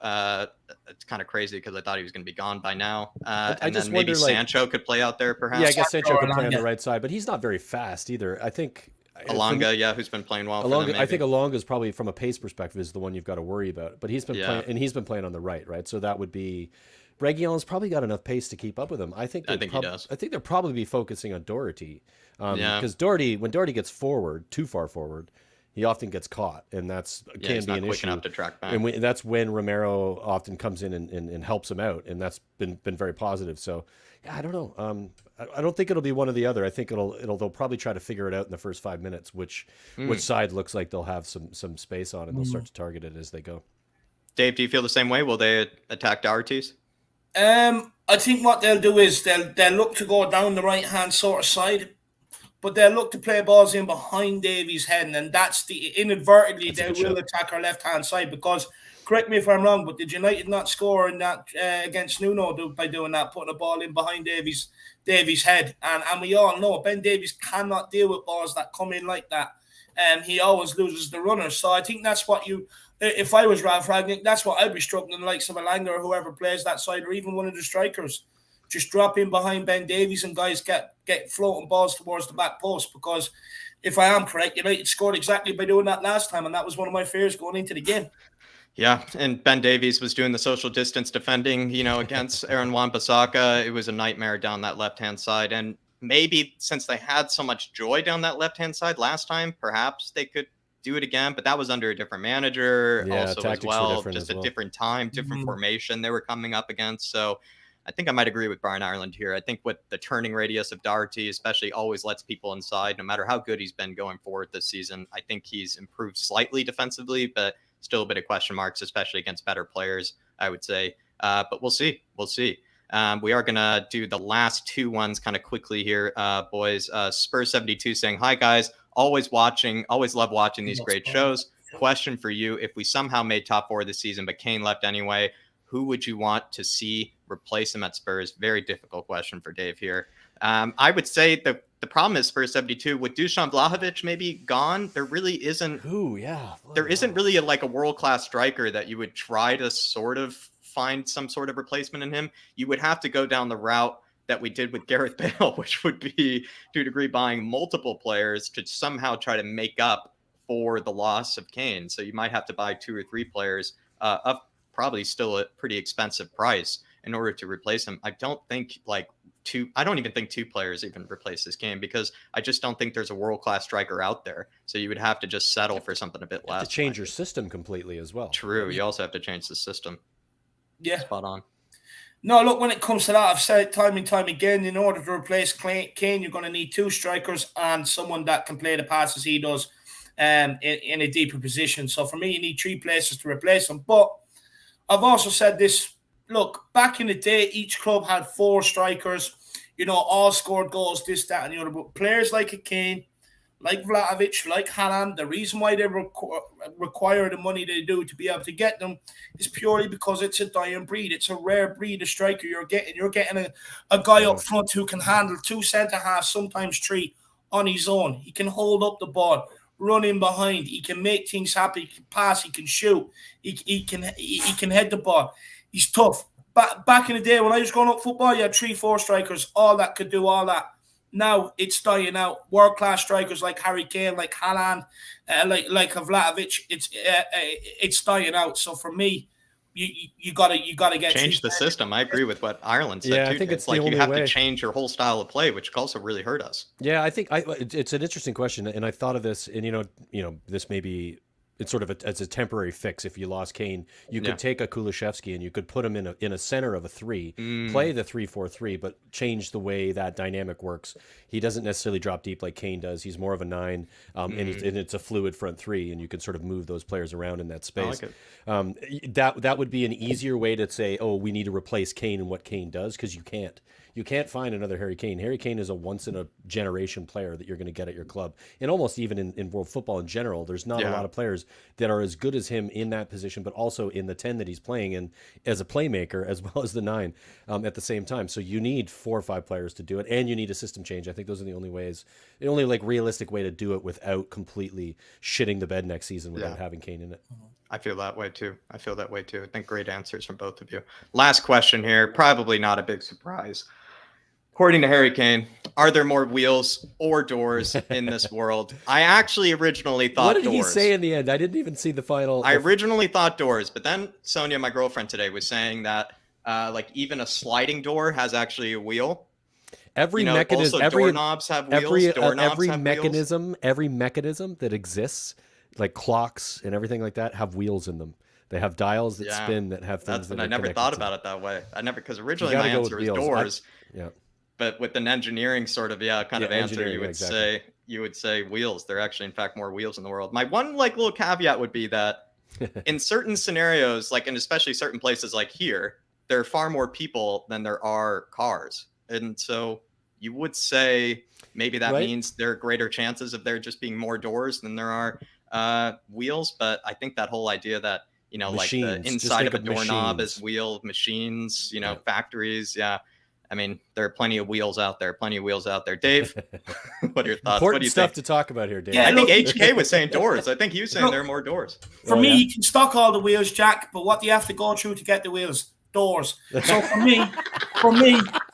It's kind of crazy because I thought he was going to be gone by now. And then maybe Sancho could play out there, perhaps. Yeah, I guess Sancho could play on the right side, but he's not very fast either. I think Alonga, who's been playing well. I think Alonga is probably, from a pace perspective, is the one you've got to worry about. But he's been playing, and he's been playing on the right. So that would be Reguilon's probably got enough pace to keep up with him. I think he does. I think they'll probably be focusing on Doherty, because Doherty, when Doherty gets forward, too far forward, he often gets caught, and that's can he's be not an quick issue. enough to track back. And that's when Romero often comes in and helps him out, and that's been very positive. So, yeah, I don't know. I don't think it'll be one or the other. I think they'll probably try to figure it out in the first 5 minutes, which side looks like they'll have some space on, and they'll start to target it as they go. Dave, do you feel the same way? Will they attack Doherty's? I think what they'll do is they'll look to go down the right hand sort of side, but they'll look to play balls in behind Davies' head, and that's inadvertently they will attack our left hand side, because correct me if I'm wrong, but did United not score in that against Nuno by doing that, putting a ball in behind Davies' head? And we all know Ben Davies cannot deal with balls that come in like that. He always loses the runner. So I think that's what if I was Ralph Ragnick, that's what I'd be struggling, the likes of Elanga or whoever plays that side, or even one of the strikers. Just drop in behind Ben Davies and guys get floating balls towards the back post, because if I am correct, United scored exactly by doing that last time, and that was one of my fears going into the game. Yeah, and Ben Davies was doing the social distance defending, against Aaron Wan-Bissaka. It was a nightmare down that left-hand side, and maybe since they had so much joy down that left-hand side last time, perhaps they could do it again, but that was under a different manager also as well, just a different time, different formation they were coming up against. So I think I might agree with Brian Ireland here. I think with the turning radius of Doherty, especially, always lets people inside, no matter how good he's been going forward this season. I think he's improved slightly defensively, but still a bit of question marks, especially against better players, I would say. But we'll see. We'll see. We are going to do the last two ones kind of quickly here, boys. Spurs72 saying, hi, guys. Always love watching these great shows. Question for you. If we somehow made top 4 this season, but Kane left anyway, who would you want to see replace him at Spurs? Very difficult question for Dave here. I would say the problem is Spurs72 with Dusan Vlahovic maybe gone. There really isn't. There isn't really a world-class striker that you would try to sort of find some sort of replacement in him. You would have to go down the route that we did with Gareth Bale, which would be to a degree buying multiple players to somehow try to make up for the loss of Kane. So you might have to buy 2 or 3 players of probably still a pretty expensive price in order to replace him. I don't think I don't even think 2 players even replace this game, because I just don't think there's a world-class striker out there. So you would have to just settle for something a bit less. To change your system completely as well. True. You also have to change the system. Yeah. Spot on. No, look, when it comes to that, I've said it time and time again, in order to replace Kane, you're going to need 2 strikers and someone that can play the passes he does in a deeper position. So for me, you need 3 places to replace him. But I've also said this, look, back in the day, each club had 4 strikers, all scored goals, this, that, and the other. But players like a Kane, like Vlahovic, like Haaland, the reason why they require the money they do to be able to get them is purely because it's a dying breed. It's a rare breed of striker you're getting. You're getting a guy up front who can handle 2 centre-halves, sometimes 3, on his own. He can hold up the ball, run in behind. He can make things happen. He can pass. He can shoot. He can head the ball. He's tough. Back in the day when I was growing up football, you had 3, 4 strikers, all that could do all that. Now it's dying out. World-class strikers like Harry Kane, like Haaland, like Vlahovic, it's dying out. So for me, you gotta get change the system. I agree with what Ireland said. Yeah, too. I think it's like the you have only way. to change your whole style of play, which also really hurt us. Yeah, I think it's an interesting question, and I thought of this, and this may be. It's sort of as a temporary fix. If you lost Kane, you could take a Kulusevski and you could put him in a center of a 3, play the 3-4-3, but change the way that dynamic works. He doesn't necessarily drop deep like Kane does. He's more of a 9, and it's a fluid front 3, and you can sort of move those players around in that space. I like it. That would be an easier way to say, oh, we need to replace Kane and what Kane does, because you can't. You can't find another Harry Kane. Harry Kane is a once-in-a-generation player that you're going to get at your club. And almost even in world football in general, there's not a lot of players that are as good as him in that position, but also in the 10 that he's playing in as a playmaker, as well as the 9 at the same time. So you need 4 or 5 players to do it, and you need a system change. I think those are the only ways, the only realistic way to do it without completely shitting the bed next season without having Kane in it. I feel that way too. I think great answers from both of you. Last question here, probably not a big surprise. According to Harry Kane, are there more wheels or doors in this world? I actually originally thought doors. What did he say in the end? I didn't even see the final. I originally thought doors, but then Sonia, my girlfriend today, was saying that even a sliding door has actually a wheel. Every mechanism, also doorknobs have wheels. Every mechanism that exists like clocks and everything like that have wheels in them. They have dials that spin that have things that I are never connected thought to about it that way. Because originally You my gotta go answer with was wheels. doors. Yeah. But with an engineering sort of answer, engineering, you would say wheels. There are actually, in fact, more wheels in the world. My one like little caveat would be that in certain scenarios, like, and especially certain places like here, there are far more people than there are cars, and so you would say maybe that Right. means there are greater chances of there just being more doors than there are wheels. But I think that whole idea that, you know, Machines. like the Just inside think of a of doorknob machines. is wheel machines, you know, Yeah. factories. Yeah. I mean, there are plenty of wheels out there. Dave, what are your thoughts? Important What do you stuff think? to talk about here, Dave. Yeah, I think look- HK was saying doors. I think he was saying Look, there are more doors. For Oh, me, yeah? you can stock all the wheels, Jack, but what do you have to go through to get the wheels? Doors. So for me,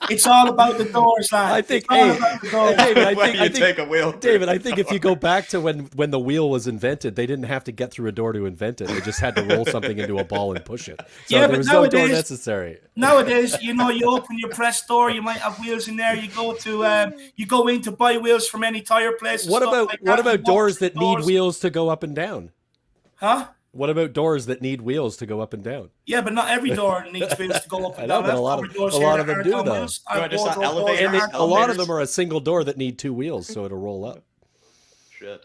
it's all about the doors, lad. I think, it's all about the doors. David, I When think, you take a wheel through David, the I think if you go back to when the wheel was invented, they didn't have to get through a door to invent it. They just had to roll something into a ball and push it. So Yeah, there but was no door nowadays- necessary. Nowadays, you know, you open your press door, you might have wheels in there. You go in to buy wheels from any tire place. and What stuff about like what that. You about walk doors through that need doors. wheels to go up and down? Huh? What about doors that need wheels to go up and down? Yeah, but not every door needs wheels to go up I and know, down. but a I've lot covered of- doors a here lot that of them aren't do, on though. wheels. No, I I've just saw wardrobe doors elevators. that aren't A on lot of wheels. them are a single door that need two wheels, so it'll roll up. Shit.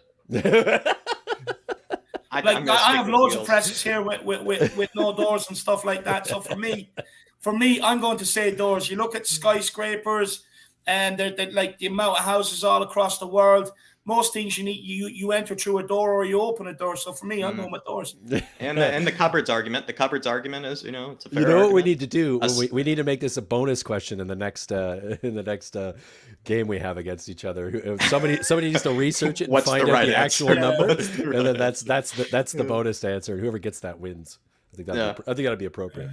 Like I'm gonna I stick have with loads of wheels. presses here with no doors and stuff like that. So for me, I'm going to say doors. You look at skyscrapers, and they're like the amount of houses all across the world. Most things you need, you enter through a door or you open a door. So for me, I'm going with doors. And the cupboards argument. The cupboards argument is, you know, it's a fair You know what we argument. need to do? Us- We need to make this a bonus question in the next game we have against each other. Somebody needs to research it and What's find the out right the answer? actual number, What's the and then right that's the bonus answer. Whoever gets that wins. I think that'd be appropriate.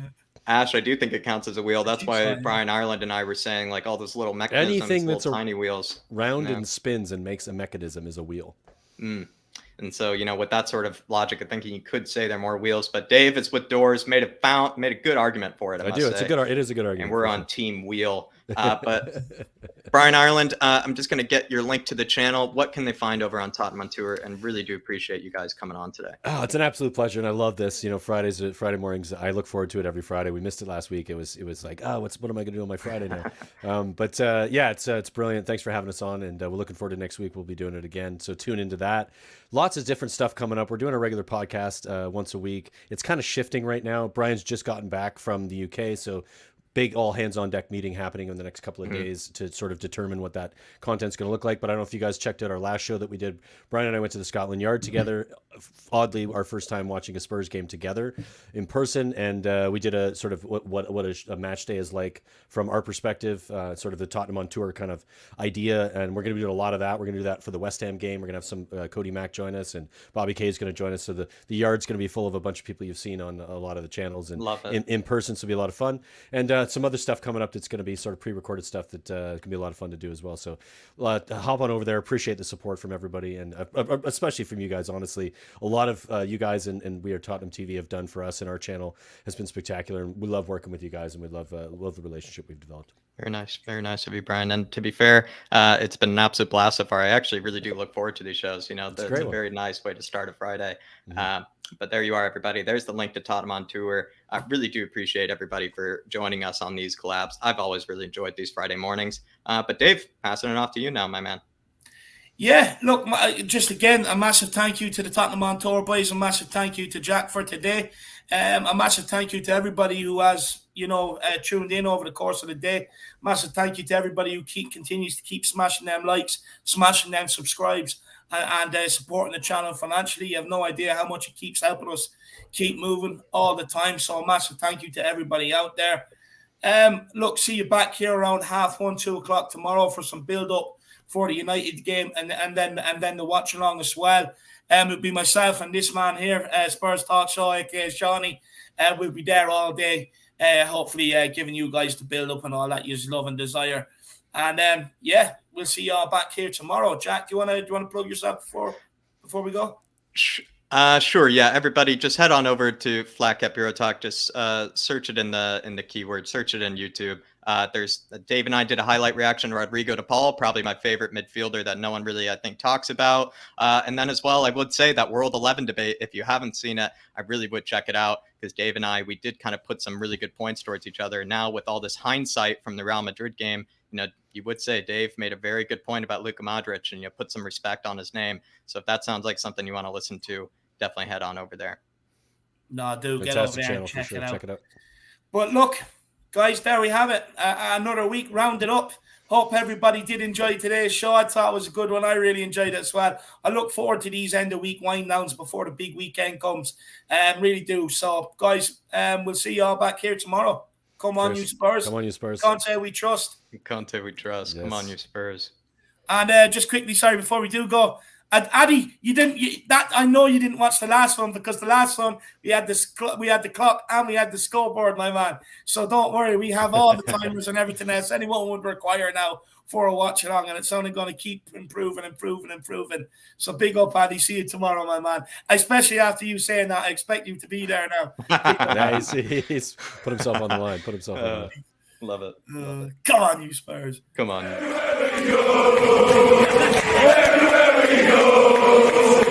Ash, I do think it counts as a wheel. That's why fine. Brian Ireland and I were saying, like, all those little mechanisms, Anything that's little tiny wheels. Round Yeah. and spins and makes a mechanism is a wheel. And so, you know, with that sort of logic of thinking, you could say there are more wheels. But Dave is with doors, made a good argument for it. I do. It is a good argument. And we're on Team Wheel. But Brian Ireland, I'm just going to get your link to the channel. What can they find over on Tottenham on Tour? And really do appreciate you guys coming on today. Oh, it's an absolute pleasure, and I love this. You know, Friday mornings. I look forward to it every Friday. We missed it last week. It was like, what am I going to do on my Friday now? But yeah, it's brilliant. Thanks for having us on, and we're looking forward to next week. We'll be doing it again, so tune into that. Lots of different stuff coming up. We're doing a regular podcast once a week. It's kind of shifting right now. Brian's just gotten back from the UK, so big all hands on deck meeting happening in the next couple of days to sort of determine what that content's going to look like. But I don't know if you guys checked out our last show that we did. Brian and I went to the Scotland Yard together. Oddly, our first time watching a Spurs game together in person, and we did a sort of what a match day is like from our perspective, sort of the Tottenham on Tour kind of idea. And we're going to be doing a lot of that. We're going to do that for the West Ham game. We're going to have some Cody Mack join us, and Bobby Kay is going to join us. So the yard's going to be full of a bunch of people you've seen on a lot of the channels and Love it. in person. So it'll be a lot of fun, and some other stuff coming up that's going to be sort of pre-recorded stuff that can be a lot of fun to do as well. So hop on over there. Appreciate the support from everybody, and especially from you guys. Honestly, a lot of you guys and We Are Tottenham TV have done for us, and our channel has been spectacular. And we love working with you guys, and we love the relationship we've developed. Very nice of you, Brian. And to be fair, it's been an absolute blast so far. I actually really do look forward to these shows. You know, it's a very nice way to start a Friday. But there you are, everybody. There's the link to Tottenham on Tour. I really do appreciate everybody for joining us on these collabs. I've always really enjoyed these Friday mornings. But Dave, passing it off to you now, my man. Yeah, look, just again, a massive thank you to the Tottenham on Tour boys. A massive thank you to Jack for today. A massive thank you to everybody who has, tuned in over the course of the day. Massive thank you to everybody who continues to keep smashing them likes, smashing them subscribes, and supporting the channel financially. You have no idea how much it keeps helping us keep moving all the time. So a massive thank you to everybody out there. Look, see you back here around 1:30, 2 o'clock tomorrow for some build up for the United game, and then the watch along as well. It'll be myself and this man here, Spurs Talk Show, aka Johnny. We'll be there all day, hopefully giving you guys the build up and all that you love and desire. And yeah, we'll see y'all back here tomorrow. Jack, do you wanna plug yourself before we go? Sure. Yeah. Everybody, just head on over to Flat Cap Euro Talk. Just search it in the keyword. Search it in YouTube. There's Dave and I did a highlight reaction to Rodrigo de Paul, probably my favorite midfielder that no one really, I think, talks about. And then as well, I would say that World 11 debate, if you haven't seen it, I really would check it out, because Dave and I, we did kind of put some really good points towards each other. Now with all this hindsight from the Real Madrid game, you would say Dave made a very good point about Luka Modric, and you put some respect on his name. So if that sounds like something you want to listen to, definitely head on over there. No, do get over there and check it out. Check it out. But look, guys, there we have it. Another week rounded up. Hope everybody did enjoy today's show. I thought it was a good one. I really enjoyed it as well. I look forward to these end of week wind downs before the big weekend comes. Really do. So, guys, we'll see you all back here tomorrow. Come on, you Spurs. Come on, you Spurs. Can't say we trust. Can't say we trust. Yes. Come on, you Spurs. And just quickly, sorry, before we do go, Addy, I know you didn't watch the last one, because the last one we had the clock and we had the scoreboard, my man. So don't worry, we have all the timers and everything else anyone would require now for a watch along, and it's only going to keep improving. So big up, Addy. See you tomorrow, my man. Especially after you saying that, I expect you to be there now. Nice. He's put himself on the line. Love it. Come on, you Spurs. Come on. There we go.